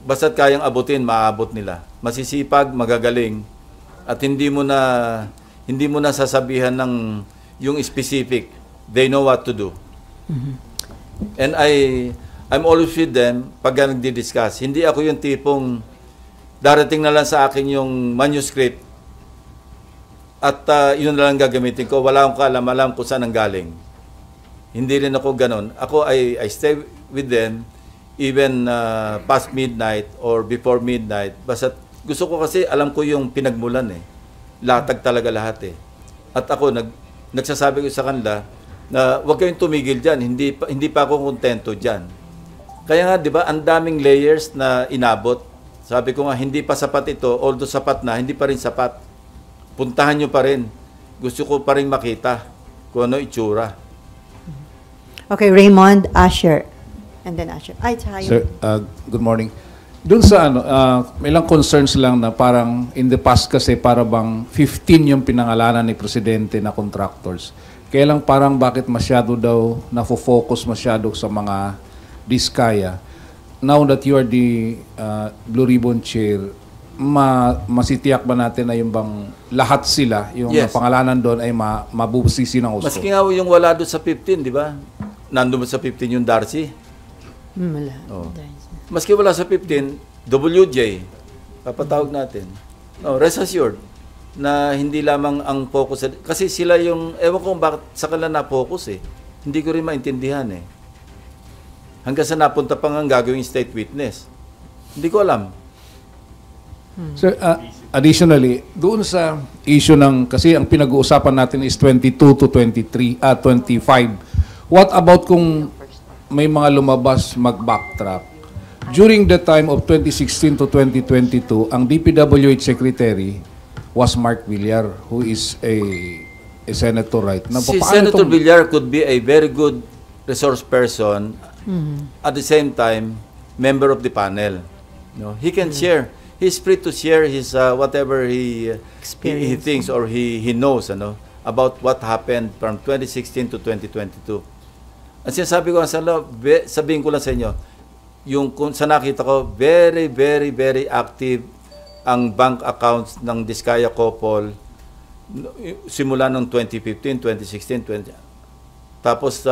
basta't kayang abutin, maaabot nila. Masisipag, magagaling. At hindi mo na sasabihan ng yung specific. They know what to do. And I'm always with them pag nagdi-discuss. Hindi ako yung tipong darating na lang sa akin yung manuscript at yun na lang gagamitin ko. Wala akong kaalam-alam kung saan ang galing. Hindi rin ako ganon. Ako, I stay with them even past midnight or before midnight. Basta gusto ko kasi alam ko yung pinagmulan Latag talaga lahat At ako, nagsasabi ko sa kanila na huwag kayong tumigil dyan. Hindi pa ako kontento dyan. Kaya nga, di ba, ang daming layers na inabot. Sabi ko nga, hindi pa sapat ito. Although sapat na, hindi pa rin sapat. Puntahan nyo pa rin. Gusto ko pa rin makita kung ano itsura. Okay, Raymond, Asher. And then Asher. Tayo. Sir, good morning. Doon sa may ilang concerns lang na parang in the past kasi para bang 15 yung pinangalanan ni Presidente na contractors. Kaya lang parang bakit masyado daw nafo-focus masyado sa mga diskaya. Now that you are the Blue Ribbon Chair, masitiyak ba natin na yung bang lahat sila, yung pangalanan doon ay mabubusisi ng gusto? Maski nga yung wala doon sa 15, di ba? Nandun sa 15 yung Darcy. Wala. Maski wala sa 15, WJ, papatawag natin. Rest assured, na hindi lamang ang focus. Kasi sila yung, ewan ko bakit sa kanila na-focus eh. Hindi ko rin maintindihan eh. Hanggang sa napunta pa nga gagawing state witness. Hindi ko alam. Sir, additionally, doon sa issue ng, kasi ang pinag-uusapan natin is 22 to 25. What about kung may mga lumabas mag-backtrack? During the time of 2016 to 2022, ang DPWH Secretary was Mark Villar, who is a senator, right? Si Senator Villar could be a very good resource person, at the same time, member of the panel. No, he can share. He's free to share his whatever he thinks or he knows about what happened from 2016 to 2022. At sinasabi ko sabihin ko lang sa inyo, yung kung sa nakita ko, very, very, very active ang bank accounts ng Diskaya Couple simula noong 2015, 2016, tapos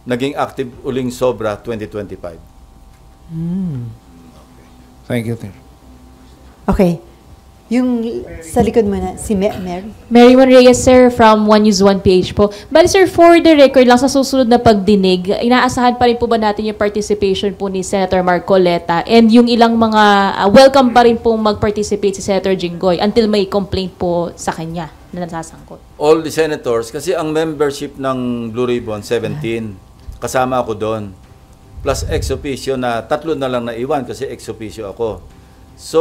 naging active uling sobra 2025. Thank you, Tim. Okay. Yung sa likod mo na, si Mary. Mary Juan Reyes, sir, from One News One PH po. Bali, sir, for the record lang, sa susunod na pagdinig, inaasahan pa rin po ba natin yung participation po ni Senator Marcoleta and yung ilang mga welcome pa rin pong mag-participate si Senator Jinggoy until may complaint po sa kanya na nasasangkot? All the senators, kasi ang membership ng Blue Ribbon, 17, kasama ako doon. Plus ex officio na 3 na lang naiwan kasi ex officio ako. So,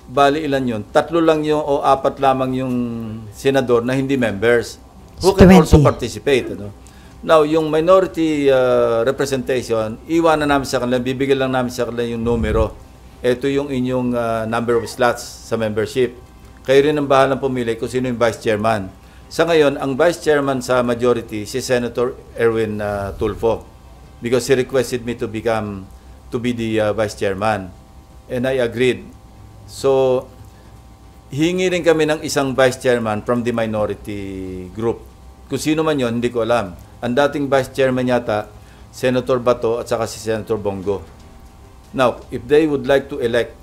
bali ilan yun? 3 lang yung o 4 lamang yung senador na hindi members who can also participate. Now, yung minority representation, iwanan namin sa kanila, bibigyan lang namin sa kanila yung numero. Ito yung inyong number of slots sa membership. Kayo rin ang bahalang pumili kung sino yung vice chairman. Sa ngayon, ang vice chairman sa majority, si Senator Erwin Tulfo, because he requested me to be the vice chairman. And I agreed. So, hingi rin kami ng isang vice chairman from the minority group. Kung sino man yon, hindi ko alam. Ang dating vice chairman yata, Senator Bato at saka si Senator Bongo. Now, if they would like to elect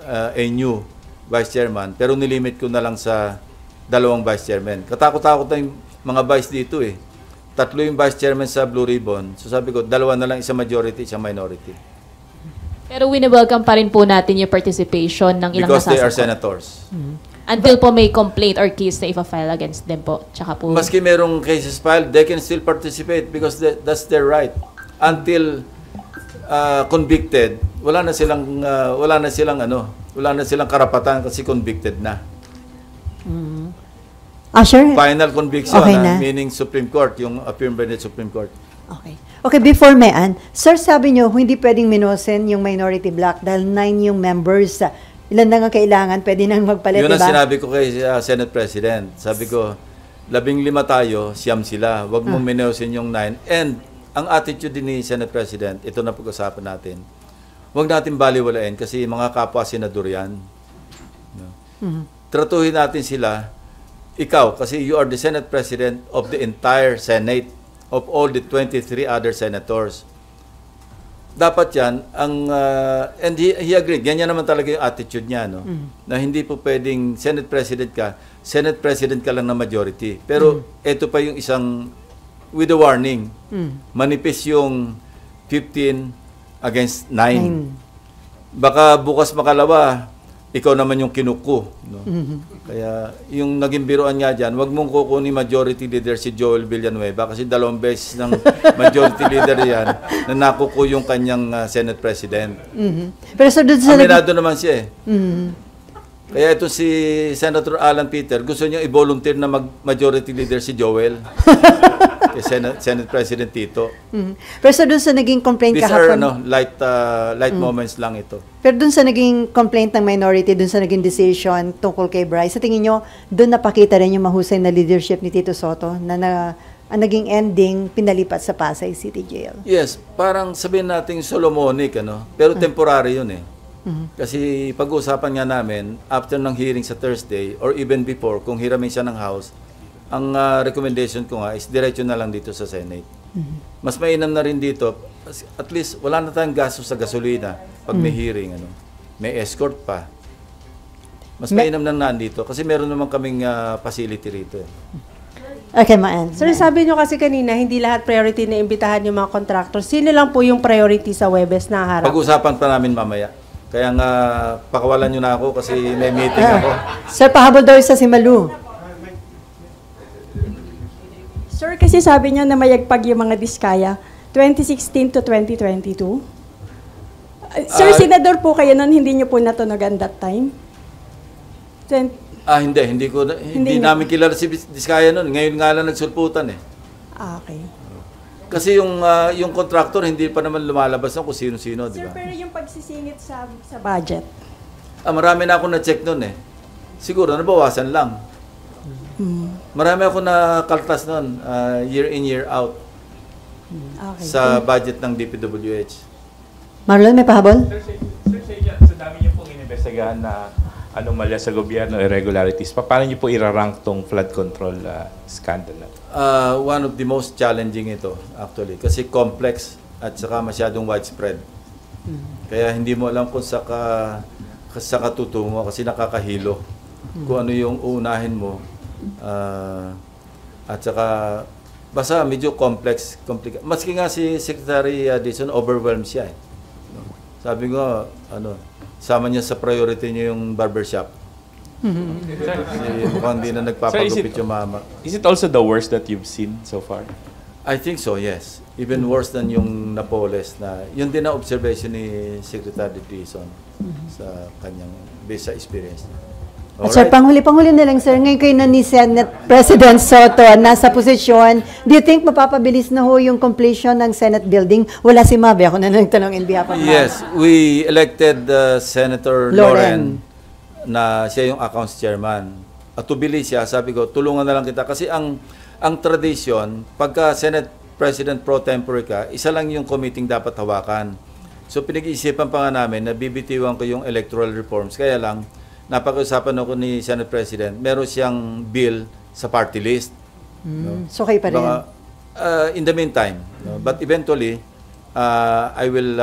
a new vice chairman, pero nilimit ko na lang sa 2 vice chairman. Katakot-takot na yung mga vice dito eh. 3 yung vice chairman sa Blue Ribbon. So sabi ko, 2 na lang, isang majority, isang minority. Pero wini-welcome pa rin po natin yung participation ng ilang because nasasangkot. they are senators. Until po may complaint or case na ipa-file against them po. Tsaka po, Maski merong cases filed, they can still participate because that's their right. Until convicted, wala na silang karapatan kasi convicted na. Sure. Final conviction, Okay na. meaning Supreme Court, yung affirmed by the Supreme Court. Okay. Okay, before Mayan, sir, sabi nyo, hindi pwedeng minusin yung minority block dahil 9 yung members. Ilan na nga kailangan, pwede nang magpalit, Yun ang diba? sinabi ko kay Senate President. Sabi ko, 15 tayo, siyam sila. Huwag mong minusin yung 9. And ang attitude din ni Senate President, ito na pag-usapan natin. Huwag natin baliwalain kasi mga kapwa senador yan. Tratuhin natin sila, ikaw, kasi you are the Senate President of the entire Senate, of all the 23 other senators. Dapat yan, and he agreed, ganyan naman talaga yung attitude niya, no? Na hindi po pwedeng Senate President ka lang na majority. Pero ito pa yung isang, with a warning, manipis yung 15 against 9. Baka bukas makalawa, ikaw naman yung kinuko. No? Kaya yung naging biruan nga dyan, wag mong kukunin majority leader si Joel Villanueva kasi 2 beses ng majority leader yan na nakuko yung kanyang Senate President. Pero so, aminado naman siya eh. Kaya ito si Senator Alan Peter, gusto niya i-volunteer na majority leader si Joel. Kay Senate President Tito. Pero so doon sa naging complaint These kahapon... are light moments lang ito. Pero doon sa naging complaint ng minority, doon sa naging decision tungkol kay Bryce, sa tingin nyo, doon napakita rin yung mahusay na leadership ni Tito Sotto na ang naging ending, pinalipat sa Pasay City Jail. Yes, parang sabihin natin Solomonic, pero temporary yun eh. Kasi pag-uusapan nga namin, after ng hearing sa Thursday, or even before, kung hiramin siya ng House, ang recommendation ko nga is diretso na lang dito sa Senate. Mas mainam na rin dito, at least wala na tayong gasto sa gasolina pag may hearing. May escort pa. Mas mainam nang nandito kasi meron naman kaming facility rito. Okay, Maan. Sir, sabi nyo kasi kanina, hindi lahat priority na imbitahan yung mga contractors. Sino lang po yung priority sa Webes na harap? Pag-usapan pa namin mamaya. Kaya nga, pakawalan nyo na ako kasi may meeting ako. Sir, pahabol daw isa si Malu. Sir, kasi sabi niyo na mayagpag yung mga diskaya, 2016 to 2022. Sir, senador po kayo nun, hindi niyo po natunogan that time? Hindi namin kilala si Diskaya noon. Ngayon nga lang nagsulputan eh. Okay. Kasi yung contractor hindi pa naman lumalabas ng kung sino-sino, di Sir, ba? pero yung pagsisingit sa budget? Marami na ako na-check noon eh. Siguro nabawasan lang. Marami ako na-kaltas noon, year in, year out. Okay. Sa budget ng DPWH. Marlon, may pahabol? Sir, sa dami niyo pong inimbestigahan na anomalya sa gobyerno, irregularities, paano niyo po irarank tong flood control scandal? One of the most challenging ito, actually. Kasi complex at saka masyadong widespread. Kaya hindi mo alam kung saka tutungo kasi nakakahilo. Kung ano yung uunahin mo. At saka, basta medyo complex. Maski nga si Secretary Dizon, overwhelmed siya eh. Sabi ko, sama niya sa priority niya yung barbershop. Mukhang hindi na nagpapagupit yung mama. Is it also the worst that you've seen so far? I think so, yes. Even worse than yung Napoles na, yun din na observation ni Secretary Dizon sa kanyang, based sa experience niya. At sir, panghuli na lang sir, ngayon kayo na ni Senate President Soto nasa posisyon, do you think mapapabilis na ho yung completion ng Senate building? Wala si Mabe, ako na nagtanong in behalf of Yes, we elected Senator Loren na siya yung accounts chairman. At tubilis siya, sabi ko, tulungan na lang kita. Kasi ang tradisyon, pagka Senate President pro tempore ka, isa lang yung committee dapat hawakan. So pinag-iisipan pa nga namin na bibitiwan ko yung electoral reforms. Kaya lang, napag-usapan ako ni Senate President, meron siyang bill sa party list. So kayo pa rin? In the meantime, but eventually, I will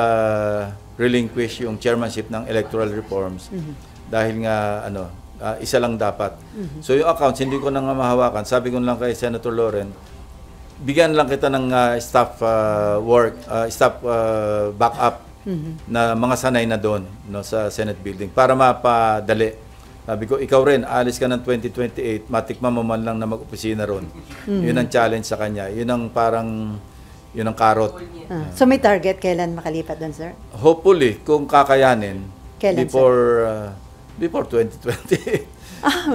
relinquish yung chairmanship ng electoral reforms dahil nga isa lang dapat. So yung accounts, hindi ko na nga mahawakan. Sabi ko lang kay Senator Loren, bigyan lang kita ng staff staff backup na mga sanay na doon sa Senate building para mapadali. Sabi ko, ikaw rin, alis ka ng 2028, matikman mo man lang na mag-opisina ron. Yun ang challenge sa kanya. Yun ang karot. So may target kailan makalipat doon, sir? Hopefully, kung kakayanin, kailan, before 2028.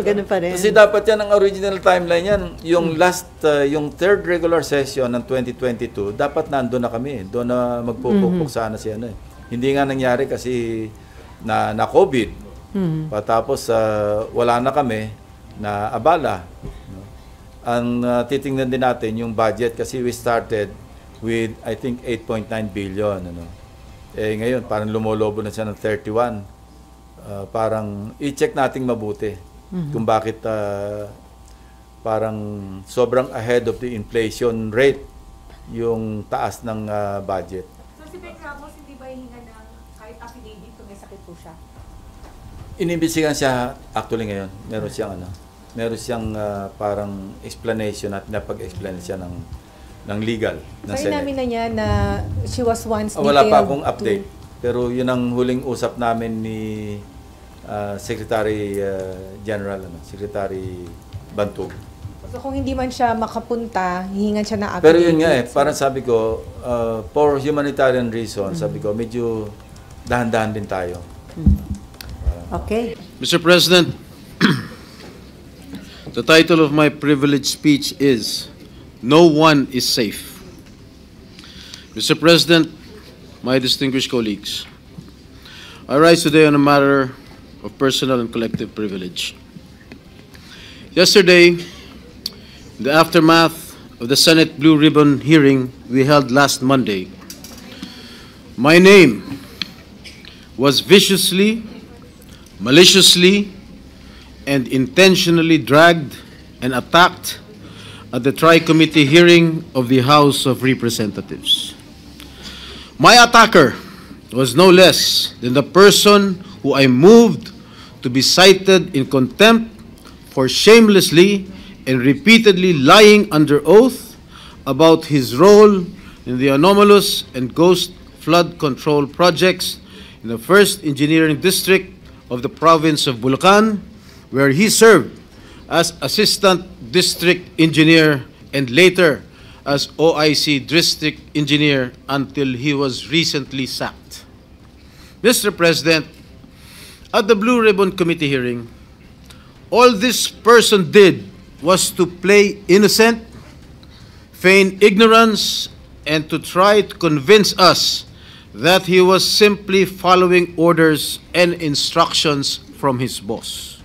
Ganun pa rin. Kasi dapat yan ang original timeline yan. Yung yung third regular session ng 2022, dapat nandun na kami. Doon na magpupukpok sana siya. Hindi nga nangyari kasi na COVID. Patapos wala na kami na abala. Ang titingnan din natin yung budget kasi we started with I think 8.9 billion. Ngayon parang lumolobo na siya ng 31. Parang i-check nating mabuti. Kung bakit parang sobrang ahead of the inflation rate yung taas ng budget. So si Beck Ramos hindi ba hihinga ng kahit affidavit kung may sakit po siya? Inimbestigahan siya actually ngayon. Meron siyang parang explanation at napag-explain siya ng legal ng Sabi Senate. namin na niya na she was once detailed. Wala pa akong update. Pero yun ang huling usap namin ni Secretary General, Secretary Bantog. So kung hindi man siya makapunta, hihingan siya na affidavit. Pero yun nga parang sabi ko, for humanitarian reasons, sabi ko, medyo dahan-dahan din tayo. Okay. Mr. President, the title of my privileged speech is, No One is Safe. Mr. President, my distinguished colleagues, I rise today on a matter of personal and collective privilege. Yesterday, in the aftermath of the Senate Blue Ribbon hearing we held last Monday, my name was viciously, maliciously, and intentionally dragged and attacked at the Tri-Committee hearing of the House of Representatives. My attacker was no less than the person who I moved to be cited in contempt for shamelessly and repeatedly lying under oath about his role in the anomalous and ghost flood control projects in the 1st Engineering District of the province of Bulacan, where he served as Assistant District Engineer and later as OIC District Engineer until he was recently sacked. Mr. President, at the Blue Ribbon Committee hearing, all this person did was to play innocent, feign ignorance, and to try to convince us that he was simply following orders and instructions from his boss.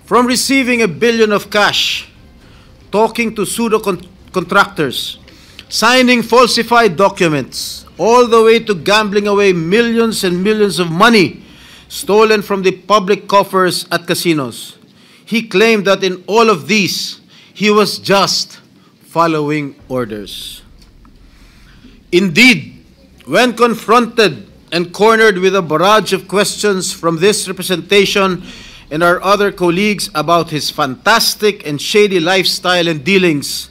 From receiving $1 billion of cash, talking to pseudo-contractors, signing falsified documents, all the way to gambling away millions and millions of money stolen from the public coffers at casinos, he claimed that in all of these, he was just following orders. Indeed, when confronted and cornered with a barrage of questions from this representation and our other colleagues about his fantastic and shady lifestyle and dealings,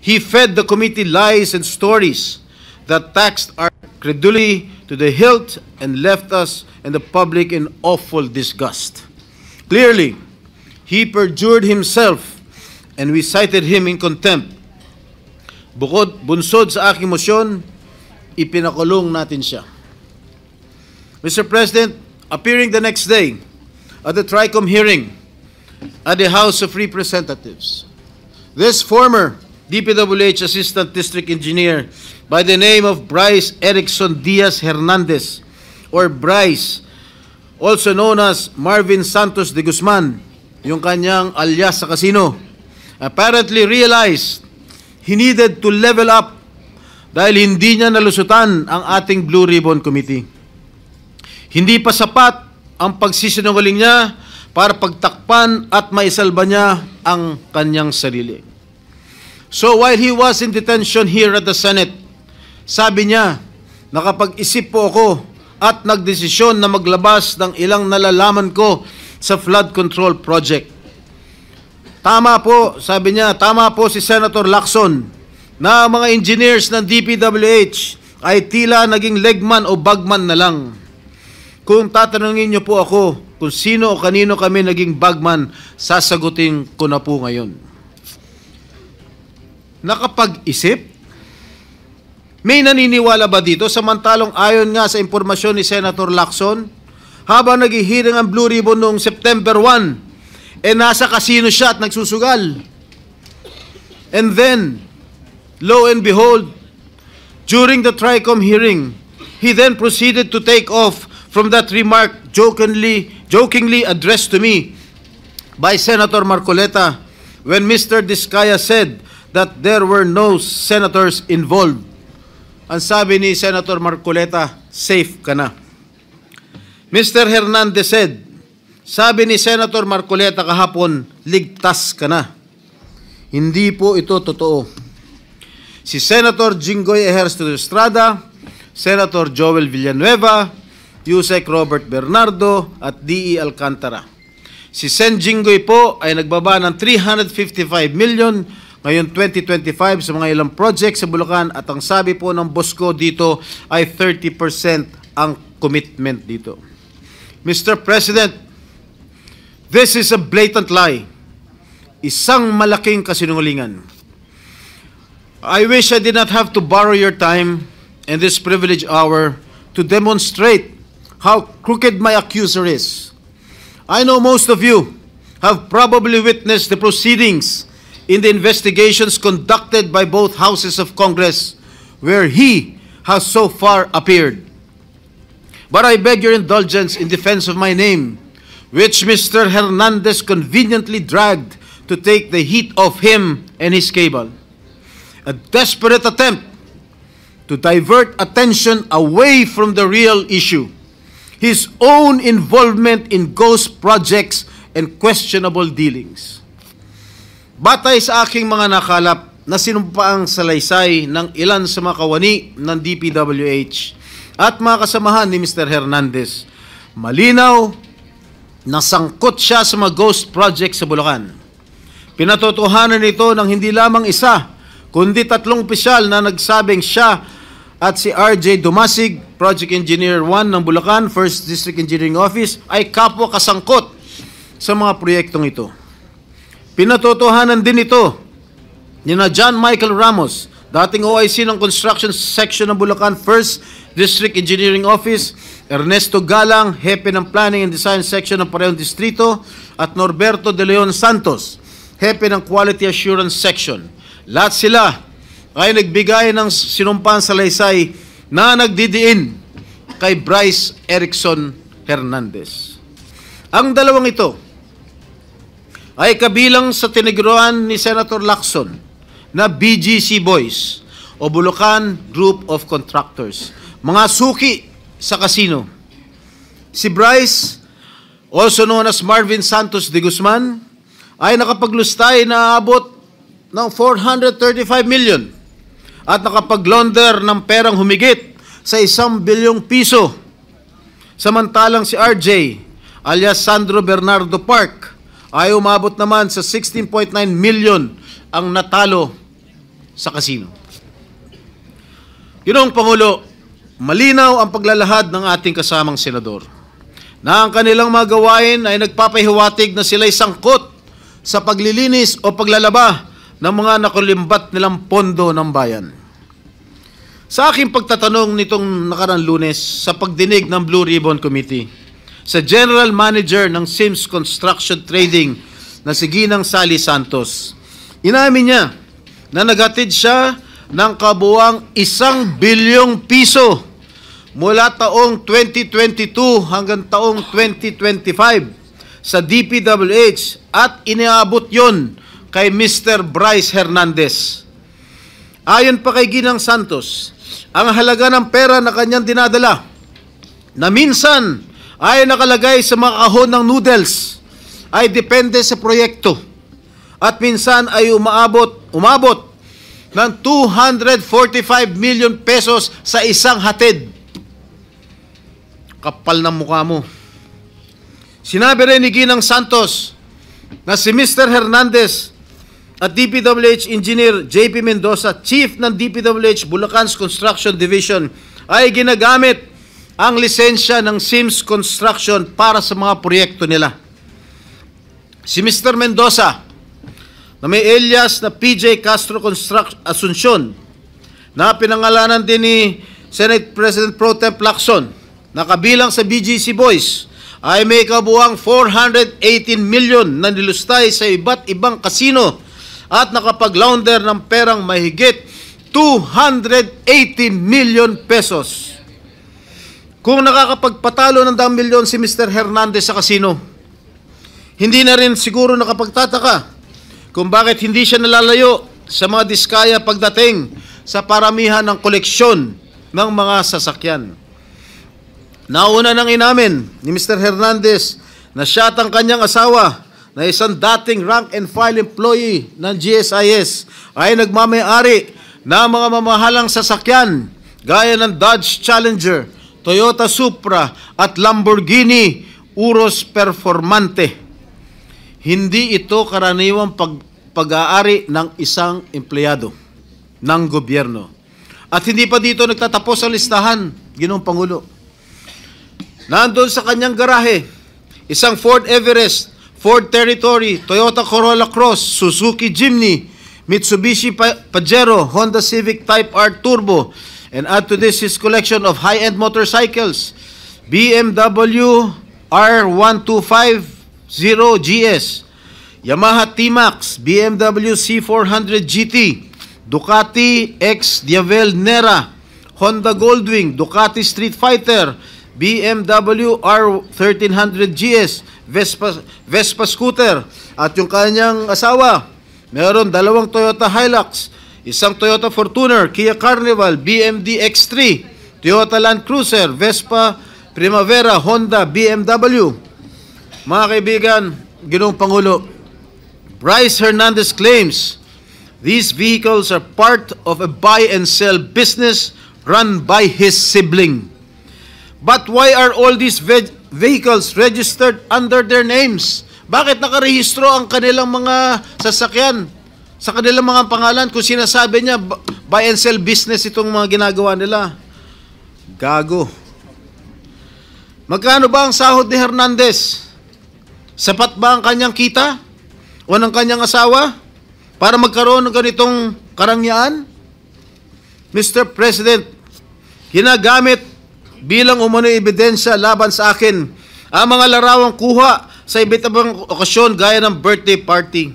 he fed the committee lies and stories that taxed our credulity to the hilt and left us and the public in awful disgust. Clearly, he perjured himself and we cited him in contempt. Bunsod sa aking motion, ipinakulong natin siya. Mr. President, appearing the next day at the TRICOM hearing at the House of Representatives, this former DPWH Assistant District Engineer by the name of Bryce Erickson Diaz Hernandez, or Bryce, also known as Marvin Santos de Guzman, yung kanyang alias sa casino, apparently realized he needed to level up dahil hindi niya nalusutan ang ating Blue Ribbon Committee. Hindi pa sapat ang pagsisinungaling niya para pagtakpan at maisalba niya ang kanyang sarili. So while he was in detention here at the Senate, sabi niya, nakapag-isip po ako at nagdesisyon na maglabas ng ilang nalalaman ko sa flood control project. Tama po, sabi niya, tama po si Senator Lacson na mga engineers ng DPWH ay tila naging legman o bagman na lang. Kung tatanungin niyo po ako kung sino o kanino kami naging bagman, sasagutin ko na po ngayon. Nakapag-isip? May naniniwala ba dito? Samantalong ayon nga sa impormasyon ni Senator Lacson, habang naghihiring ang Blue Ribbon noong September 1, nasa casino siya at nagsusugal. And then, lo and behold, during the TRICOM hearing, he then proceeded to take off from that remark jokingly addressed to me by Senator Marcoleta when Mr. Diskaya said that there were no senators involved. Ang sabi ni Senator Marcoleta, safe ka na. Mr. Hernandez said, sabi ni Senator Marcoleta kahapon, ligtas ka na. Hindi po ito totoo. Si Senator Jinggoy Ejercito Estrada, Senator Joel Villanueva, Yusek Robert Bernardo at D.E. Alcantara. Si Sen Jinggoy po ay nagbaba ng 355 million ngayon 2025 sa mga ilang projects sa Bulacan at ang sabi po ng boss ko dito ay 30% ang commitment dito. Mr. President, this is a blatant lie. Isang malaking kasinungalingan. I wish I did not have to borrow your time in this privileged hour to demonstrate how crooked my accuser is. I know most of you have probably witnessed the proceedings in the investigations conducted by both houses of Congress where he has so far appeared. But I beg your indulgence in defense of my name, which Mr. Hernandez conveniently dragged to take the heat off him and his cable. A desperate attempt to divert attention away from the real issue, his own involvement in ghost projects and questionable dealings. Batay sa aking mga nakalap na sinumpaang salaysay ng ilan sa mga kawani ng DPWH at mga kasamahan ni Mr. Hernandez. Malinaw na sangkot siya sa mga ghost project sa Bulacan. Pinatotohanan nito ng hindi lamang isa, kundi 3 opisyal na nagsabing siya at si RJ Dumasig, Project Engineer 1 ng Bulacan, 1st District Engineering Office, ay kapwa kasangkot sa mga proyektong ito. Pinatotohanan din ito ni na John Michael Ramos, dating OIC ng Construction Section ng Bulacan 1st District Engineering Office, Ernesto Galang, Hepe ng Planning and Design Section ng parehong distrito, at Norberto De Leon Santos, Hepe ng Quality Assurance Section. Lahat sila ay nagbigay ng sinumpang salaysay na nagdidiin kay Bryce Erickson Hernandez. Ang dalawang ito ay kabilang sa tiniguruan ni Senator Lacson na BGC Boys o Bulacan Group of Contractors, mga suki sa kasino. Si Bryce, also known as Marvin Santos de Guzman, ay nakapaglustay na abot ng 435 million at nakapag-launder ng perang humigit sa 1 bilyong piso. Samantalang si RJ, alias Sandro Bernardo Park, ay umabot naman sa 16.9 million ang natalo sa kasino. Ginoong Pangulo, malinaw ang paglalahad ng ating kasamang senador na ang kanilang mga gawain ay nagpapahiwatig na sila'y sangkot sa paglilinis o paglalaba ng mga nakulimbat nilang pondo ng bayan. Sa aking pagtatanong nitong nakarang Lunes sa pagdinig ng Blue Ribbon Committee sa General Manager ng Sims Construction Trading na si Ginang Sally Santos, inamin niya na naghatid siya ng kabuuang 1 bilyong piso mula taong 2022 hanggang taong 2025 sa DPWH at iniabot yon kay Mr. Bryce Hernandez. Ayon pa kay Ginang Santos, ang halaga ng pera na kanyang dinadala na minsan ay nakalagay sa mga kahon ng noodles ay depende sa proyekto at minsan ay umabot ng 245 million pesos sa isang hatid. Kapal ng mukha mo. Sinabi rin ni Ginang Santos na si Mr. Hernandez at DPWH Engineer JP Mendoza, Chief ng DPWH Bulacan's Construction Division, ay ginagamit ang lisensya ng Sims Construction para sa mga proyekto nila. Si Mr. Mendoza, na may alias na PJ Castro Asuncion, na pinangalanan din ni Senate President Pro Tem Lacson, na kabilang sa BGC Boys, ay may kabuuang 418 million na nilustay sa iba't ibang kasino at nakapag-launder ng perang mahigit 280 million pesos. Kung nakakapagpatalo ng 10 milyon si Mr. Hernandez sa kasino, hindi na rin siguro nakapagtataka kung bakit hindi siya nalalayo sa mga diskaya pagdating sa paramihan ng koleksyon ng mga sasakyan. Nauna nang inamin ni Mr. Hernandez na siya at ang kanyang asawa na isang dating rank and file employee ng GSIS ay nagmamayari na mga mamahalang sasakyan gaya ng Dodge Challenger, Toyota Supra at Lamborghini Urus Performante. Hindi ito karaniwang pag-aari ng isang empleyado ng gobyerno. At hindi pa dito nagtatapos ang listahan, Ginoong Pangulo. Nandun sa kanyang garahe, isang Ford Everest, Ford Territory, Toyota Corolla Cross, Suzuki Jimny, Mitsubishi Pajero, Honda Civic Type R Turbo, and add to this his collection of high-end motorcycles, BMW R1250GS, Yamaha T-Max, BMW C400 GT, Ducati X Diavel Nera, Honda Goldwing, Ducati Street Fighter, BMW R1300 GS, Vespa scooter, at yung kanyang asawa, meron 2 Toyota Hilux, isang Toyota Fortuner, Kia Carnival, BMD X3, Toyota Land Cruiser, Vespa Primavera, Honda, BMW. Mga kaibigan, Ginoong Pangulo, Bryce Hernandez claims These vehicles are part of a buy and sell business run by his sibling. But why are all these vehicles registered under their names? Bakit nakarehistro ang kanilang mga sasakyan sa kanilang mga pangalan kung sinasabi niya buy and sell business itong mga ginagawa nila? Gago. Magkano ba ang sahod ni Hernandez? Sapat ba ang kanyang kita o ng kanyang asawa para magkaroon ng ganitong karangyaan? Mr. President, ginagamit bilang umano'y ebidensya laban sa akin ang mga larawang kuha sa iba't ibang okasyon gaya ng birthday party.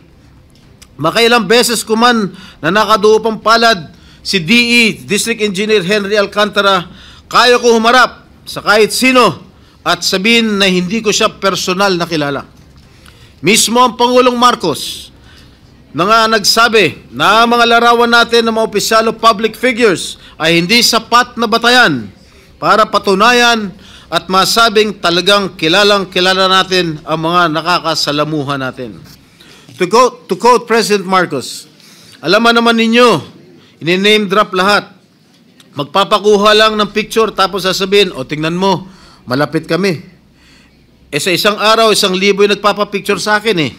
Makailang beses ko man na nakaduupang palad si DE, District Engineer Henry Alcantara, kaya ko humarap sa kahit sino at sabihin na hindi ko siya personal na kilala. Mismo ang Pangulong Marcos na nga nagsabi na ang mga larawan natin ng mga opisyal o public figures ay hindi sapat na batayan para patunayan at masabing talagang kilalang-kilala natin ang mga nakakasalamuhan natin. To quote President Marcos, alam naman ninyo, ini-name drop lahat. Magpapakuha lang ng picture tapos sasabihin, o tingnan mo, malapit kami. Sa isang araw, 1,000 yung nagpapapicture sa akin eh.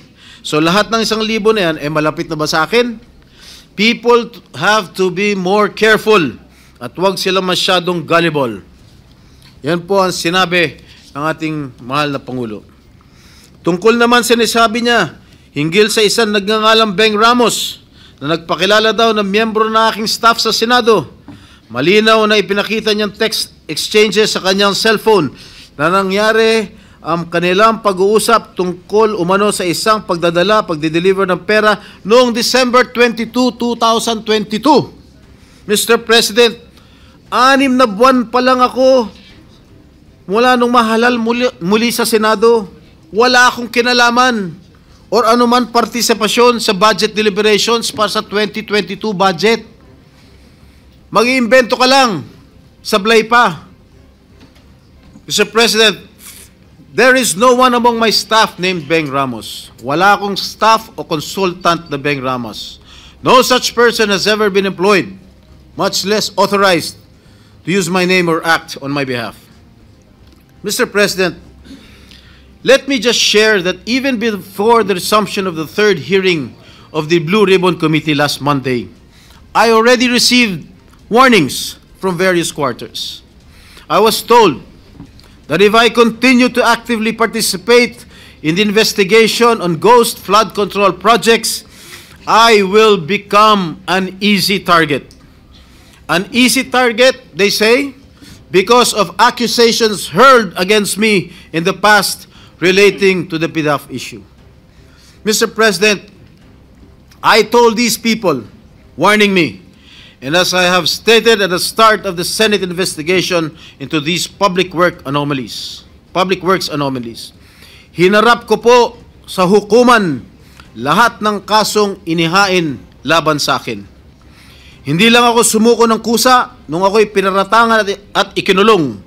So lahat ng 1,000 na yan, malapit na ba sa akin? People have to be more careful at huwag sila masyadong gullible. Yan po ang sinabi ng ating mahal na Pangulo. Tungkol naman sinasabi niya, hinggil sa isang nagngangalang Beng Ramos na nagpakilala daw ng miyembro ng aking staff sa Senado. Malinaw na ipinakita niyang text exchanges sa kanyang cellphone na nangyari ang kanilang pag-uusap tungkol umano sa isang pagdideliver ng pera noong December 22, 2022. Mr. President, 6 na buwan pa lang ako mula nung mahalal muli sa Senado. Wala akong kinalaman or anuman partisipasyon sa budget deliberations para sa 2022 budget. Mag-iimbento ka lang, sablay pa. Mr. President, there is no one among my staff named Beng Ramos. Wala akong staff o consultant na Beng Ramos. No such person has ever been employed, much less authorized to use my name or act on my behalf. Mr. President, let me just share that even before the resumption of the third hearing of the Blue Ribbon Committee last Monday, I already received warnings from various quarters. I was told that if I continue to actively participate in the investigation on ghost flood control projects, I will become an easy target. An easy target, they say, because of accusations hurled against me in the past relating to the PDAF issue. Mr. President, I told these people, warning me, and as I have stated at the start of the Senate investigation into these public works anomalies, hinarap ko po sa hukuman lahat ng kasong inihain laban sa akin. Hindi lang ako sumuko ng kusa nung ako'y pinaratangan at ikinulong.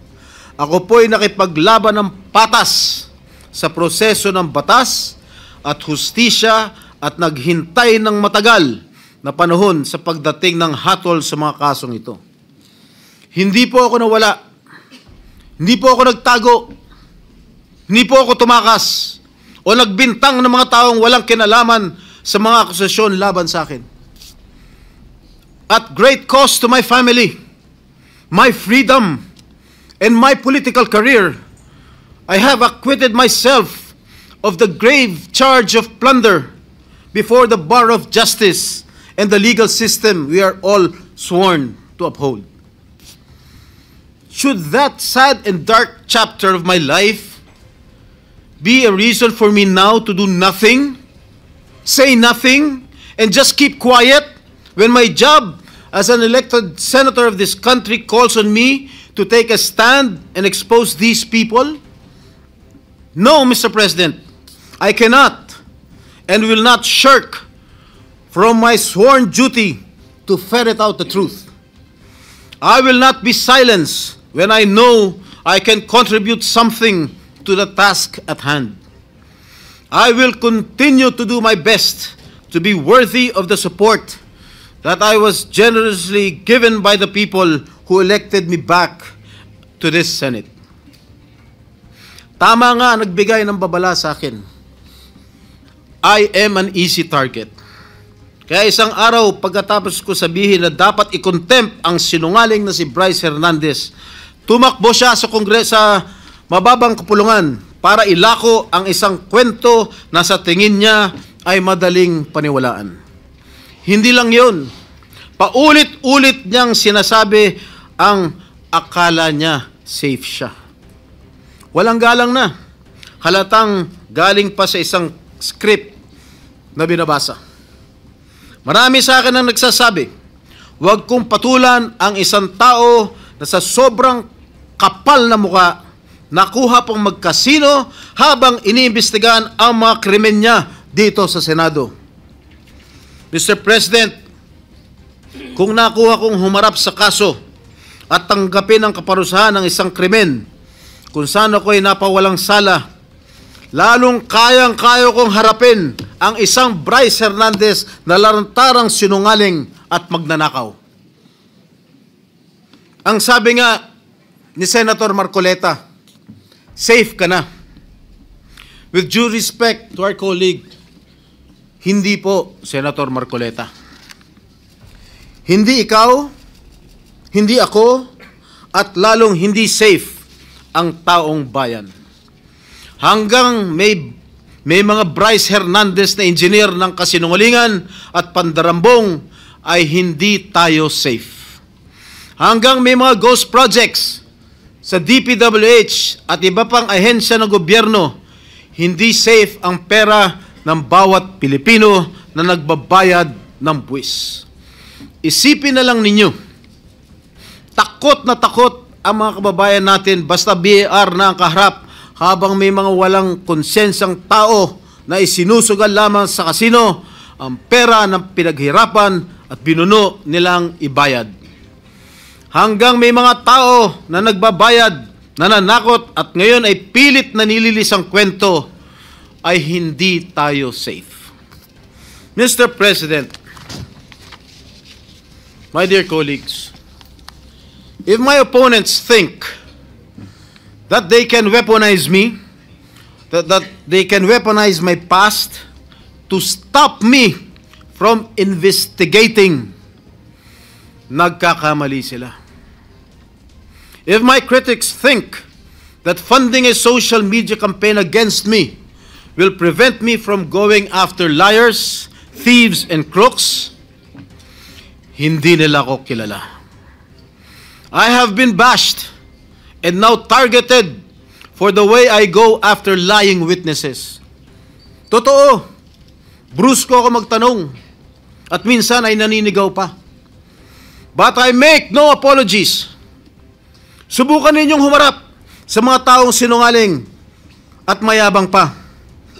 Ako po'y nakipaglaban ng patas sa proseso ng batas at hustisya at naghintay ng matagal na panahon sa pagdating ng hatol sa mga kasong ito. Hindi po ako nawala. Hindi po ako nagtago. Hindi po ako tumakas o nagbintang ng mga taong walang kinalaman sa mga akusasyon laban sa akin. At great cost to my family, my freedom, and my political career, I have acquitted myself of the grave charge of plunder before the bar of justice and the legal system we are all sworn to uphold. Should that sad and dark chapter of my life be a reason for me now to do nothing, say nothing, and just keep quiet when my job as an elected senator of this country calls on me to take a stand and expose these people? No, Mr. President, I cannot and will not shirk from my sworn duty to ferret out the truth. I will not be silenced when I know I can contribute something to the task at hand. I will continue to do my best to be worthy of the support that I was generously given by the people who elected me back to this Senate. Tama nga, nagbigay ng babala sa akin. I am an easy target. Kaya isang araw, pagkatapos ko sabihin na dapat i-contempt ang sinungaling na si Bryce Hernandez, tumakbo siya sa Kongreso sa mababang kapulungan para ilako ang isang kwento na sa tingin niya ay madaling paniwalaan. Hindi lang yun. Paulit-ulit niyang sinasabi ang akala niya safe siya. Walang galang na. Halatang galing pa sa isang script na binabasa. Marami sa akin ang nagsasabi, huwag kong patulan ang isang tao na sa sobrang kapal na muka, nakuha pang magkasino habang iniimbestigahan ang mga krimen niya dito sa Senado. Mr. President, kung nakuha kong humarap sa kaso at tanggapin ang kaparusahan ng isang krimen kung saan ako'y napawalang sala, lalong kayang-kaya kong harapin ang isang Bryce Hernandez na lantarang sinungaling at magnanakaw. Ang sabi nga ni Senator Marcoleta, safe ka na. With due respect to our colleague, hindi po, Senator Marcoleta. Hindi ikaw, hindi ako, at lalong hindi safe ang taong bayan. Hanggang may mga Bryce Hernandez na engineer ng kasinungalingan at pandarambong ay hindi tayo safe. Hanggang may mga ghost projects sa DPWH at iba pang ahensya ng gobyerno, hindi safe ang pera ng bawat Pilipino na nagbabayad ng buwis. Isipin na lang ninyo, takot na takot ang mga kababayan natin basta BAR na ang kaharap habang may mga walang konsensang tao na isinusugal lamang sa kasino ang pera ng pinaghirapan at binuno nilang ibayad. Hanggang may mga tao na nagbabayad, nananakot at ngayon ay pilit na nililis ang kwento, ay hindi tayo safe. Mr. President, my dear colleagues, if my opponents think that they can weaponize me, that they can weaponize my past to stop me from investigating, nagkakamali sila. If my critics think that funding a social media campaign against me will prevent me from going after liars, thieves, and crooks, hindi nila ako kilala. I have been bashed and now targeted for the way I go after lying witnesses. Totoo, brusko ako magtanong at minsan ay naninigaw pa. But I make no apologies. Subukan ninyong humarap sa mga taong sinungaling at mayabang pa.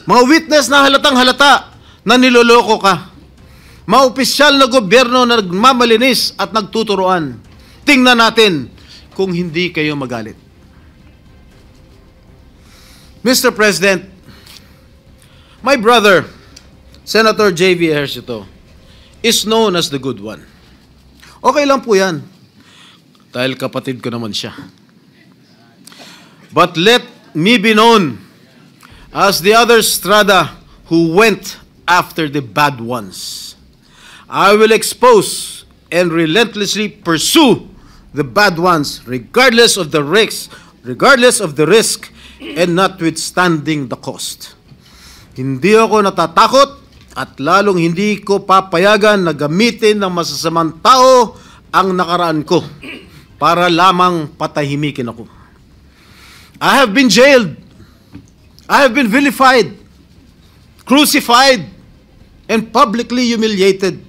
Mga witness na halatang halata na niloloko ka. Mga opisyal na gobyerno na nagmamalinis at nagtuturoan. Tingnan natin kung hindi kayo magalit. Mr. President, my brother, Senator J.V. Ejercito, is known as the good one. Okay lang po yan. Dahil kapatid ko naman siya. But let me be known as the other strada who went after the bad ones. I will expose and relentlessly pursue the bad ones regardless of the risk and notwithstanding the cost. Hindi ako natatakot at lalong hindi ko papayagan na gamitin ng masasamang tao ang nakaraan ko para lamang patahimikin ako. I have been jailed. I have been vilified, crucified, and publicly humiliated.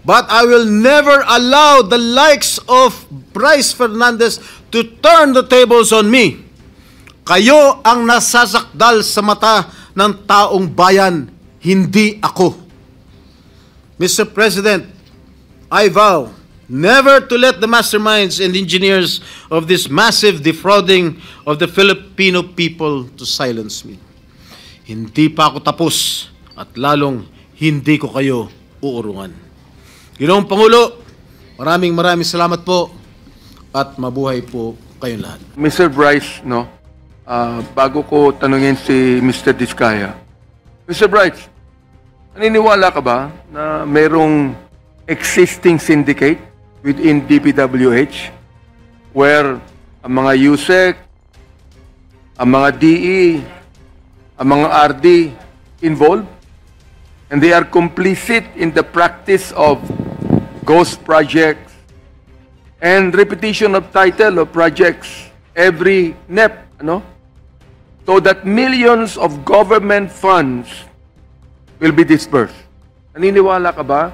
But I will never allow the likes of Bryce Hernandez to turn the tables on me. Kayo ang nasasakdal sa mata ng taong bayan, hindi ako. Mr. President, I vow never to let the masterminds and engineers of this massive defrauding of the Filipino people to silence me. Hindi pa ako tapos at lalong hindi ko kayo uurungan. Ginoong Pangulo, maraming salamat po at mabuhay po kayong lahat. Mr. Bryce, no, bago ko tanungin si Mr. Diskaya. Mr. Bryce, naniniwala ka ba na mayroong existing syndicate within DPWH where ang mga USEC, ang mga DE, ang mga RD involved, and they are complicit in the practice of ghost projects and repetition of title of projects every NEP, ano? So that millions of government funds will be dispersed. Naniniwala ka ba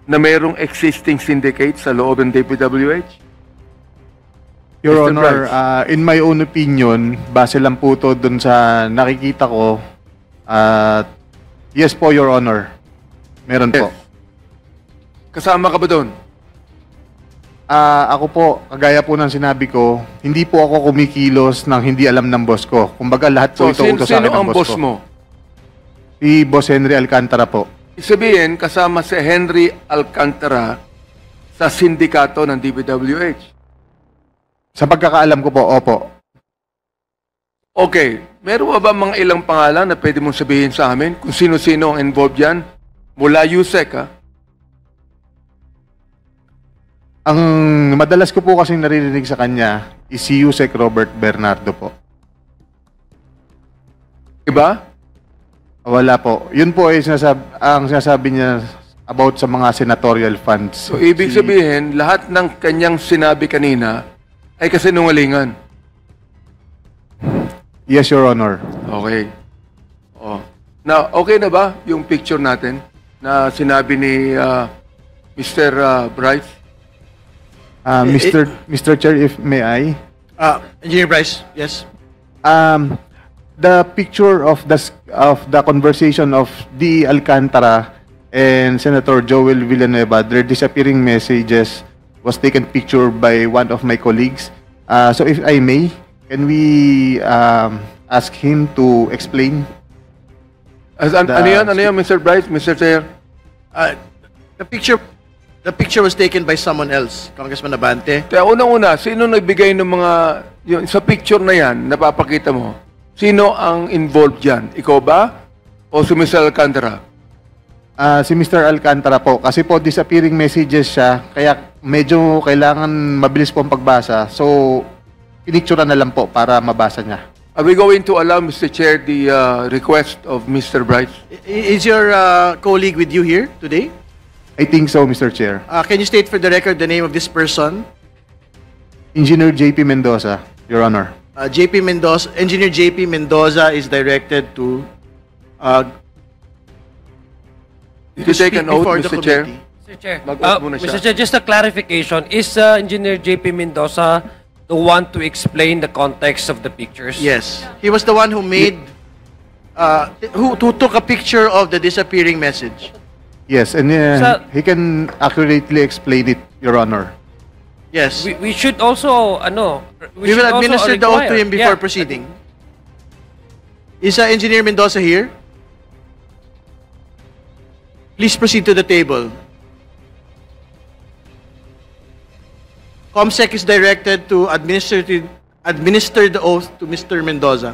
na mayroong existing syndicate sa loob ng DPWH? Your Mr. Honor, Bryce. in my own opinion, base lang po to dun sa nakikita ko, yes po, Your Honor. Meron po. Kasama ka ba doon? Ako po, kagaya po ng sinabi ko, hindi po ako kumikilos ng hindi alam ng boss ko. Kumbaga lahat po ito utos sa akin ng sino ang boss boss ko. mo? Si Boss Henry Alcantara po. Isabihin, kasama si Henry Alcantara sa sindikato ng DPWH. Sa pagkakaalam ko po, opo. Okay, meron ba mga ilang pangalan na pwede mong sabihin sa amin kung sino-sino ang involved yan? Mula USEC, ha? Ang madalas ko po kasing naririnig sa kanya is si Yusek Robert Bernardo po. Diba? Wala po. Yun po ay ang sinasabi niya about sa mga senatorial funds. So, ibig sabihin, lahat ng kanyang sinabi kanina ay kasinungalingan. Yes, Your Honor. Okay. Oh. Now, okay na ba yung picture natin na sinabi ni Mr. Bryce? Mr. Chair, if may I? Engineer Bryce, yes. The picture of the conversation of D. Alcantara and Senator Joel Villanueva, their disappearing messages was taken picture by one of my colleagues. So if I may, can we ask him to explain? Ano yan, Mr. Bryce, Mr. Chair? The picture was taken by someone else, Congressman Abante. Kaya unang-una, sino nagbigay ng mga, yung, sa picture na yan, napapakita mo, sino ang involved dyan? Ikaw ba? O si Mr. Alcantara? Si Mr. Alcantara po. Kasi po disappearing messages siya, kaya medyo kailangan mabilis po ang pagbasa. So, pinicture na lang po para mabasa niya. Are we going to allow, Mr. Chair, the request of Mr. Bryce? Is your colleague with you here today? I think so, Mr. Chair. Can you state for the record the name of this person? Engineer JP Mendoza, Your Honor. Engineer JP Mendoza is directed to take an oath, before the Mr. Chair. committee. Mr. Chair, Mag-oath muna siya. Mr. Chair, just a clarification. Is Engineer JP Mendoza the one to explain the context of the pictures? Yes. He was the one who made, who took a picture of the disappearing message. Yes, and he can accurately explain it, Your Honor. Yes. We should also, We will administer the oath to him before proceeding. Is Engineer Mendoza here? Please proceed to the table. COMSEC is directed to administer the oath to Mr. Mendoza.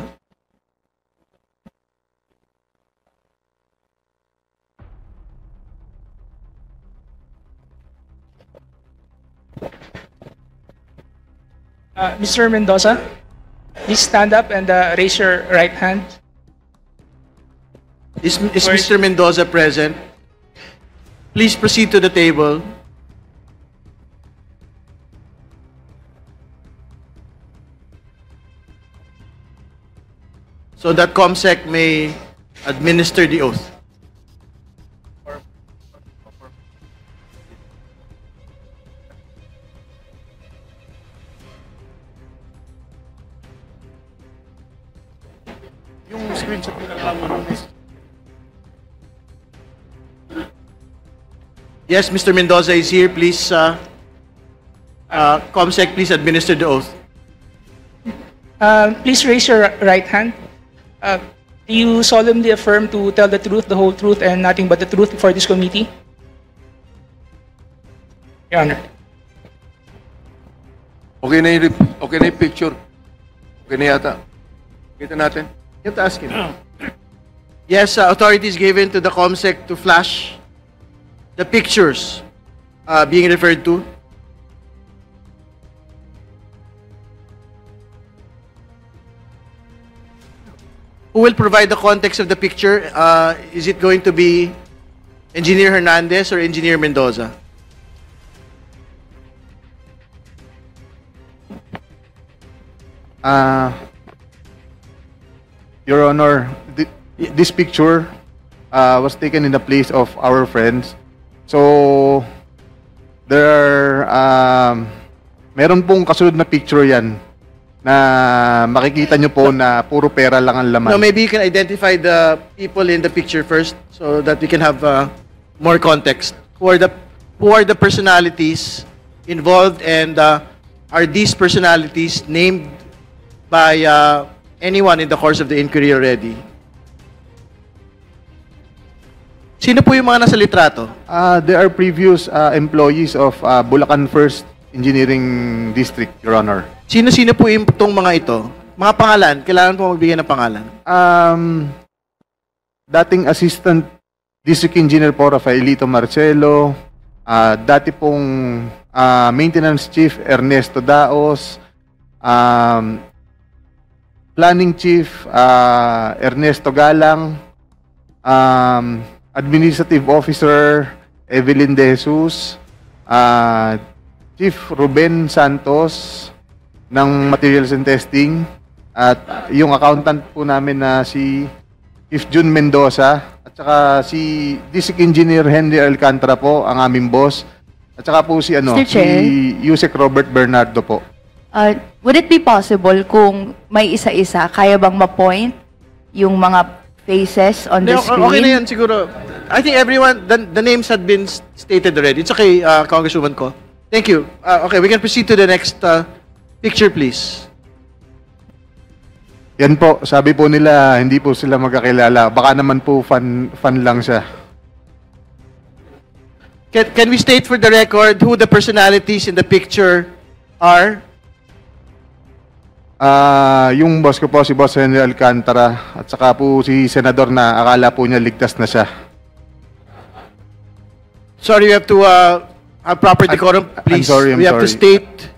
Mr. Mendoza, please stand up and raise your right hand. Is Mr. Mendoza present? Please proceed to the table. So that COMSEC may administer the oath. Yung screenshot ko lang. Yes, Mr. Mendoza is here. Please, COMSEC, please administer the oath. Please raise your right hand. Do you solemnly affirm to tell the truth, the whole truth, and nothing but the truth before this committee? Your Honor. Okay na yung picture. Okay na yata. Kita natin. You have to ask him. Yes, authorities given to the COMSEC to flash the pictures being referred to. Who will provide the context of the picture? Is it going to be Engineer Hernandez or Engineer Mendoza? Your Honor, this picture was taken in the place of our friends. So, there are, meron pong kasunod na picture yan na makikita nyo po na puro pera lang ang laman. No, maybe you can identify the people in the picture first so that we can have more context. Who are the personalities involved, and are these personalities named by anyone in the course of the inquiry already? Sino po yung mga nasa litrato? They are previous employees of Bulacan First Engineering District, Your Honor. Sino-sino po itong mga ito? Mga pangalan, kailangan po magbigay ng pangalan. Dating Assistant District Engineer po, Rafaelito Marcelo. Dati pong Maintenance Chief, Ernesto Daos. Planning Chief, Ernesto Galang. Administrative Officer, Evelyn De Jesus. Chief Ruben Santos ng Materials and Testing, at yung accountant po namin na si Chief Jun Mendoza, at saka si District Engineer Henry Alcantara po, ang aming boss, at saka po si si Yusek Robert Bernardo po. Would it be possible kung may isa-isa, kaya bang ma-point yung mga faces on the screen? Okay na yan siguro. I think everyone, the names had been stated already. It's okay, Congresswoman Ko. Thank you. Okay, we can proceed to the next picture, please. Yan po, sabi po nila, hindi po sila magkakilala. Baka naman po fan lang siya. Can we state for the record who the personalities in the picture are? Yung boss ko po, si Boss Henry Alcantara, at saka po si Senador na akala po niya ligtas na siya. Sorry, we have to have proper decorum, please. I'm we have to state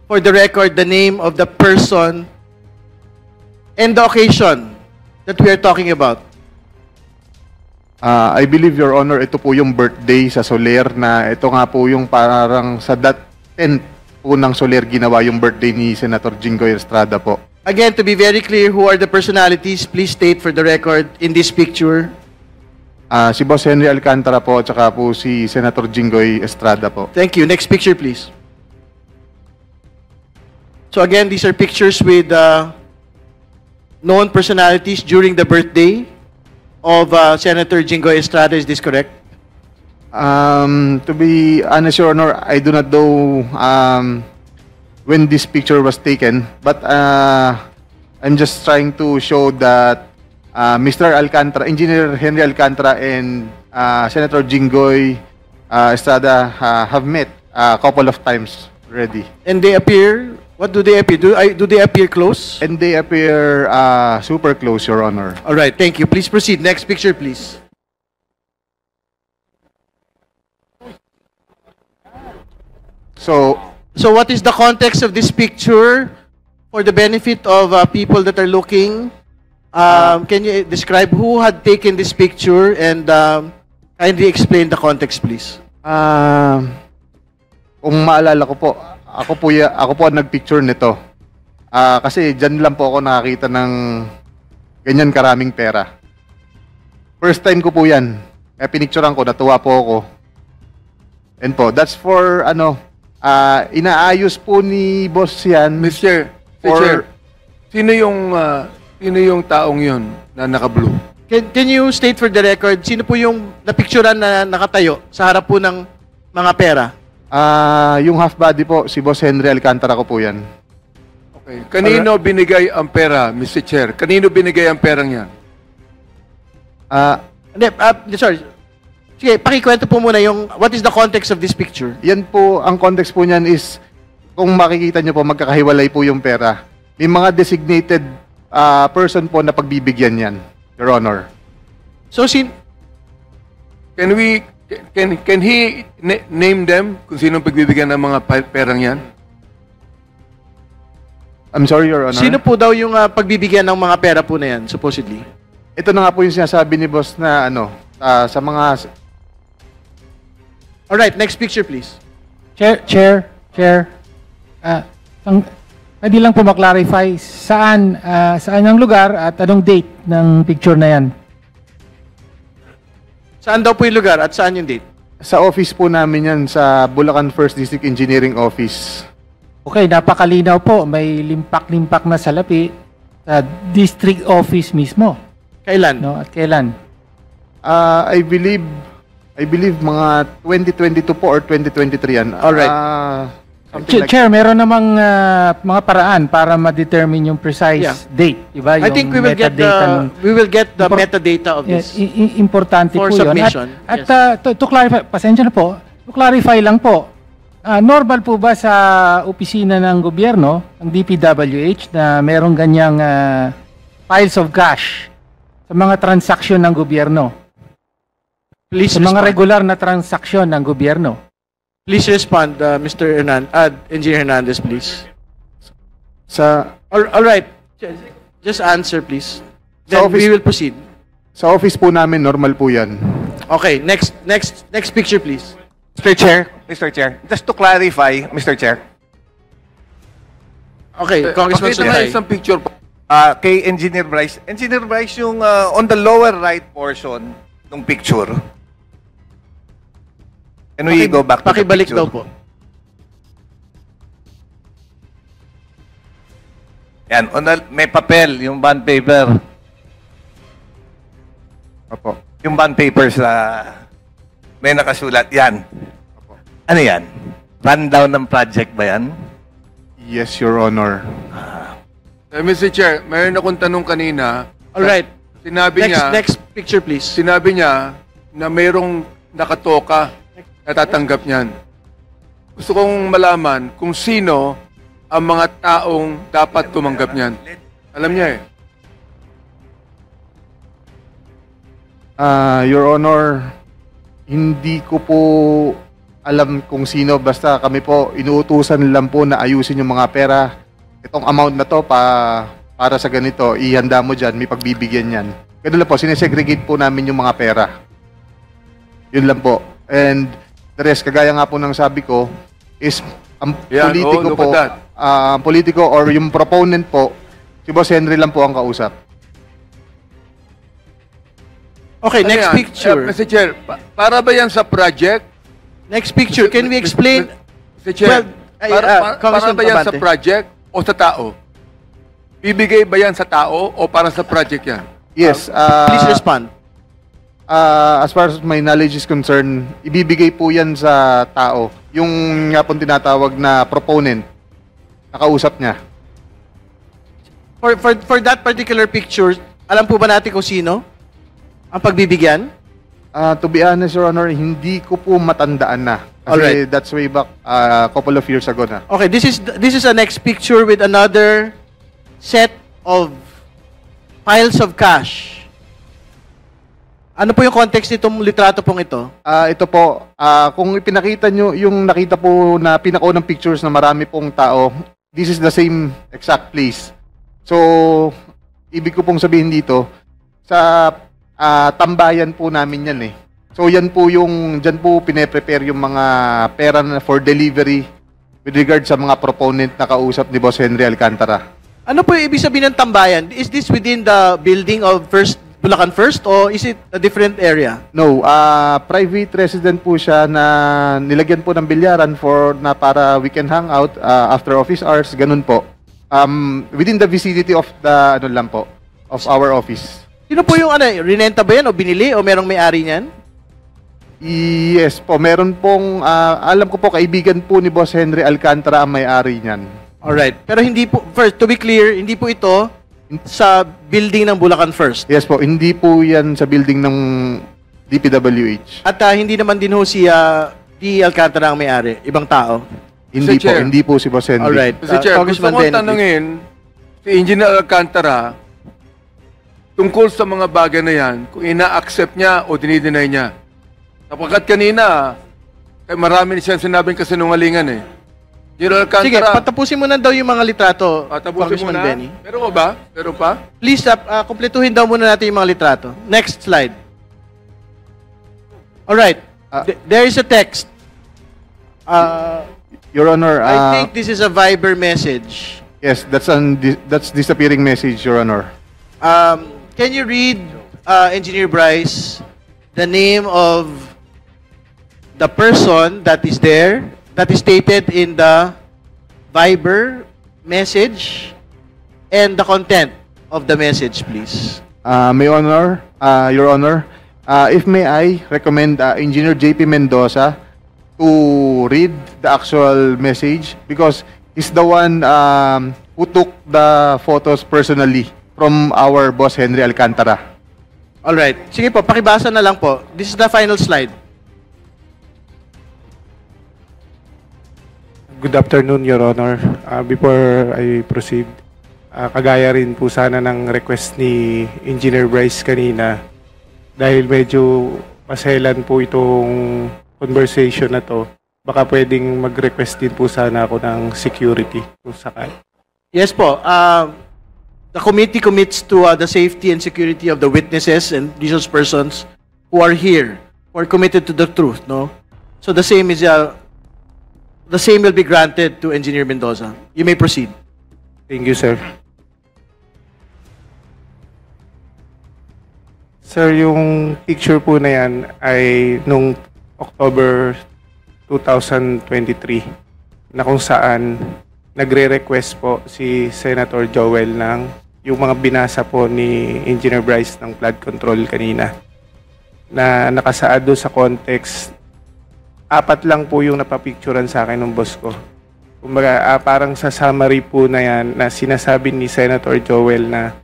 for the record the name of the person and the occasion that we are talking about. I believe, Your Honor, ito po yung birthday sa Soler, na ito nga po yung parang sa 10th po ng Soler ginawa yung birthday ni Senator Jinggoy Estrada po. Again, to be very clear, who are the personalities? Please state for the record in this picture. Si Boss Henry Alcantara po, at saka po si Senator Jinggoy Estrada po. Thank you. Next picture, please. So again, these are pictures with known personalities during the birthday of Senator Jinggoy Estrada. Is this correct? To be honest, Your Honor, I do not know when this picture was taken, but I'm just trying to show that Mr. Alcantara, Engineer Henry Alcantara, and Senator Jinggoy Estrada have met a couple of times already. And they appear, what do they appear? Do they appear close? And they appear super close, Your Honor. All right, thank you. Please proceed. Next picture, please. So what is the context of this picture for the benefit of people that are looking? Can you describe who had taken this picture and kindly explain the context, please? Kung maalala ko po, ako po ang nagpicture nito. Kasi dyan lang po ako nakakita ng ganyan karaming pera. First time ko po yan. Kaya pinicturean ko, natuwa po ako. And po, that's for inaayos po ni boss yan. Mr. Chair, sino yung taong yun na naka-blue? Can you state for the record, sino po yung napicturean na nakatayo sa harap po ng mga pera? Yung half body po, si Boss Henry Alcantara ko po yan. Okay. Kanino binigay ang pera, Mr. Chair? Kanino binigay ang perang yan? Sorry. Sige, pakikwento po muna yung what is the context of this picture? Yan po, ang context po niyan is, kung makikita nyo po, magkakahiwalay po yung pera. May mga designated person po na pagbibigyan yan, Your Honor. So, can he name them kung sino pagbibigyan ng mga perang yan? I'm sorry, Your Honor. Sino po daw yung pagbibigyan ng mga pera po na yan, supposedly? Ito na nga po yung sinasabi ni boss na sa mga... Alright, next picture please. Chair. Pwede lang po maklarify saan ang lugar at anong date ng picture na yan? Saan daw po yung lugar at saan yung date? Sa office po namin yan, sa Bulacan 1st District Engineering Office. Okay, napakalinaw po. May limpak-limpak na salapi sa district office mismo. Kailan? No, at kailan? I believe mga 2022 po or 2023 yan. Alright. Chair, meron namang mga paraan para ma-determine yung precise date, diba? I think we will get the metadata of this. Importante for po yun. submission. At to clarify, pasensya na po, to clarify lang po, normal po ba sa opisina ng gobyerno, ng DPWH, na merong ganyang piles of cash sa mga transaksyon ng gobyerno? Please sa mga regular na transaksyon ng gobyerno? Please respond, Mr. Engineer Hernandez, please. All right. Just answer, please. Then we will proceed. Sa office po namin, normal po yan. Okay, next picture, please. Mr. Chair, just to clarify, Mr. Chair. Okay, Congressman Pakita nga Sugay. isang picture po. Kay Engineer Bryce. Engineer Bryce, yung on the lower right portion ng picture. Can we go back to the Pakibalik picture? daw po. Yan, may papel, yung bond paper. Opo. Yung bond paper sa may nakasulat. Yan. Opo. Ano yan? Rundown ng project ba yan? Yes, Your Honor. Mr. Chair, mayroon akong tanong kanina. Alright. Sinabi niya... Next picture, please. Sinabi niya na mayroong nakatoka na tatanggap niyan. Gusto kong malaman kung sino ang mga taong dapat tumanggap niyan. Alam niya eh. Your Honor, hindi ko po alam kung sino. Basta kami po, inuutusan lang po na ayusin yung mga pera. Itong amount na to para sa ganito, ihanda mo dyan, may pagbibigyan yan. Ganun lang po, sinesegregate po namin yung mga pera. Yun lang po. And the rest, kagaya nga po ng sabi ko, is ang politiko po, ang politiko or yung proponent po, si Boss Henry lang po ang kausap. Okay, next picture. Mr. Chair, para ba yan sa project? Next picture, can we explain? Mr. Chair, para Congressman ba yan sa Abante. project o sa tao? Bibigay ba yan sa tao o para sa project yan? Yes. Please respond. As far as my knowledge is concerned, ibibigay po yan sa tao. Yung nga pong tinatawag na proponent, nakausap niya. For that particular picture, alam po ba natin kung sino ang pagbibigyan? To be honest, Your Honor, hindi ko po matandaan na. Kasi Alright. that's way back a couple of years ago na. Okay, this is a next picture with another set of piles of cash. Ano po yung context nitong litrato pong ito? Ito po, kung ipinakita nyo yung nakita po na pinakaunang pictures na marami pong tao, this is the same exact place. So, ibig ko pong sabihin dito, sa tambayan po namin yan eh. So, yan po yung, dyan po pine-prepare yung mga pera na for delivery with regard sa mga proponent na kausap ni Boss Henry Alcantara. Ano po yung ibig sabihin ng tambayan? Is this within the building of Bulacan First or is it a different area? No, private resident po siya na nilagyan po ng bilyaran para we can hang out after office hours, ganun po. Within the vicinity of the of our office. Sino po yung rinenta ba yan o binili o merong may-ari niyan? Yes po, meron pong alam ko po kaibigan po ni Boss Henry Alcantara ang may-ari niyan. Alright, pero hindi po, first, to be clear, hindi po ito sa building ng Bulacan First. Yes po, hindi po yan sa building ng DPWH. At hindi naman din ho si D. Alcantara ang may-ari, ibang tao. Hindi Mr. po, Chair. hindi po si Boss Henry. Alright. Mr. Chair, gusto Congressman ko Benny, please. tanungin si Engineer Alcantara tungkol sa mga bagay na yan, kung ina-accept niya o dinideny niya. Napagkat kanina, marami siyang sinabing kasinungalingan eh. Engineer Alcantara. Sige, patapusin mo na daw yung mga litrato, Tapusin mo Congressman na. Benny. Meron ko ba? Meron pa? Please, kumpletuhin daw muna natin yung mga litrato. Next slide. Alright. There is a text. Your Honor, I think this is a Viber message. yes, that's disappearing message, Your Honor. Can you read, Engineer Bryce, the name of the person that is there, that is stated in the Viber message, and the content of the message, please? Your Honor, if may I recommend Engineer JP Mendoza to read the actual message because he's the one who took the photos personally from our boss Henry Alcantara. Alright. Sige po, pakibasa na lang po. This is the final slide. Good afternoon, Your Honor. Before I proceed, kagaya rin po sana ng request ni Engineer Bryce kanina, dahil medyo maselan po itong conversation na to, baka pwedeng mag-request din po sana ako ng security kung sakali. Yes po. The committee commits to the safety and security of the witnesses and resource persons who are here, who are committed to the truth, no? So the same will be granted to Engineer Mendoza. You may proceed. Thank you, sir. Sir, yung picture po na yan ay nung October 2023 na kung saan nagre-request po si Senator Joel ng yung mga binasa po ni Engineer Bryce ng flood control kanina na nakasaad doon sa context. 4 lang po yung napapicturan sa akin ng boss ko. Kumbaga, parang sa summary po na yan na sinasabi ni Senator Joel na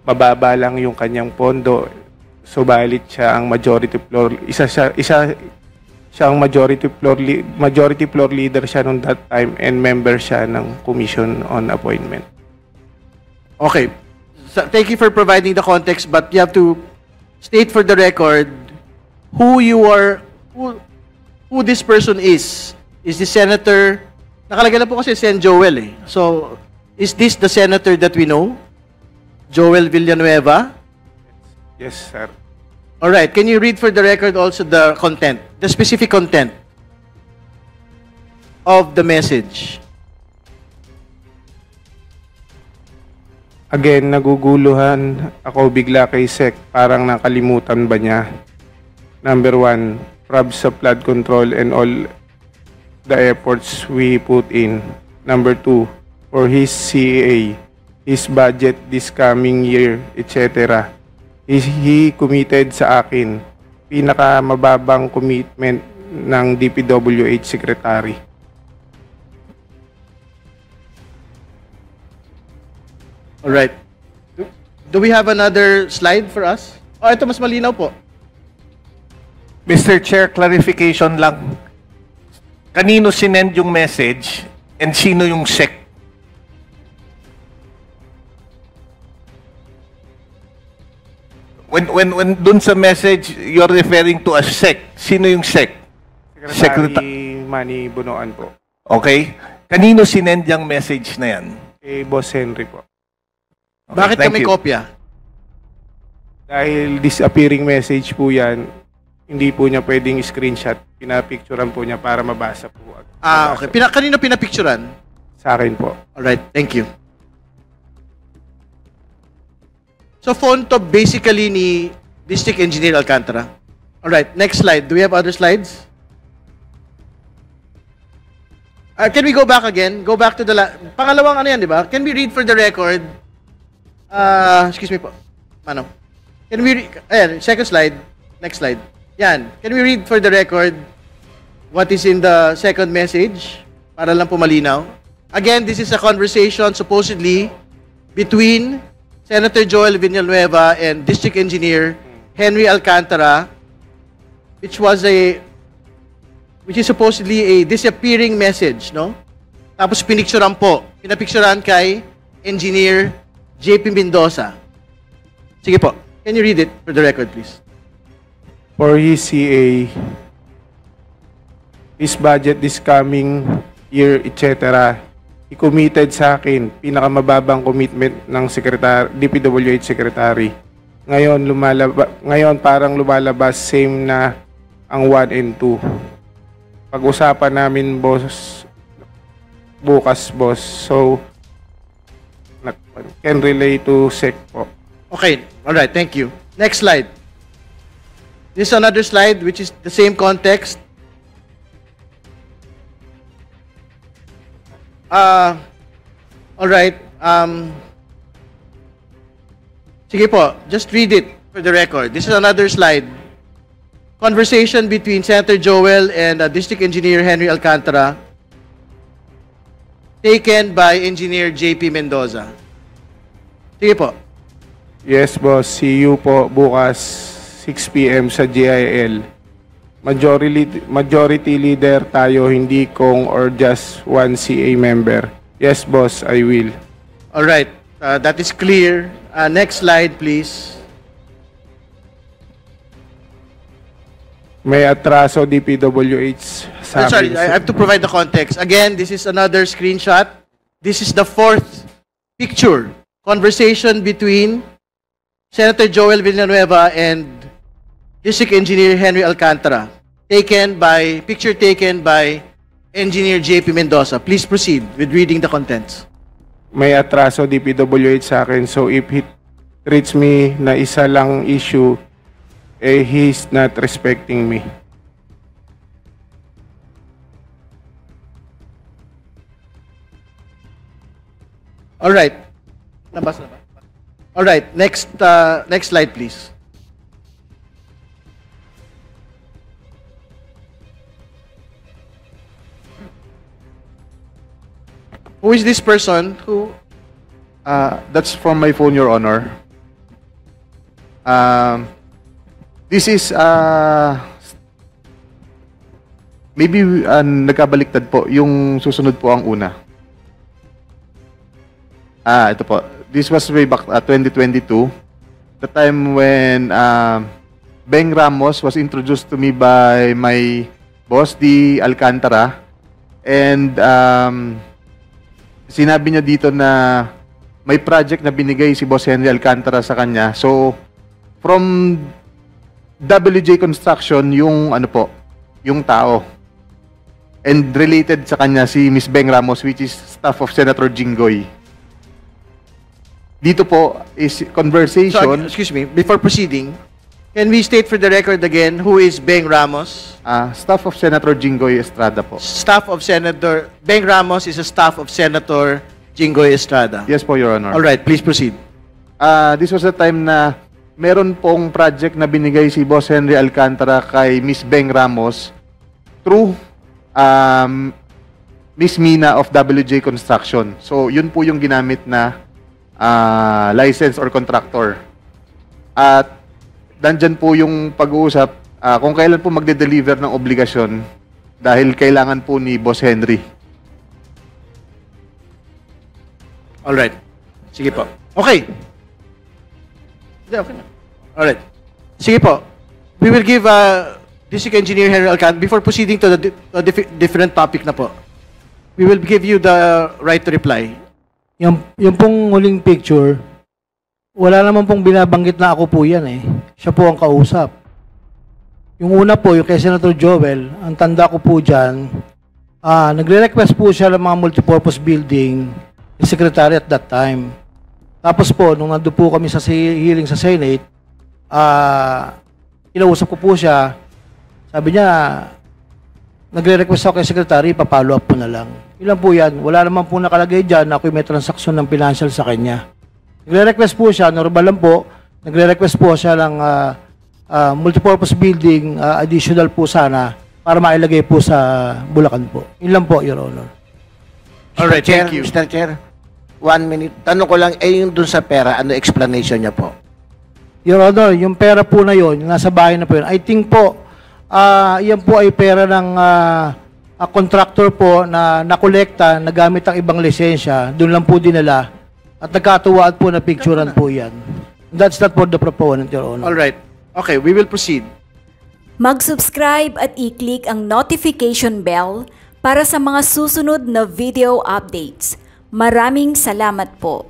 mababa lang yung kanyang pondo, subalit siya ang majority floor, isa siya ang majority floor leader siya nung that time and member siya ng Commission on Appointment. Okay. So, thank you for providing the context, but you have to state for the record who this person is. Is this senator? Nakalagay na po kasi Sen Joel eh. So, is this the senator that we know? Joel Villanueva? Yes, sir. All right. Can you read for the record also the content, the specific content of the message? Again, naguguluhan ako bigla kay Sec. Parang nakalimutan ba niya? Number 1, probs sa flood control and all the efforts we put in. Number 2, for his CA, his budget this coming year, etc. He committed sa akin. Pinakamababang commitment ng DPWH Secretary. All right. Do we have another slide for us? Oh, ito mas malinaw po. Mr. Chair, clarification lang. Kanino sinend yung message and sino yung SEC? When dun sa message, you're referring to a SEC. Sino yung SEC? Secretary Manny Bunoan po. Okay. Kanino sinend yung message na yan? Kay Boss Henry po. Okay, Bakit thank kami you. kopya? Dahil disappearing message po yan, hindi po niya pwedeng screenshot. Pinapicturean po niya para mabasa po. Okay. Kanino pinapicturan? Sa akin po. Alright, thank you. So, phone to basically ni District Engineer Alcantara. Alright, next slide. Do we have other slides? Can we go back again? Go back to the pangalawang ano yan, di ba? Can we read for the record? Excuse me po. Ano? Can we ayan, second slide. Next slide. Yan. Can we read for the record what is in the second message? Para lang po malinaw. Again, this is a conversation supposedly between Senator Joel Villanueva and District Engineer Henry Alcantara which is supposedly a disappearing message, no? Tapos pinapicturean kay Engineer JP Mendoza. Sige po, can you read it for the record, please? For his CA, his budget this coming year, etc. He committed sa akin, pinakamababang commitment ng DPWH Secretary. Ngayon parang lumalabas same na ang 1 and 2. Pag-usapan namin, boss, bukas, boss. So, can relate to SEC po. Okay, all right, thank you. Next slide. This is another slide which is the same context. All right. Sige po, just read it for the record. This is another slide. Conversation between Senator Joel and District Engineer Henry Alcantara, taken by Engineer JP Mendoza. Sige po. Yes, boss. See you po bukas 6 p.m. sa GIL. Majority leader tayo, hindi kong or just one CA member. Yes, boss, I will. All right. That is clear. Next slide, please. May atraso DPWH. Sorry, I have to provide the context. Again, this is another screenshot. This is the fourth picture. Conversation between Senator Joel Villanueva and District Engineer Henry Alcantara. Picture taken by Engineer JP Mendoza. Please proceed with reading the contents. May atraso DPWH sa akin. So if he treats me na isa lang issue, he's not respecting me. All right. Nabasa na ba? All right. Next slide, please. Who is this person? Who? That's from my phone, Your Honor. This is maybe nagkabaliktad po. Yung susunod po ang una. Ito po. This was way back 2022. The time when Beng Ramos was introduced to me by my boss, D. Alcantara. And sinabi niya dito na may project na binigay si Boss Henry Alcantara sa kanya. So, from WJ Construction, yung yung tao. And related sa kanya si Miss Beng Ramos, which is staff of Senator Jinggoy. Dito po is conversation. So, excuse me, before proceeding, can we state for the record again who is Beng Ramos? Staff of Senator Jinggoy Estrada po. Beng Ramos is a staff of Senator Jinggoy Estrada. Yes po, Your Honor. All right, please proceed. This was the time na meron pong project na binigay si Boss Henry Alcantara kay Miss Beng Ramos through Miss Mina of WJ Construction. So, yun po yung ginamit na license or contractor. At nandyan po yung pag-uusap kung kailan po magde-deliver ng obligasyon dahil kailangan po ni Boss Henry. Alright. Sige po. Okay. Okay na. Alright. Sige po. We will give District Engineer Henry Alcantara, before proceeding to the different topic na po, we will give you the right to reply. Yung pong huling picture, wala naman pong binabanggit na ako po yan eh. Siya po ang kausap. Yung una po, yung kay Senator Joel, ang tanda ko po dyan, nagre-request po siya ng mga multipurpose building, yung secretary at that time. Tapos po, nung nandun po kami sa hearing sa Senate, kinausap ko po siya, sabi niya, nagre-request ako kay secretary, papalo up po na lang. Ilan po yan, wala naman po nakalagay dyan na ako'y may transaksyon ng financial sa kanya. Nagre-request po siya, normal lang po, nagre-request po siya ng multipurpose building, additional po sana, para mailagay po sa Bulacan po. Yun lang po, Your Honor. Alright, thank you. Mr. Chair, 1 minute. Tanong ko lang, yung dun sa pera, ano explanation niya po? Your Honor, yung pera po na yun, yung nasa bahay na po yun, I think po, yan po ay pera ng contractor po na nakolekta, nagamit ang ibang lisensya, doon lang po dinala, at nagkatuwaan po na picturean po yan. That's not for the proponent, Your Honor. All right. Okay, we will proceed. Mag-subscribe at i-click ang notification bell para sa mga susunod na video updates. Maraming salamat po.